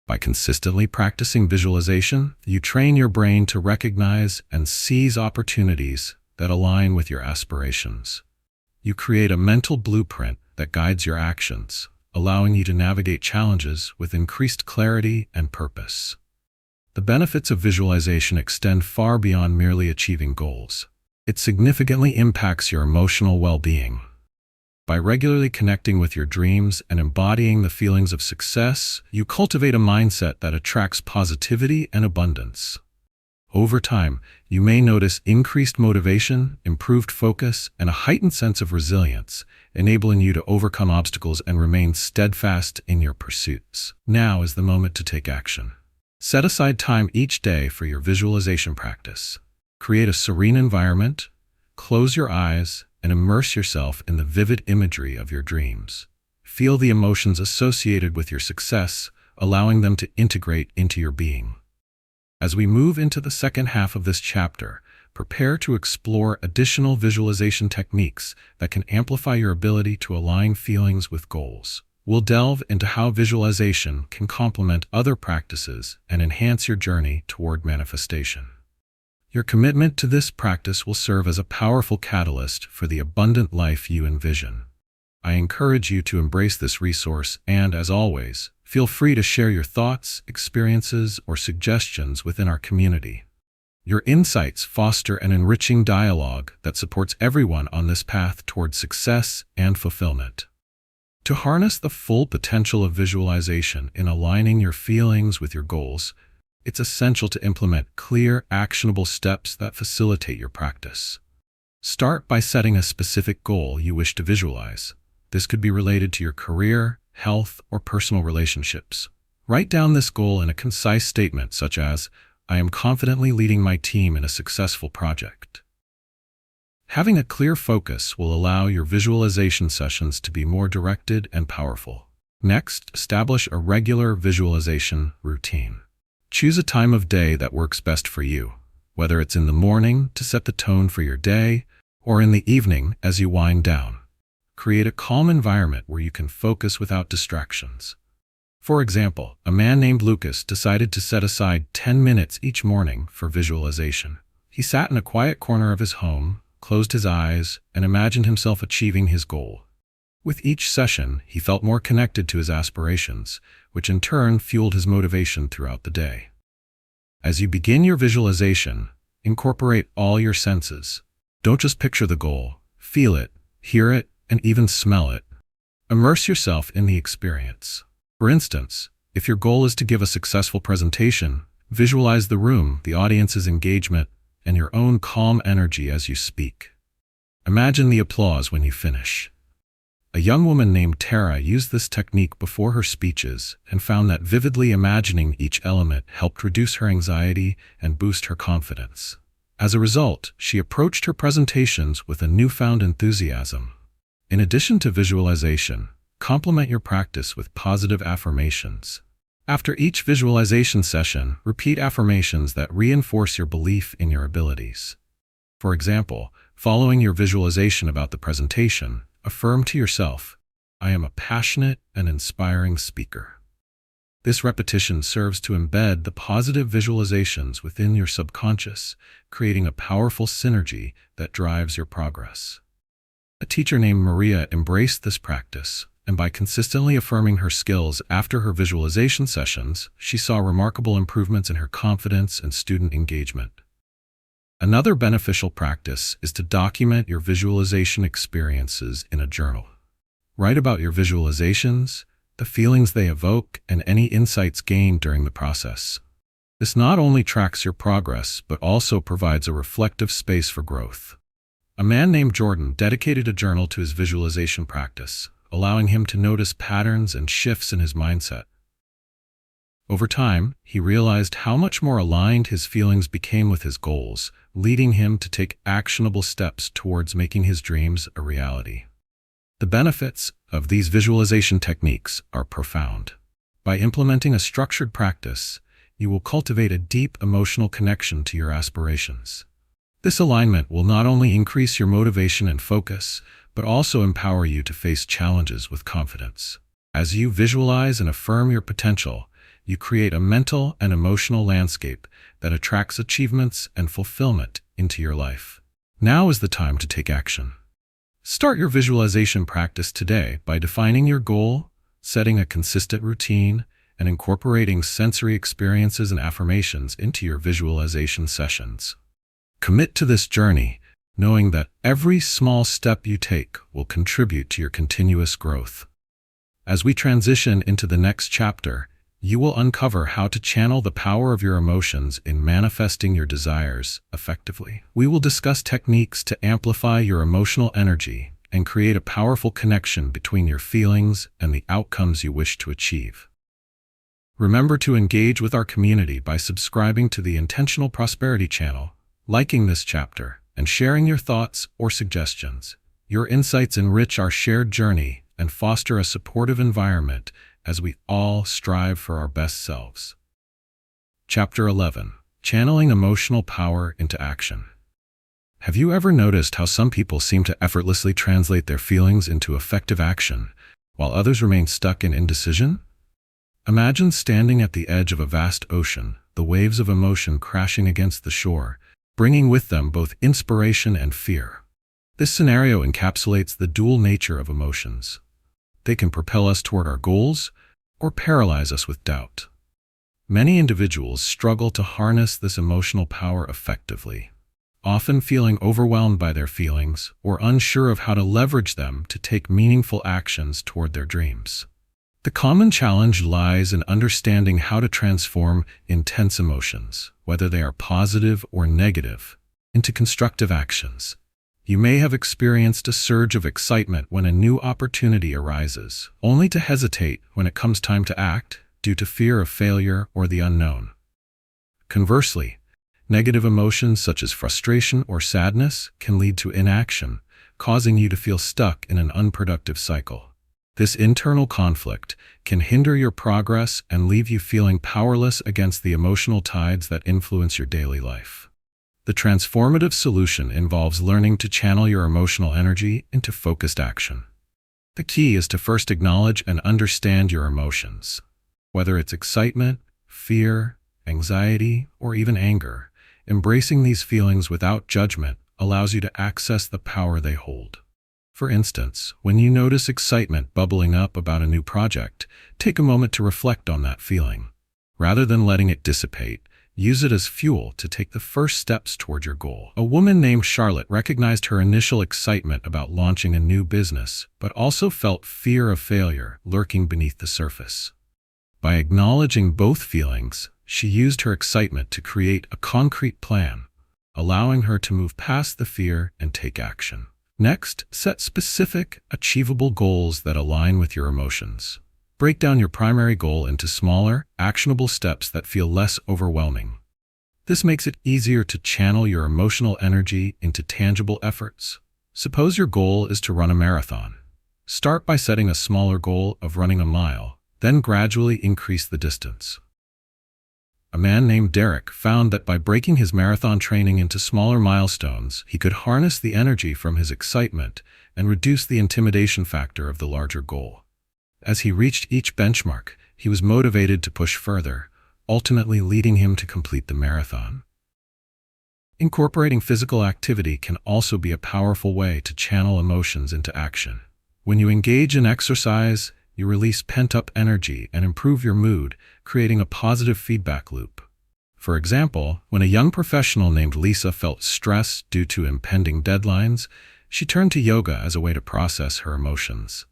By consistently practicing visualization, you train your brain to recognize and seize opportunities that align with your aspirations. You create a mental blueprint that guides your actions, allowing you to navigate challenges with increased clarity and purpose. The benefits of visualization extend far beyond merely achieving goals. It significantly impacts your emotional well-being. By regularly connecting with your dreams and embodying the feelings of success, you cultivate a mindset that attracts positivity and abundance. Over time, you may notice increased motivation, improved focus, and a heightened sense of resilience, enabling you to overcome obstacles and remain steadfast in your pursuits. Now is the moment to take action. Set aside time each day for your visualization practice. Create a serene environment, close your eyes, and immerse yourself in the vivid imagery of your dreams. Feel the emotions associated with your success, allowing them to integrate into your being. As we move into the second half of this chapter, prepare to explore additional visualization techniques that can amplify your ability to align feelings with goals. We'll delve into how visualization can complement other practices and enhance your journey toward manifestation. Your commitment to this practice will serve as a powerful catalyst for the abundant life you envision. I encourage you to embrace this resource and, as always, feel free to share your thoughts, experiences, or suggestions within our community. Your insights foster an enriching dialogue that supports everyone on this path toward success and fulfillment. To harness the full potential of visualization in aligning your feelings with your goals, it's essential to implement clear, actionable steps that facilitate your practice. Start by setting a specific goal you wish to visualize. This could be related to your career, health, or personal relationships. Write down this goal in a concise statement such as, "I am confidently leading my team in a successful project." Having a clear focus will allow your visualization sessions to be more directed and powerful. Next, establish a regular visualization routine. Choose a time of day that works best for you, whether it's in the morning to set the tone for your day or in the evening as you wind down. Create a calm environment where you can focus without distractions. For example, a man named Lucas decided to set aside 10 minutes each morning for visualization. He sat in a quiet corner of his home, closed his eyes, and imagined himself achieving his goal. With each session, he felt more connected to his aspirations, which in turn fueled his motivation throughout the day. As you begin your visualization, incorporate all your senses. Don't just picture the goal, feel it, hear it, and even smell it. Immerse yourself in the experience. For instance, if your goal is to give a successful presentation, visualize the room, the audience's engagement, and your own calm energy as you speak. Imagine the applause when you finish. A young woman named Tara used this technique before her speeches and found that vividly imagining each element helped reduce her anxiety and boost her confidence. As a result, she approached her presentations with a newfound enthusiasm. In addition to visualization, complement your practice with positive affirmations. After each visualization session, repeat affirmations that reinforce your belief in your abilities. For example, following your visualization about the presentation, affirm to yourself, "I am a passionate and inspiring speaker." This repetition serves to embed the positive visualizations within your subconscious, creating a powerful synergy that drives your progress. A teacher named Maria embraced this practice, and by consistently affirming her skills after her visualization sessions, she saw remarkable improvements in her confidence and student engagement. Another beneficial practice is to document your visualization experiences in a journal. Write about your visualizations, the feelings they evoke, and any insights gained during the process. This not only tracks your progress, but also provides a reflective space for growth. A man named Jordan dedicated a journal to his visualization practice, allowing him to notice patterns and shifts in his mindset. Over time, he realized how much more aligned his feelings became with his goals, leading him to take actionable steps towards making his dreams a reality. The benefits of these visualization techniques are profound. By implementing a structured practice, you will cultivate a deep emotional connection to your aspirations. This alignment will not only increase your motivation and focus, but also empower you to face challenges with confidence. As you visualize and affirm your potential, you create a mental and emotional landscape that attracts achievements and fulfillment into your life. Now is the time to take action. Start your visualization practice today by defining your goal, setting a consistent routine, and incorporating sensory experiences and affirmations into your visualization sessions. Commit to this journey, knowing that every small step you take will contribute to your continuous growth. As we transition into the next chapter, you will uncover how to channel the power of your emotions in manifesting your desires effectively. We will discuss techniques to amplify your emotional energy and create a powerful connection between your feelings and the outcomes you wish to achieve. Remember to engage with our community by subscribing to the Intentional Prosperity channel, liking this chapter, and sharing your thoughts or suggestions. Your insights enrich our shared journey and foster a supportive environment as we all strive for our best selves. Chapter 11. Channeling Emotional Power into Action. Have you ever noticed how some people seem to effortlessly translate their feelings into effective action, while others remain stuck in indecision? Imagine standing at the edge of a vast ocean, the waves of emotion crashing against the shore, bringing with them both inspiration and fear. This scenario encapsulates the dual nature of emotions. They can propel us toward our goals or paralyze us with doubt. Many individuals struggle to harness this emotional power effectively, often feeling overwhelmed by their feelings or unsure of how to leverage them to take meaningful actions toward their dreams. The common challenge lies in understanding how to transform intense emotions, whether they are positive or negative, into constructive actions. You may have experienced a surge of excitement when a new opportunity arises, only to hesitate when it comes time to act due to fear of failure or the unknown. Conversely, negative emotions such as frustration or sadness can lead to inaction, causing you to feel stuck in an unproductive cycle. This internal conflict can hinder your progress and leave you feeling powerless against the emotional tides that influence your daily life. The transformative solution involves learning to channel your emotional energy into focused action. The key is to first acknowledge and understand your emotions. Whether it's excitement, fear, anxiety, or even anger, embracing these feelings without judgment allows you to access the power they hold. For instance, when you notice excitement bubbling up about a new project, take a moment to reflect on that feeling. Rather than letting it dissipate, use it as fuel to take the first steps toward your goal. A woman named Charlotte recognized her initial excitement about launching a new business, but also felt fear of failure lurking beneath the surface. By acknowledging both feelings, she used her excitement to create a concrete plan, allowing her to move past the fear and take action. Next, set specific, achievable goals that align with your emotions. Break down your primary goal into smaller, actionable steps that feel less overwhelming. This makes it easier to channel your emotional energy into tangible efforts. Suppose your goal is to run a marathon. Start by setting a smaller goal of running a mile, then gradually increase the distance. A man named Derek found that by breaking his marathon training into smaller milestones, he could harness the energy from his excitement and reduce the intimidation factor of the larger goal. As he reached each benchmark, he was motivated to push further, ultimately leading him to complete the marathon. Incorporating physical activity can also be a powerful way to channel emotions into action. When you engage in exercise, you release pent-up energy and improve your mood, creating a positive feedback loop. For example, when a young professional named Lisa felt stressed due to impending deadlines, she turned to yoga as a way to process her emotions.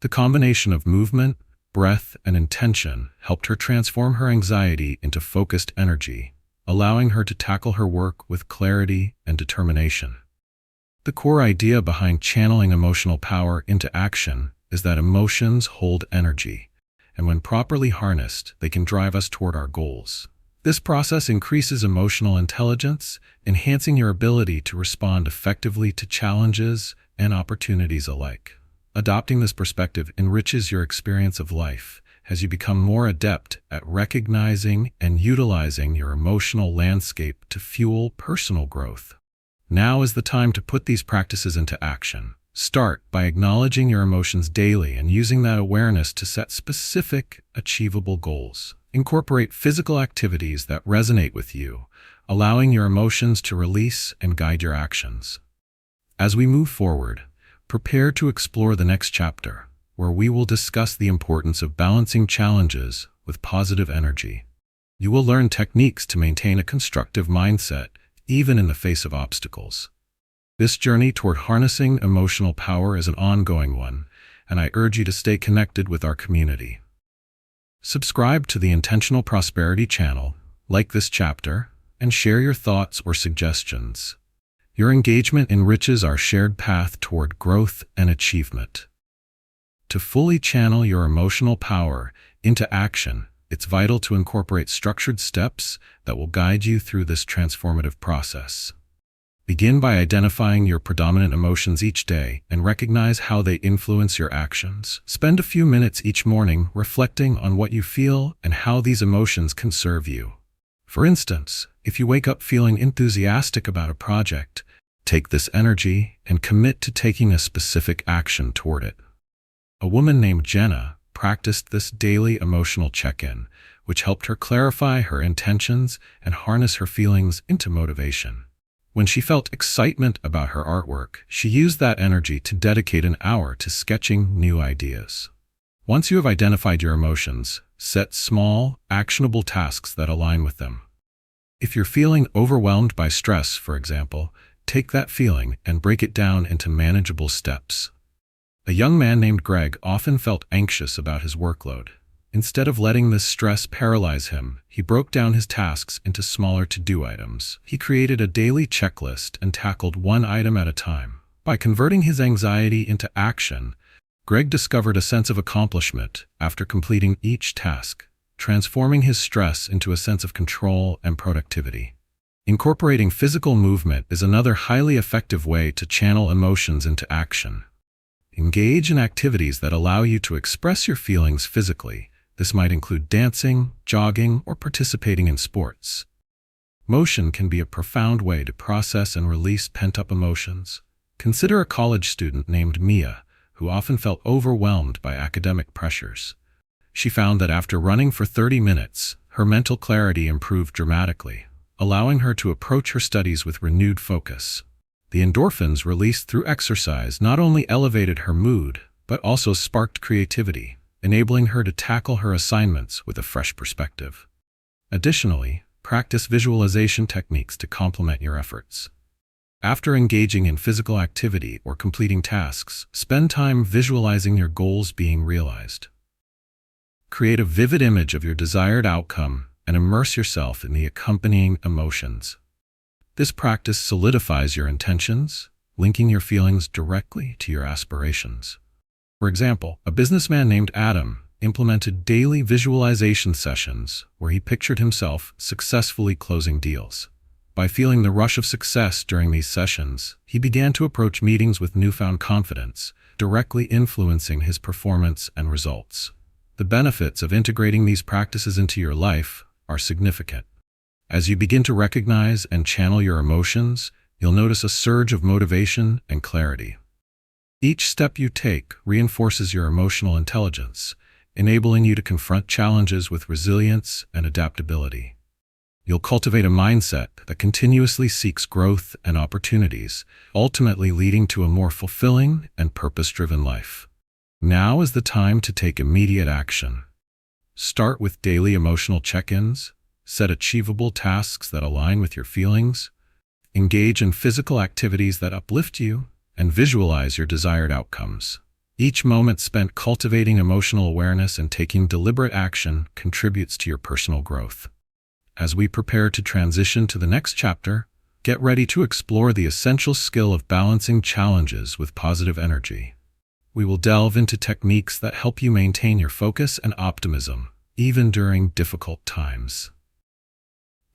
The combination of movement, breath, and intention helped her transform her anxiety into focused energy, allowing her to tackle her work with clarity and determination. The core idea behind channeling emotional power into action is that emotions hold energy, and when properly harnessed, they can drive us toward our goals. This process increases emotional intelligence, enhancing your ability to respond effectively to challenges and opportunities alike. Adopting this perspective enriches your experience of life as you become more adept at recognizing and utilizing your emotional landscape to fuel personal growth. Now is the time to put these practices into action. Start by acknowledging your emotions daily and using that awareness to set specific, achievable goals. Incorporate physical activities that resonate with you, allowing your emotions to release and guide your actions. As we move forward, prepare to explore the next chapter, where we will discuss the importance of balancing challenges with positive energy. You will learn techniques to maintain a constructive mindset, even in the face of obstacles. This journey toward harnessing emotional power is an ongoing one, and I urge you to stay connected with our community. Subscribe to the Intentional Prosperity channel, like this chapter, and share your thoughts or suggestions. Your engagement enriches our shared path toward growth and achievement. To fully channel your emotional power into action, it's vital to incorporate structured steps that will guide you through this transformative process. Begin by identifying your predominant emotions each day and recognize how they influence your actions. Spend a few minutes each morning reflecting on what you feel and how these emotions can serve you. For instance, if you wake up feeling enthusiastic about a project, take this energy and commit to taking a specific action toward it. A woman named Jenna practiced this daily emotional check-in, which helped her clarify her intentions and harness her feelings into motivation. When she felt excitement about her artwork, she used that energy to dedicate an hour to sketching new ideas. Once you have identified your emotions, set small, actionable tasks that align with them. If you're feeling overwhelmed by stress, for example, take that feeling and break it down into manageable steps. A young man named Greg often felt anxious about his workload. Instead of letting this stress paralyze him, he broke down his tasks into smaller to-do items. He created a daily checklist and tackled one item at a time. By converting his anxiety into action, Greg discovered a sense of accomplishment after completing each task, transforming his stress into a sense of control and productivity. Incorporating physical movement is another highly effective way to channel emotions into action. Engage in activities that allow you to express your feelings physically. This might include dancing, jogging, or participating in sports. Motion can be a profound way to process and release pent-up emotions. Consider a college student named Mia, who often felt overwhelmed by academic pressures. She found that after running for 30 minutes, her mental clarity improved dramatically, allowing her to approach her studies with renewed focus. The endorphins released through exercise not only elevated her mood, but also sparked creativity, enabling her to tackle her assignments with a fresh perspective. Additionally, practice visualization techniques to complement your efforts. After engaging in physical activity or completing tasks, spend time visualizing your goals being realized. Create a vivid image of your desired outcome and immerse yourself in the accompanying emotions. This practice solidifies your intentions, linking your feelings directly to your aspirations. For example, a businessman named Adam implemented daily visualization sessions where he pictured himself successfully closing deals. By feeling the rush of success during these sessions, he began to approach meetings with newfound confidence, directly influencing his performance and results. The benefits of integrating these practices into your life are significant. As you begin to recognize and channel your emotions, you'll notice a surge of motivation and clarity. Each step you take reinforces your emotional intelligence, enabling you to confront challenges with resilience and adaptability. You'll cultivate a mindset that continuously seeks growth and opportunities, ultimately leading to a more fulfilling and purpose-driven life. Now is the time to take immediate action. Start with daily emotional check-ins, set achievable tasks that align with your feelings, engage in physical activities that uplift you, and visualize your desired outcomes. Each moment spent cultivating emotional awareness and taking deliberate action contributes to your personal growth. As we prepare to transition to the next chapter, get ready to explore the essential skill of balancing challenges with positive energy. We will delve into techniques that help you maintain your focus and optimism, even during difficult times.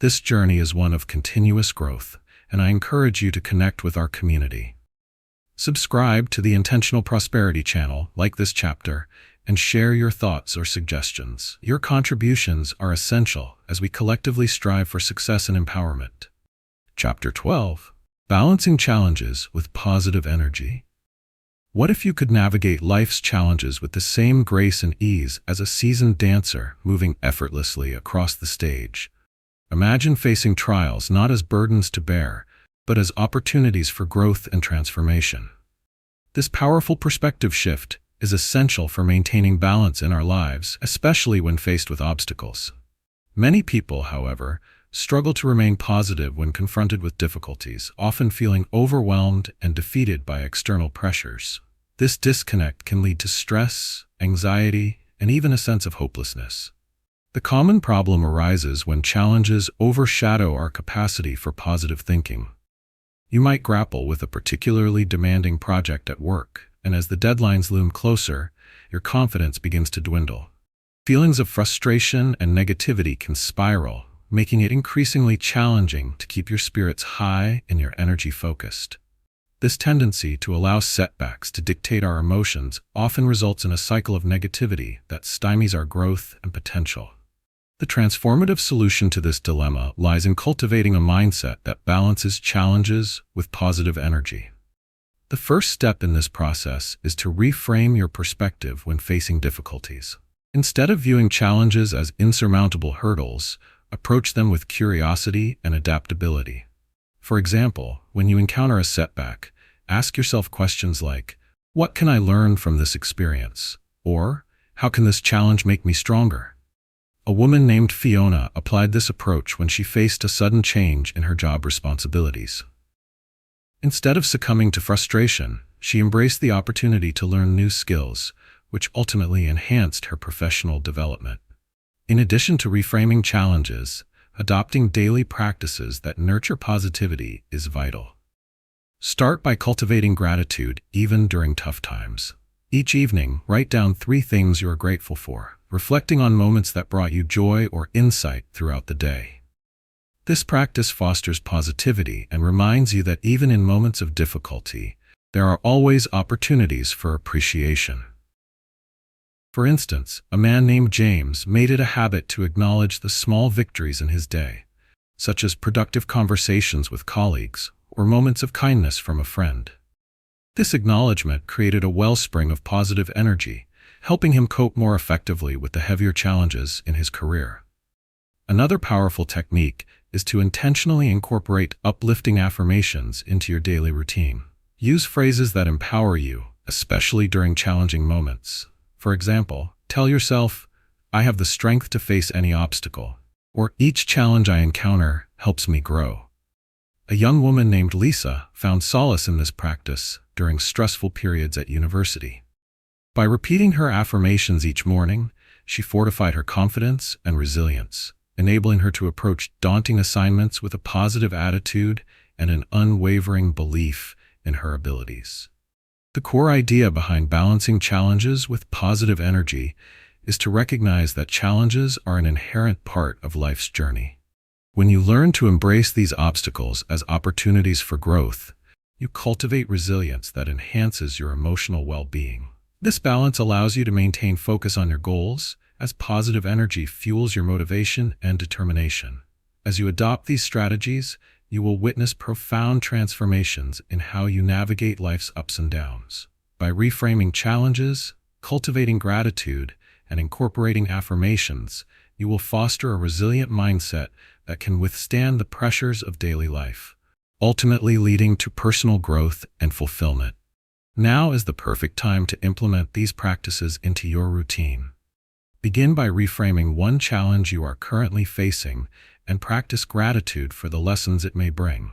This journey is one of continuous growth, and I encourage you to connect with our community. Subscribe to the Intentional Prosperity channel, like this chapter, and share your thoughts or suggestions. Your contributions are essential as we collectively strive for success and empowerment. Chapter 12. Balancing Challenges with Positive Energy. What if you could navigate life's challenges with the same grace and ease as a seasoned dancer moving effortlessly across the stage? Imagine facing trials not as burdens to bear, but as opportunities for growth and transformation. This powerful perspective shift is essential for maintaining balance in our lives, especially when faced with obstacles. Many people, however, struggle to remain positive when confronted with difficulties, often feeling overwhelmed and defeated by external pressures. This disconnect can lead to stress, anxiety, and even a sense of hopelessness. The common problem arises when challenges overshadow our capacity for positive thinking. You might grapple with a particularly demanding project at work, and as the deadlines loom closer, your confidence begins to dwindle. Feelings of frustration and negativity can spiral, making it increasingly challenging to keep your spirits high and your energy focused. This tendency to allow setbacks to dictate our emotions often results in a cycle of negativity that stymies our growth and potential. The transformative solution to this dilemma lies in cultivating a mindset that balances challenges with positive energy. The first step in this process is to reframe your perspective when facing difficulties. Instead of viewing challenges as insurmountable hurdles, approach them with curiosity and adaptability. For example, when you encounter a setback, ask yourself questions like, "What can I learn from this experience?" Or, "How can this challenge make me stronger?" A woman named Fiona applied this approach when she faced a sudden change in her job responsibilities. Instead of succumbing to frustration, she embraced the opportunity to learn new skills, which ultimately enhanced her professional development. In addition to reframing challenges, adopting daily practices that nurture positivity is vital. Start by cultivating gratitude even during tough times. Each evening, write down 3 things you are grateful for, reflecting on moments that brought you joy or insight throughout the day. This practice fosters positivity and reminds you that even in moments of difficulty, there are always opportunities for appreciation. For instance, a man named James made it a habit to acknowledge the small victories in his day, such as productive conversations with colleagues or moments of kindness from a friend. This acknowledgement created a wellspring of positive energy, helping him cope more effectively with the heavier challenges in his career. Another powerful technique is to intentionally incorporate uplifting affirmations into your daily routine. Use phrases that empower you, especially during challenging moments. For example, tell yourself, "I have the strength to face any obstacle," or "Each challenge I encounter helps me grow." A young woman named Lisa found solace in this practice during stressful periods at university. By repeating her affirmations each morning, she fortified her confidence and resilience, enabling her to approach daunting assignments with a positive attitude and an unwavering belief in her abilities. The core idea behind balancing challenges with positive energy is to recognize that challenges are an inherent part of life's journey. When you learn to embrace these obstacles as opportunities for growth, you cultivate resilience that enhances your emotional well-being. This balance allows you to maintain focus on your goals, as positive energy fuels your motivation and determination. As you adopt these strategies, you will witness profound transformations in how you navigate life's ups and downs. By reframing challenges, cultivating gratitude, and incorporating affirmations, you will foster a resilient mindset that can withstand the pressures of daily life, ultimately leading to personal growth and fulfillment. Now is the perfect time to implement these practices into your routine. Begin by reframing one challenge you are currently facing and practice gratitude for the lessons it may bring.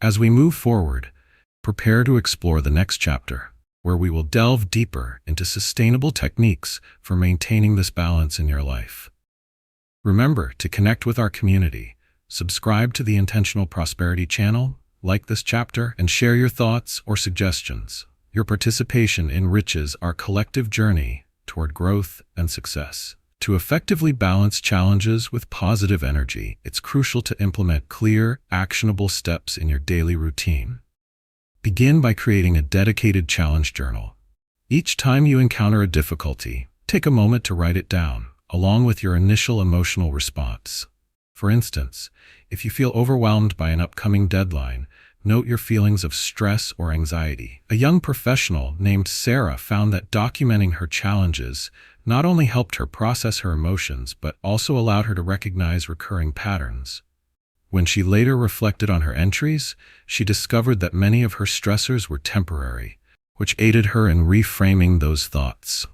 As we move forward, prepare to explore the next chapter, where we will delve deeper into sustainable techniques for maintaining this balance in your life. Remember to connect with our community, subscribe to the Intentional Prosperity channel, like this chapter, and share your thoughts or suggestions. Your participation enriches our collective journey toward growth and success. To effectively balance challenges with positive energy, it's crucial to implement clear, actionable steps in your daily routine. Begin by creating a dedicated challenge journal. Each time you encounter a difficulty, take a moment to write it down, along with your initial emotional response. For instance, if you feel overwhelmed by an upcoming deadline, note your feelings of stress or anxiety. A young professional named Sarah found that documenting her challenges not only helped her process her emotions, but also allowed her to recognize recurring patterns. When she later reflected on her entries, she discovered that many of her stressors were temporary, which aided her in reframing those thoughts.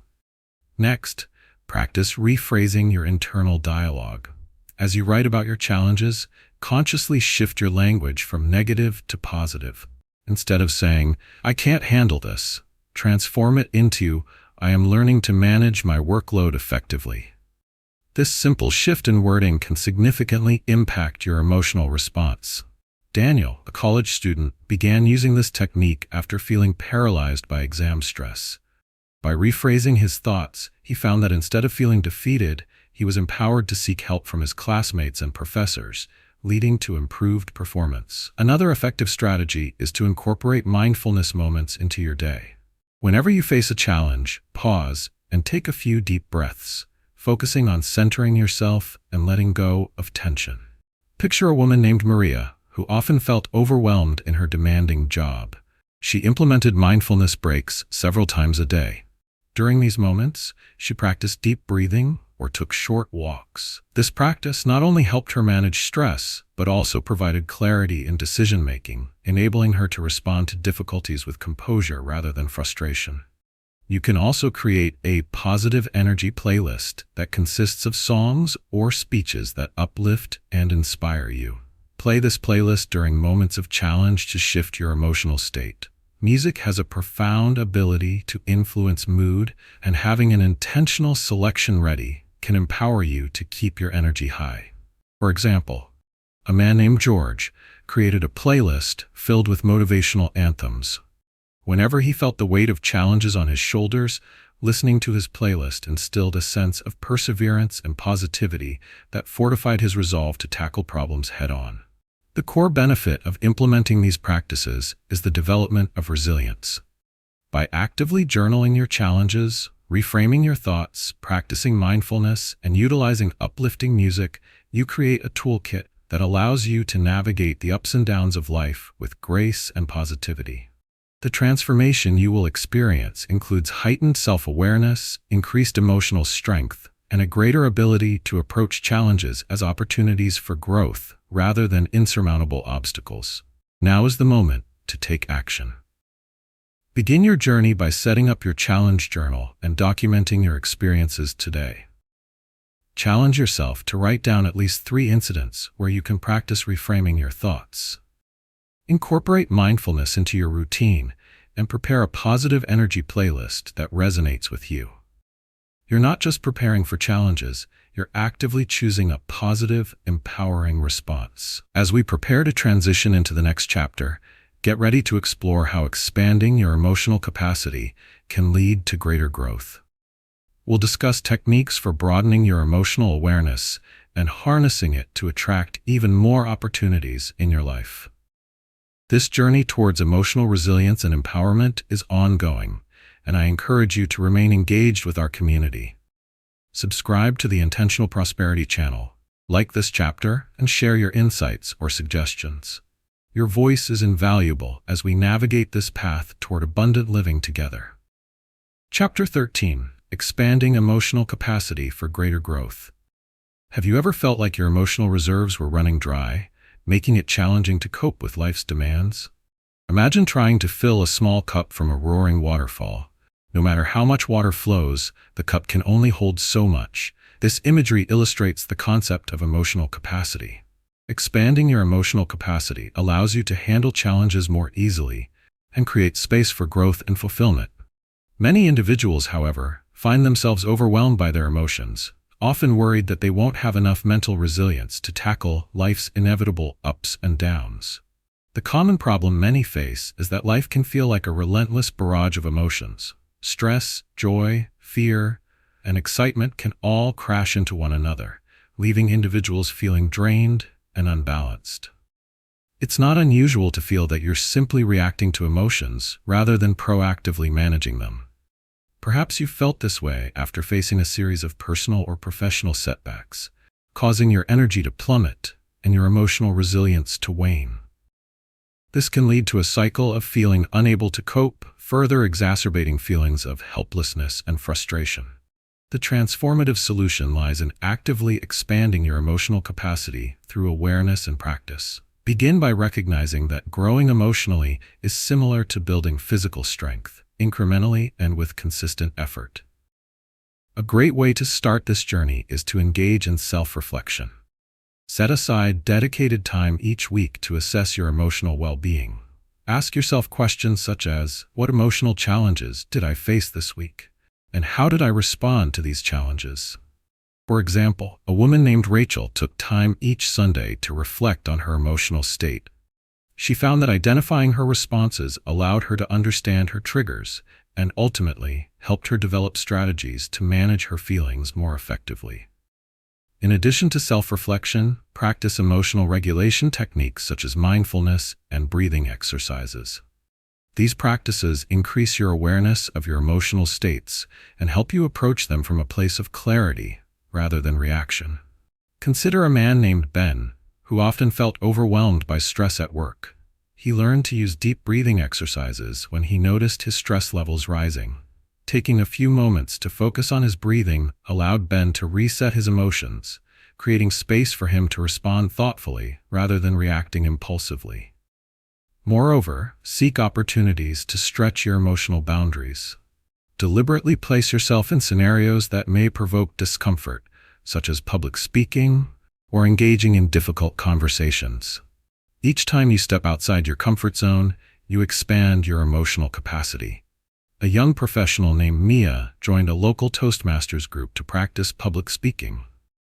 Next, practice rephrasing your internal dialogue. As you write about your challenges, consciously shift your language from negative to positive. Instead of saying, "I can't handle this," transform it into, "I am learning to manage my workload effectively." This simple shift in wording can significantly impact your emotional response. Daniel, a college student, began using this technique after feeling paralyzed by exam stress. By rephrasing his thoughts, he found that instead of feeling defeated, he was empowered to seek help from his classmates and professors, leading to improved performance. Another effective strategy is to incorporate mindfulness moments into your day. Whenever you face a challenge, pause and take a few deep breaths, focusing on centering yourself and letting go of tension. Picture a woman named Maria, who often felt overwhelmed in her demanding job. She implemented mindfulness breaks several times a day. During these moments, she practiced deep breathing or took short walks. This practice not only helped her manage stress, but also provided clarity in decision-making, enabling her to respond to difficulties with composure rather than frustration. You can also create a positive energy playlist that consists of songs or speeches that uplift and inspire you. Play this playlist during moments of challenge to shift your emotional state. Music has a profound ability to influence mood, and having an intentional selection ready can empower you to keep your energy high. For example, a man named George created a playlist filled with motivational anthems. Whenever he felt the weight of challenges on his shoulders, listening to his playlist instilled a sense of perseverance and positivity that fortified his resolve to tackle problems head-on. The core benefit of implementing these practices is the development of resilience. By actively journaling your challenges, reframing your thoughts, practicing mindfulness, and utilizing uplifting music, you create a toolkit that allows you to navigate the ups and downs of life with grace and positivity. The transformation you will experience includes heightened self-awareness, increased emotional strength, and a greater ability to approach challenges as opportunities for growth rather than insurmountable obstacles. Now is the moment to take action. Begin your journey by setting up your challenge journal and documenting your experiences today. Challenge yourself to write down at least 3 incidents where you can practice reframing your thoughts. Incorporate mindfulness into your routine and prepare a positive energy playlist that resonates with you. You're not just preparing for challenges, you're actively choosing a positive, empowering response. As we prepare to transition into the next chapter, get ready to explore how expanding your emotional capacity can lead to greater growth. We'll discuss techniques for broadening your emotional awareness and harnessing it to attract even more opportunities in your life. This journey towards emotional resilience and empowerment is ongoing, and I encourage you to remain engaged with our community. Subscribe to the Intentional Prosperity channel, like this chapter, and share your insights or suggestions. Your voice is invaluable as we navigate this path toward abundant living together. Chapter 13. Expanding Emotional Capacity for Greater Growth. Have you ever felt like your emotional reserves were running dry, making it challenging to cope with life's demands? Imagine trying to fill a small cup from a roaring waterfall. No matter how much water flows, the cup can only hold so much. This imagery illustrates the concept of emotional capacity. Expanding your emotional capacity allows you to handle challenges more easily and create space for growth and fulfillment. Many individuals, however, find themselves overwhelmed by their emotions, often worried that they won't have enough mental resilience to tackle life's inevitable ups and downs. The common problem many face is that life can feel like a relentless barrage of emotions. Stress, joy, fear, and excitement can all crash into one another, leaving individuals feeling drained and unbalanced. It's not unusual to feel that you're simply reacting to emotions rather than proactively managing them. Perhaps you felt this way after facing a series of personal or professional setbacks, causing your energy to plummet and your emotional resilience to wane. This can lead to a cycle of feeling unable to cope, further exacerbating feelings of helplessness and frustration. The transformative solution lies in actively expanding your emotional capacity through awareness and practice. Begin by recognizing that growing emotionally is similar to building physical strength, incrementally and with consistent effort. A great way to start this journey is to engage in self-reflection. Set aside dedicated time each week to assess your emotional well-being. Ask yourself questions such as, what emotional challenges did I face this week? And how did I respond to these challenges? For example, a woman named Rachel took time each Sunday to reflect on her emotional state. She found that identifying her responses allowed her to understand her triggers and ultimately helped her develop strategies to manage her feelings more effectively. In addition to self-reflection, practice emotional regulation techniques such as mindfulness and breathing exercises. These practices increase your awareness of your emotional states and help you approach them from a place of clarity rather than reaction. Consider a man named Ben, who often felt overwhelmed by stress at work. He learned to use deep breathing exercises when he noticed his stress levels rising. Taking a few moments to focus on his breathing allowed Ben to reset his emotions, creating space for him to respond thoughtfully rather than reacting impulsively. Moreover, seek opportunities to stretch your emotional boundaries. Deliberately place yourself in scenarios that may provoke discomfort, such as public speaking or engaging in difficult conversations. Each time you step outside your comfort zone, you expand your emotional capacity. A young professional named Mia joined a local Toastmasters group to practice public speaking.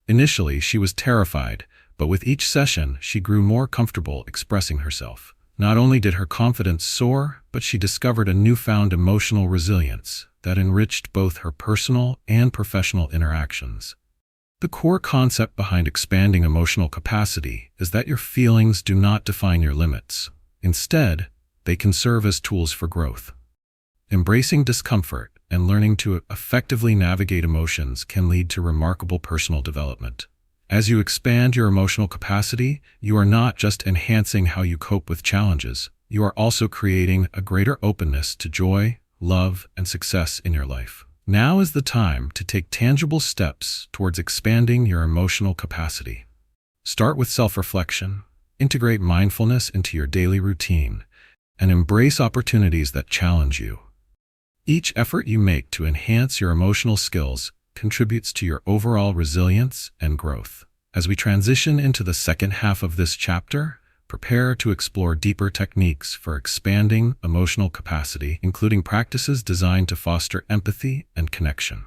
Initially, she was terrified, but with each session, she grew more comfortable expressing herself. Not only did her confidence soar, but she discovered a newfound emotional resilience that enriched both her personal and professional interactions. The core concept behind expanding emotional capacity is that your feelings do not define your limits. Instead, they can serve as tools for growth. Embracing discomfort and learning to effectively navigate emotions can lead to remarkable personal development. As you expand your emotional capacity, you are not just enhancing how you cope with challenges, you are also creating a greater openness to joy, love, and success in your life. Now is the time to take tangible steps towards expanding your emotional capacity. Start with self-reflection, integrate mindfulness into your daily routine, and embrace opportunities that challenge you. Each effort you make to enhance your emotional skills contributes to your overall resilience and growth. As we transition into the second half of this chapter, prepare to explore deeper techniques for expanding emotional capacity, including practices designed to foster empathy and connection.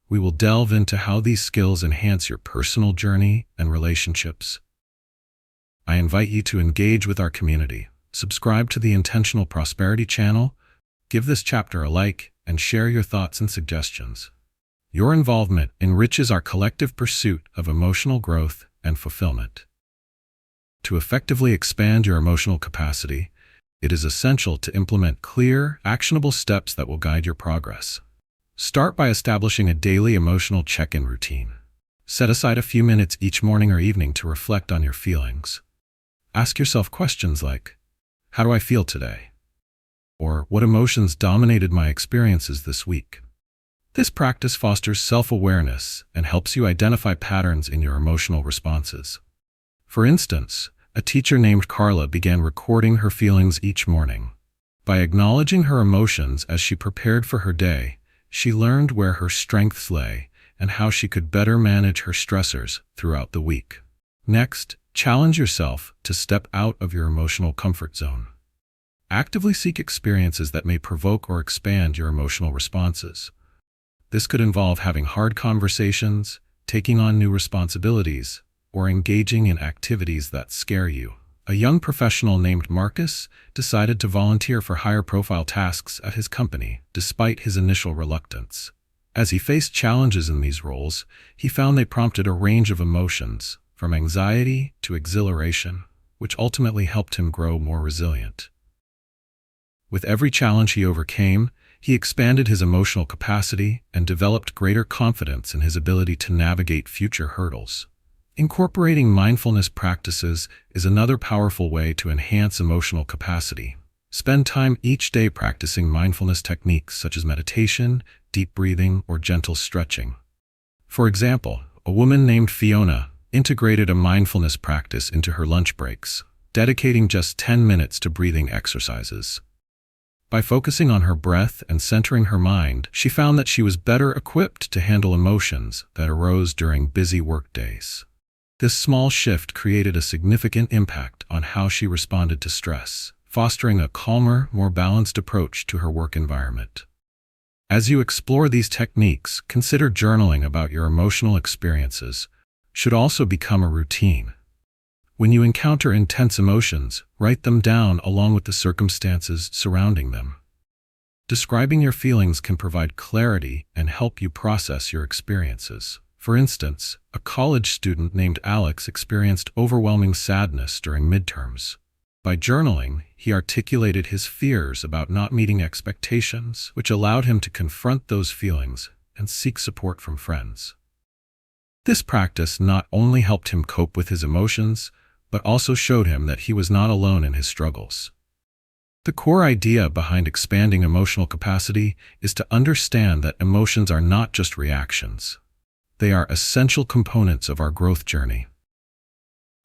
We will delve into how these skills enhance your personal journey and relationships. I invite you to engage with our community, subscribe to the Intentional Prosperity channel, give this chapter a like, and share your thoughts and suggestions. Your involvement enriches our collective pursuit of emotional growth and fulfillment. To effectively expand your emotional capacity, it is essential to implement clear, actionable steps that will guide your progress. Start by establishing a daily emotional check-in routine. Set aside a few minutes each morning or evening to reflect on your feelings. Ask yourself questions like, how do I feel today? Or what emotions dominated my experiences this week? This practice fosters self-awareness and helps you identify patterns in your emotional responses. For instance, a teacher named Carla began recording her feelings each morning. By acknowledging her emotions as she prepared for her day, she learned where her strengths lay and how she could better manage her stressors throughout the week. Next, challenge yourself to step out of your emotional comfort zone. Actively seek experiences that may provoke or expand your emotional responses. This could involve having hard conversations, taking on new responsibilities, or engaging in activities that scare you. A young professional named Marcus decided to volunteer for higher-profile tasks at his company, despite his initial reluctance. As he faced challenges in these roles, he found they prompted a range of emotions, from anxiety to exhilaration, which ultimately helped him grow more resilient. With every challenge he overcame, he expanded his emotional capacity and developed greater confidence in his ability to navigate future hurdles. Incorporating mindfulness practices is another powerful way to enhance emotional capacity. Spend time each day practicing mindfulness techniques such as meditation, deep breathing, or gentle stretching. For example, a woman named Fiona integrated a mindfulness practice into her lunch breaks, dedicating just 10 minutes to breathing exercises. By focusing on her breath and centering her mind, she found that she was better equipped to handle emotions that arose during busy workdays. This small shift created a significant impact on how she responded to stress, fostering a calmer, more balanced approach to her work environment. As you explore these techniques, consider journaling about your emotional experiences should also become a routine. When you encounter intense emotions, write them down along with the circumstances surrounding them. Describing your feelings can provide clarity and help you process your experiences. For instance, a college student named Alex experienced overwhelming sadness during midterms. By journaling, he articulated his fears about not meeting expectations, which allowed him to confront those feelings and seek support from friends. This practice not only helped him cope with his emotions, but also showed him that he was not alone in his struggles. The core idea behind expanding emotional capacity is to understand that emotions are not just reactions. They are essential components of our growth journey.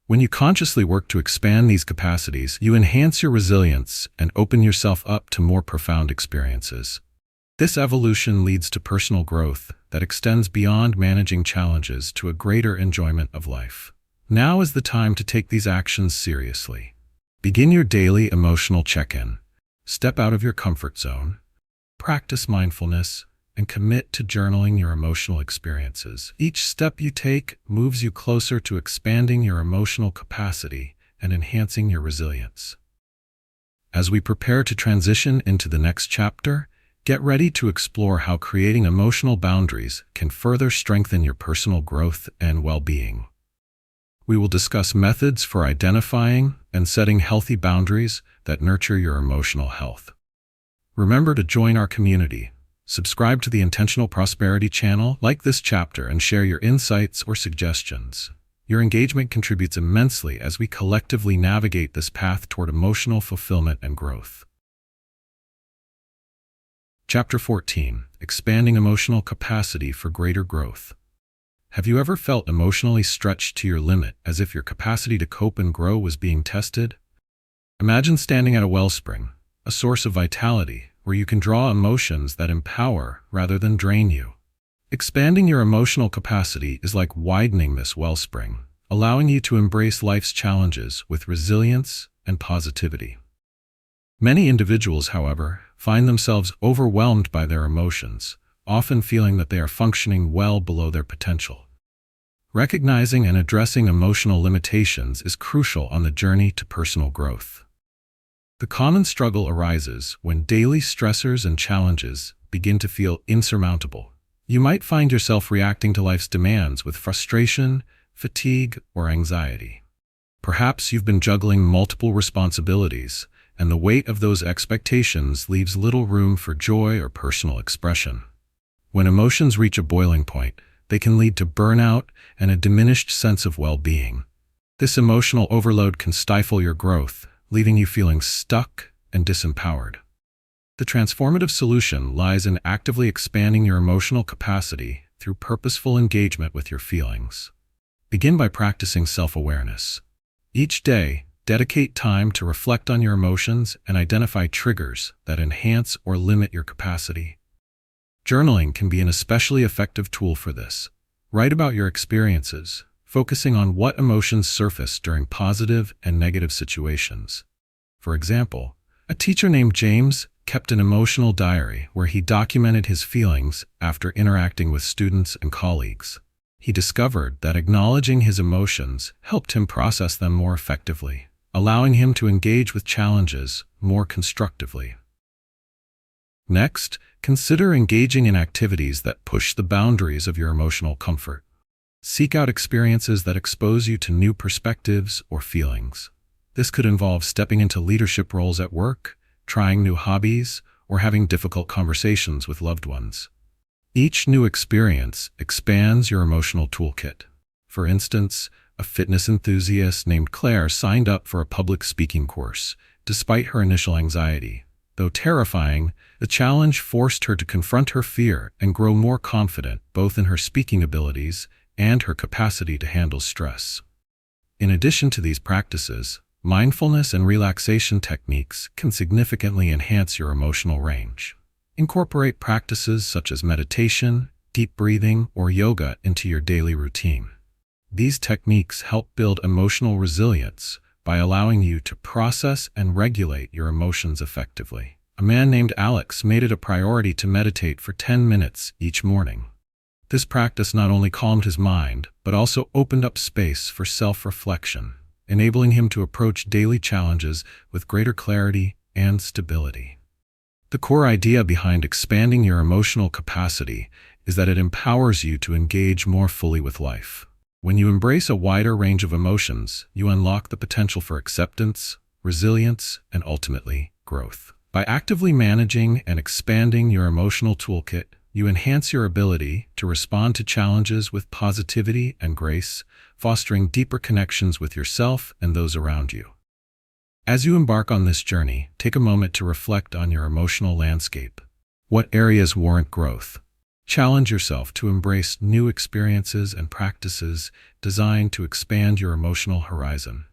When you consciously work to expand these capacities, you enhance your resilience and open yourself up to more profound experiences. This evolution leads to personal growth that extends beyond managing challenges to a greater enjoyment of life. Now is the time to take these actions seriously. Begin your daily emotional check-in. Step out of your comfort zone. Practice mindfulness and commit to journaling your emotional experiences. Each step you take moves you closer to expanding your emotional capacity and enhancing your resilience. As we prepare to transition into the next chapter, get ready to explore how creating emotional boundaries can further strengthen your personal growth and well-being. We will discuss methods for identifying and setting healthy boundaries that nurture your emotional health. Remember to join our community. Subscribe to the Intentional Prosperity channel, like this chapter, and share your insights or suggestions. Your engagement contributes immensely as we collectively navigate this path toward emotional fulfillment and growth. Chapter 14. Expanding Emotional Capacity for Greater Growth. Have you ever felt emotionally stretched to your limit, as if your capacity to cope and grow was being tested? Imagine standing at a wellspring, a source of vitality, where you can draw emotions that empower rather than drain you. Expanding your emotional capacity is like widening this wellspring, allowing you to embrace life's challenges with resilience and positivity. Many individuals, however, find themselves overwhelmed by their emotions, often feeling that they are functioning well below their potential. Recognizing and addressing emotional limitations is crucial on the journey to personal growth. The common struggle arises when daily stressors and challenges begin to feel insurmountable. You might find yourself reacting to life's demands with frustration, fatigue, or anxiety. Perhaps you've been juggling multiple responsibilities, and the weight of those expectations leaves little room for joy or personal expression. When emotions reach a boiling point, they can lead to burnout and a diminished sense of well-being. This emotional overload can stifle your growth, leaving you feeling stuck and disempowered. The transformative solution lies in actively expanding your emotional capacity through purposeful engagement with your feelings. Begin by practicing self-awareness. Each day, dedicate time to reflect on your emotions and identify triggers that enhance or limit your capacity. Journaling can be an especially effective tool for this. Write about your experiences, focusing on what emotions surface during positive and negative situations. For example, a teacher named James kept an emotional diary where he documented his feelings after interacting with students and colleagues. He discovered that acknowledging his emotions helped him process them more effectively, allowing him to engage with challenges more constructively. Next, consider engaging in activities that push the boundaries of your emotional comfort. Seek out experiences that expose you to new perspectives or feelings. This could involve stepping into leadership roles at work, trying new hobbies, or having difficult conversations with loved ones. Each new experience expands your emotional toolkit. For instance, a fitness enthusiast named Claire signed up for a public speaking course, despite her initial anxiety. Though terrifying, the challenge forced her to confront her fear and grow more confident both in her speaking abilities and her capacity to handle stress. In addition to these practices, mindfulness and relaxation techniques can significantly enhance your emotional range. Incorporate practices such as meditation, deep breathing, or yoga into your daily routine. These techniques help build emotional resilience by allowing you to process and regulate your emotions effectively. A man named Alex made it a priority to meditate for 10 minutes each morning. This practice not only calmed his mind, but also opened up space for self-reflection, enabling him to approach daily challenges with greater clarity and stability. The core idea behind expanding your emotional capacity is that it empowers you to engage more fully with life. When you embrace a wider range of emotions, you unlock the potential for acceptance, resilience, and ultimately, growth. By actively managing and expanding your emotional toolkit, you enhance your ability to respond to challenges with positivity and grace, fostering deeper connections with yourself and those around you. As you embark on this journey, take a moment to reflect on your emotional landscape. What areas warrant growth? Challenge yourself to embrace new experiences and practices designed to expand your emotional horizon.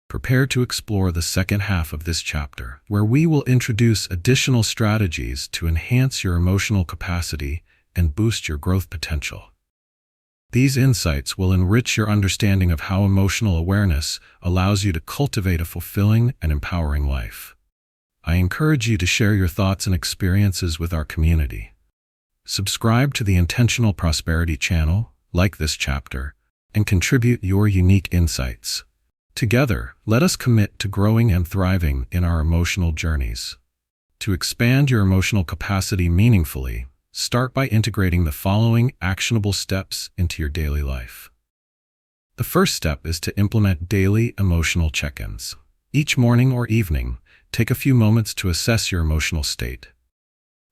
Prepare to explore the second half of this chapter, where we will introduce additional strategies to enhance your emotional capacity and boost your growth potential. These insights will enrich your understanding of how emotional awareness allows you to cultivate a fulfilling and empowering life. I encourage you to share your thoughts and experiences with our community. Subscribe to the Intentional Prosperity channel, like this chapter, and contribute your unique insights. Together, let us commit to growing and thriving in our emotional journeys. To expand your emotional capacity meaningfully, start by integrating the following actionable steps into your daily life. The first step is to implement daily emotional check-ins. Each morning or evening, take a few moments to assess your emotional state.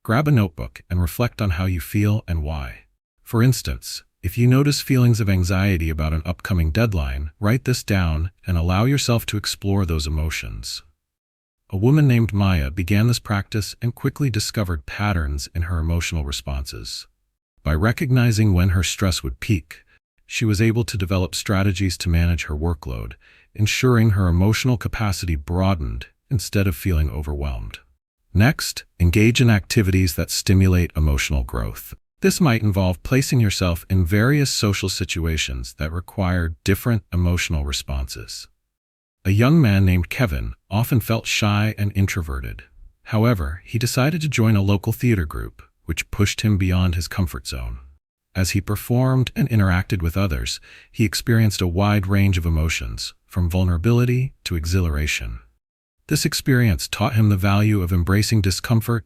Grab a notebook and reflect on how you feel and why. For instance, if you notice feelings of anxiety about an upcoming deadline, write this down and allow yourself to explore those emotions. A woman named Maya began this practice and quickly discovered patterns in her emotional responses. By recognizing when her stress would peak, she was able to develop strategies to manage her workload, ensuring her emotional capacity broadened instead of feeling overwhelmed. Next, engage in activities that stimulate emotional growth. This might involve placing yourself in various social situations that require different emotional responses. A young man named Kevin often felt shy and introverted. However, he decided to join a local theater group, which pushed him beyond his comfort zone. As he performed and interacted with others, he experienced a wide range of emotions, from vulnerability to exhilaration. This experience taught him the value of embracing discomfort,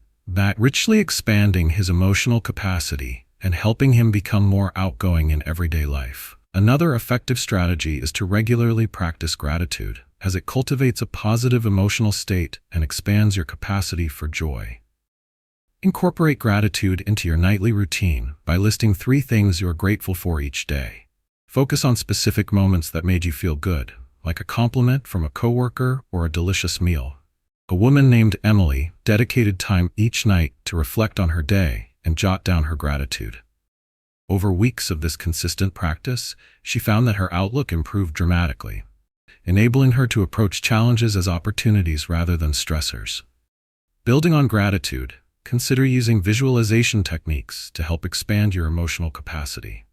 richly expanding his emotional capacity and helping him become more outgoing in everyday life. Another effective strategy is to regularly practice gratitude, as it cultivates a positive emotional state and expands your capacity for joy. Incorporate gratitude into your nightly routine by listing 3 things you are grateful for each day. Focus on specific moments that made you feel good, like a compliment from a coworker or a delicious meal. A woman named Emily dedicated time each night to reflect on her day and jot down her gratitude. Over weeks of this consistent practice, she found that her outlook improved dramatically, enabling her to approach challenges as opportunities rather than stressors. Building on gratitude, consider using visualization techniques to help expand your emotional capacity.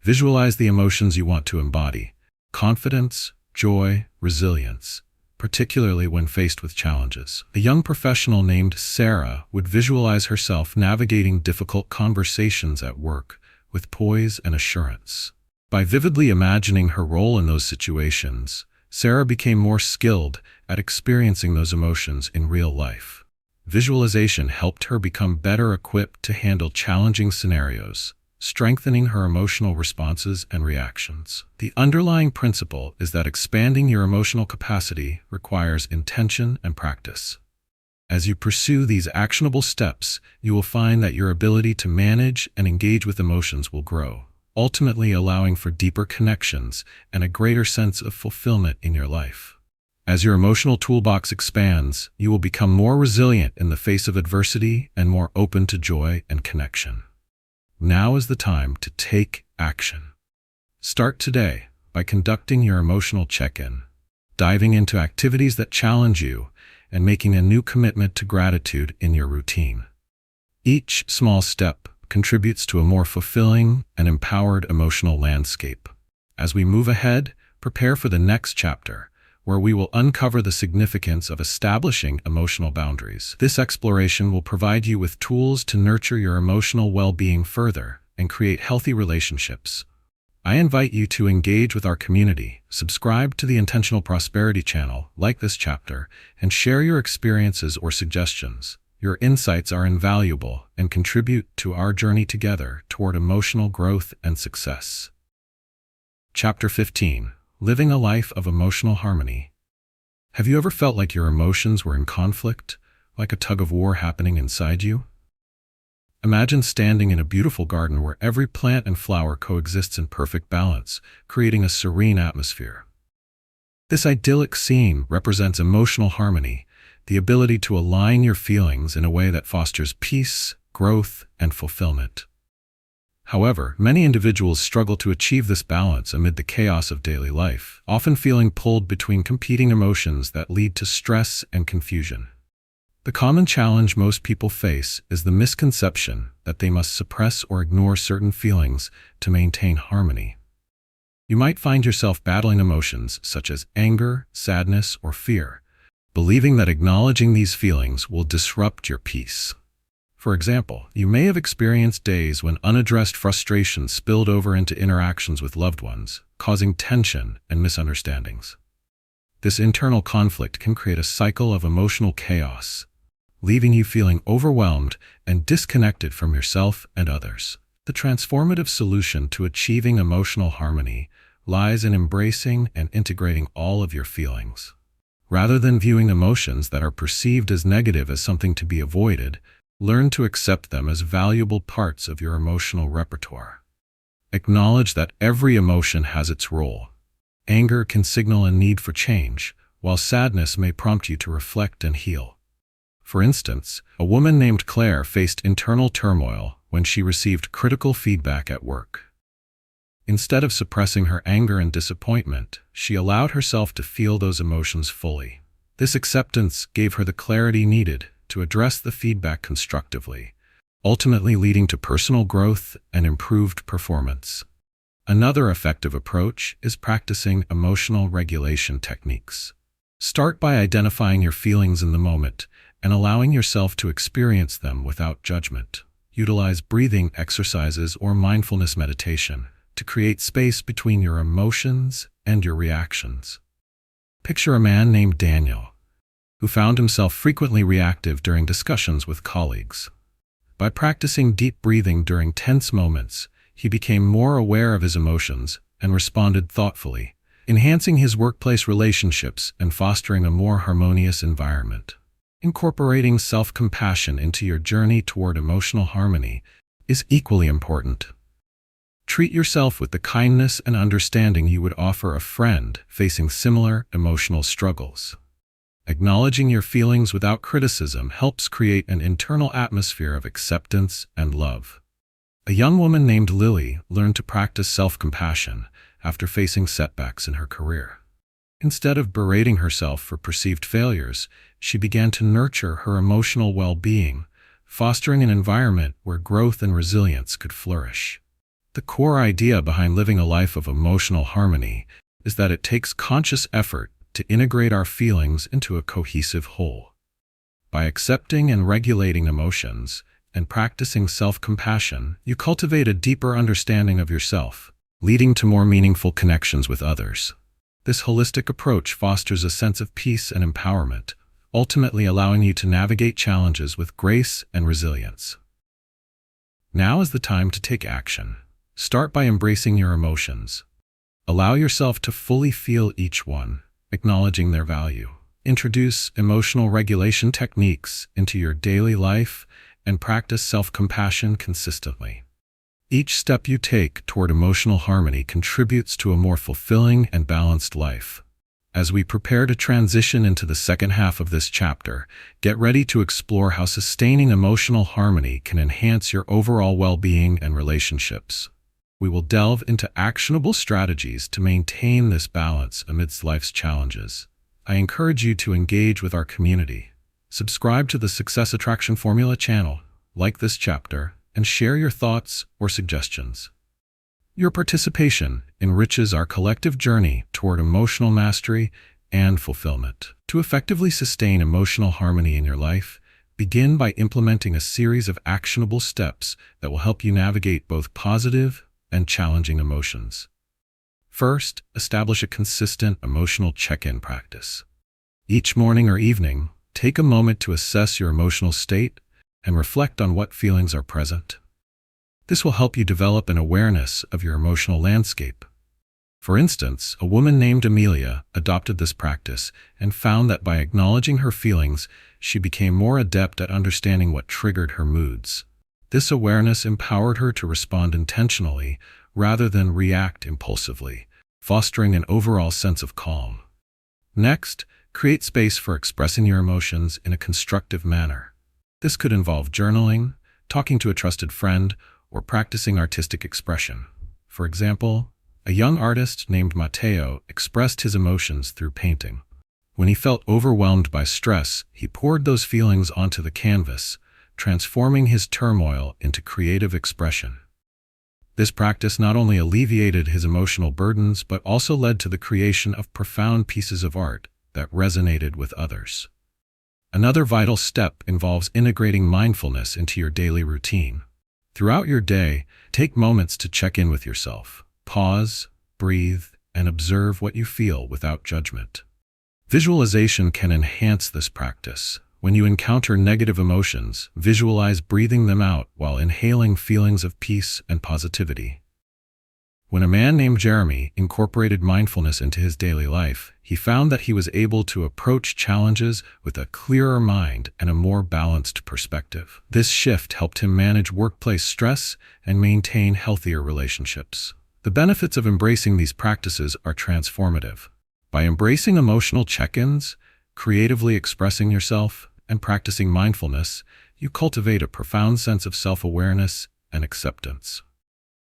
Visualize the emotions you want to embody: confidence, joy, resilience, particularly when faced with challenges. A young professional named Sarah would visualize herself navigating difficult conversations at work with poise and assurance. By vividly imagining her role in those situations, Sarah became more skilled at experiencing those emotions in real life. Visualization helped her become better equipped to handle challenging scenarios, strengthening her emotional responses and reactions. The underlying principle is that expanding your emotional capacity requires intention and practice. As you pursue these actionable steps, you will find that your ability to manage and engage with emotions will grow, ultimately allowing for deeper connections and a greater sense of fulfillment in your life. As your emotional toolbox expands, you will become more resilient in the face of adversity and more open to joy and connection. Now is the time to take action. Start today by conducting your emotional check-in, diving into activities that challenge you, and making a new commitment to gratitude in your routine. Each small step contributes to a more fulfilling and empowered emotional landscape. As we move ahead, prepare for the next chapter, where we will uncover the significance of establishing emotional boundaries. This exploration will provide you with tools to nurture your emotional well-being further and create healthy relationships. I invite you to engage with our community, subscribe to the Intentional Prosperity channel, like this chapter, and share your experiences or suggestions. Your insights are invaluable and contribute to our journey together toward emotional growth and success. Chapter 15. Living a Life of Emotional Harmony. Have you ever felt like your emotions were in conflict, like a tug-of-war happening inside you? Imagine standing in a beautiful garden where every plant and flower coexists in perfect balance, creating a serene atmosphere. This idyllic scene represents emotional harmony, the ability to align your feelings in a way that fosters peace, growth, and fulfillment. However, many individuals struggle to achieve this balance amid the chaos of daily life, often feeling pulled between competing emotions that lead to stress and confusion. The common challenge most people face is the misconception that they must suppress or ignore certain feelings to maintain harmony. You might find yourself battling emotions such as anger, sadness, or fear, believing that acknowledging these feelings will disrupt your peace. For example, you may have experienced days when unaddressed frustration spilled over into interactions with loved ones, causing tension and misunderstandings. This internal conflict can create a cycle of emotional chaos, leaving you feeling overwhelmed and disconnected from yourself and others. The transformative solution to achieving emotional harmony lies in embracing and integrating all of your feelings. Rather than viewing emotions that are perceived as negative as something to be avoided, learn to accept them as valuable parts of your emotional repertoire. Acknowledge that every emotion has its role. Anger can signal a need for change, while sadness may prompt you to reflect and heal. For instance, a woman named Claire faced internal turmoil when she received critical feedback at work. Instead of suppressing her anger and disappointment, she allowed herself to feel those emotions fully. This acceptance gave her the clarity needed to address the feedback constructively, ultimately leading to personal growth and improved performance. Another effective approach is practicing emotional regulation techniques. Start by identifying your feelings in the moment and allowing yourself to experience them without judgment. Utilize breathing exercises or mindfulness meditation to create space between your emotions and your reactions. Picture a man named Daniel, who found himself frequently reactive during discussions with colleagues. By practicing deep breathing during tense moments, he became more aware of his emotions and responded thoughtfully, enhancing his workplace relationships and fostering a more harmonious environment. Incorporating self-compassion into your journey toward emotional harmony is equally important. Treat yourself with the kindness and understanding you would offer a friend facing similar emotional struggles. Acknowledging your feelings without criticism helps create an internal atmosphere of acceptance and love. A young woman named Lily learned to practice self-compassion after facing setbacks in her career. Instead of berating herself for perceived failures, she began to nurture her emotional well-being, fostering an environment where growth and resilience could flourish. The core idea behind living a life of emotional harmony is that it takes conscious effort to integrate our feelings into a cohesive whole. By accepting and regulating emotions and practicing self-compassion, you cultivate a deeper understanding of yourself, leading to more meaningful connections with others. This holistic approach fosters a sense of peace and empowerment, ultimately allowing you to navigate challenges with grace and resilience. Now is the time to take action. Start by embracing your emotions. Allow yourself to fully feel each one, acknowledging their value. Introduce emotional regulation techniques into your daily life and practice self-compassion consistently. Each step you take toward emotional harmony contributes to a more fulfilling and balanced life. As we prepare to transition into the second half of this chapter, get ready to explore how sustaining emotional harmony can enhance your overall well-being and relationships. We will delve into actionable strategies to maintain this balance amidst life's challenges. I encourage you to engage with our community. Subscribe to the Success Attraction Formula channel, like this chapter, and share your thoughts or suggestions. Your participation enriches our collective journey toward emotional mastery and fulfillment. To effectively sustain emotional harmony in your life, begin by implementing a series of actionable steps that will help you navigate both positive and challenging emotions. First, establish a consistent emotional check-in practice. Each morning or evening, take a moment to assess your emotional state and reflect on what feelings are present. This will help you develop an awareness of your emotional landscape. For instance, a woman named Amelia adopted this practice and found that by acknowledging her feelings, she became more adept at understanding what triggered her moods. This awareness empowered her to respond intentionally rather than react impulsively, fostering an overall sense of calm. Next, create space for expressing your emotions in a constructive manner. This could involve journaling, talking to a trusted friend, or practicing artistic expression. For example, a young artist named Matteo expressed his emotions through painting. When he felt overwhelmed by stress, he poured those feelings onto the canvas, transforming his turmoil into creative expression. This practice not only alleviated his emotional burdens, but also led to the creation of profound pieces of art that resonated with others. Another vital step involves integrating mindfulness into your daily routine. Throughout your day, take moments to check in with yourself. Pause, breathe, and observe what you feel without judgment. Visualization can enhance this practice. When you encounter negative emotions, visualize breathing them out while inhaling feelings of peace and positivity. When a man named Jeremy incorporated mindfulness into his daily life, he found that he was able to approach challenges with a clearer mind and a more balanced perspective. This shift helped him manage workplace stress and maintain healthier relationships. The benefits of embracing these practices are transformative. By embracing emotional check-ins, creatively expressing yourself, and practicing mindfulness, you cultivate a profound sense of self-awareness and acceptance.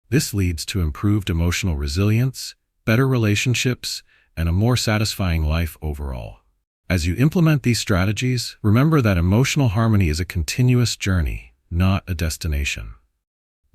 This leads to improved emotional resilience, better relationships, and a more satisfying life overall. As you implement these strategies, remember that emotional harmony is a continuous journey, not a destination.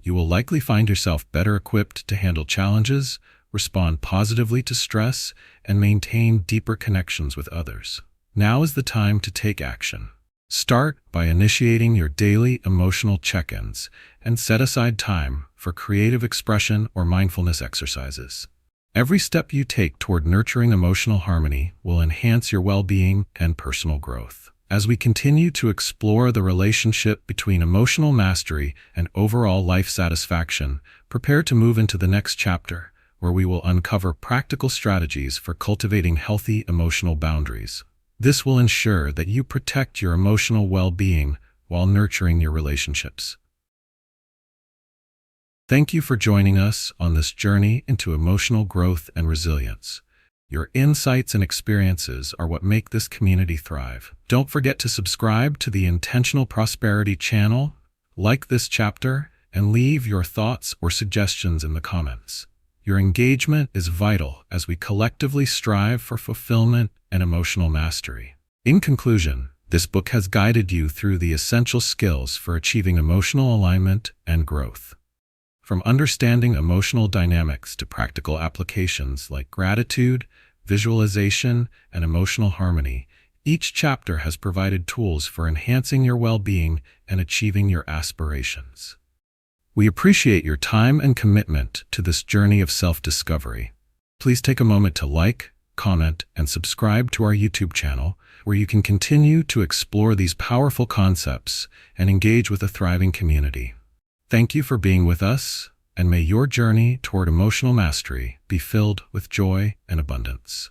You will likely find yourself better equipped to handle challenges, respond positively to stress, and maintain deeper connections with others. Now is the time to take action. Start by initiating your daily emotional check-ins and set aside time for creative expression or mindfulness exercises. Every step you take toward nurturing emotional harmony will enhance your well-being and personal growth. As we continue to explore the relationship between emotional mastery and overall life satisfaction, prepare to move into the next chapter, where we will uncover practical strategies for cultivating healthy emotional boundaries. This will ensure that you protect your emotional well-being while nurturing your relationships. Thank you for joining us on this journey into emotional growth and resilience. Your insights and experiences are what make this community thrive. Don't forget to subscribe to the Intentional Prosperity channel, like this chapter, and leave your thoughts or suggestions in the comments. Your engagement is vital as we collectively strive for fulfillment and emotional mastery. In conclusion, this book has guided you through the essential skills for achieving emotional alignment and growth. From understanding emotional dynamics to practical applications like gratitude, visualization, and emotional harmony, each chapter has provided tools for enhancing your well-being and achieving your aspirations. We appreciate your time and commitment to this journey of self-discovery. Please take a moment to like, comment, and subscribe to our YouTube channel, where you can continue to explore these powerful concepts and engage with a thriving community. Thank you for being with us, and may your journey toward emotional mastery be filled with joy and abundance.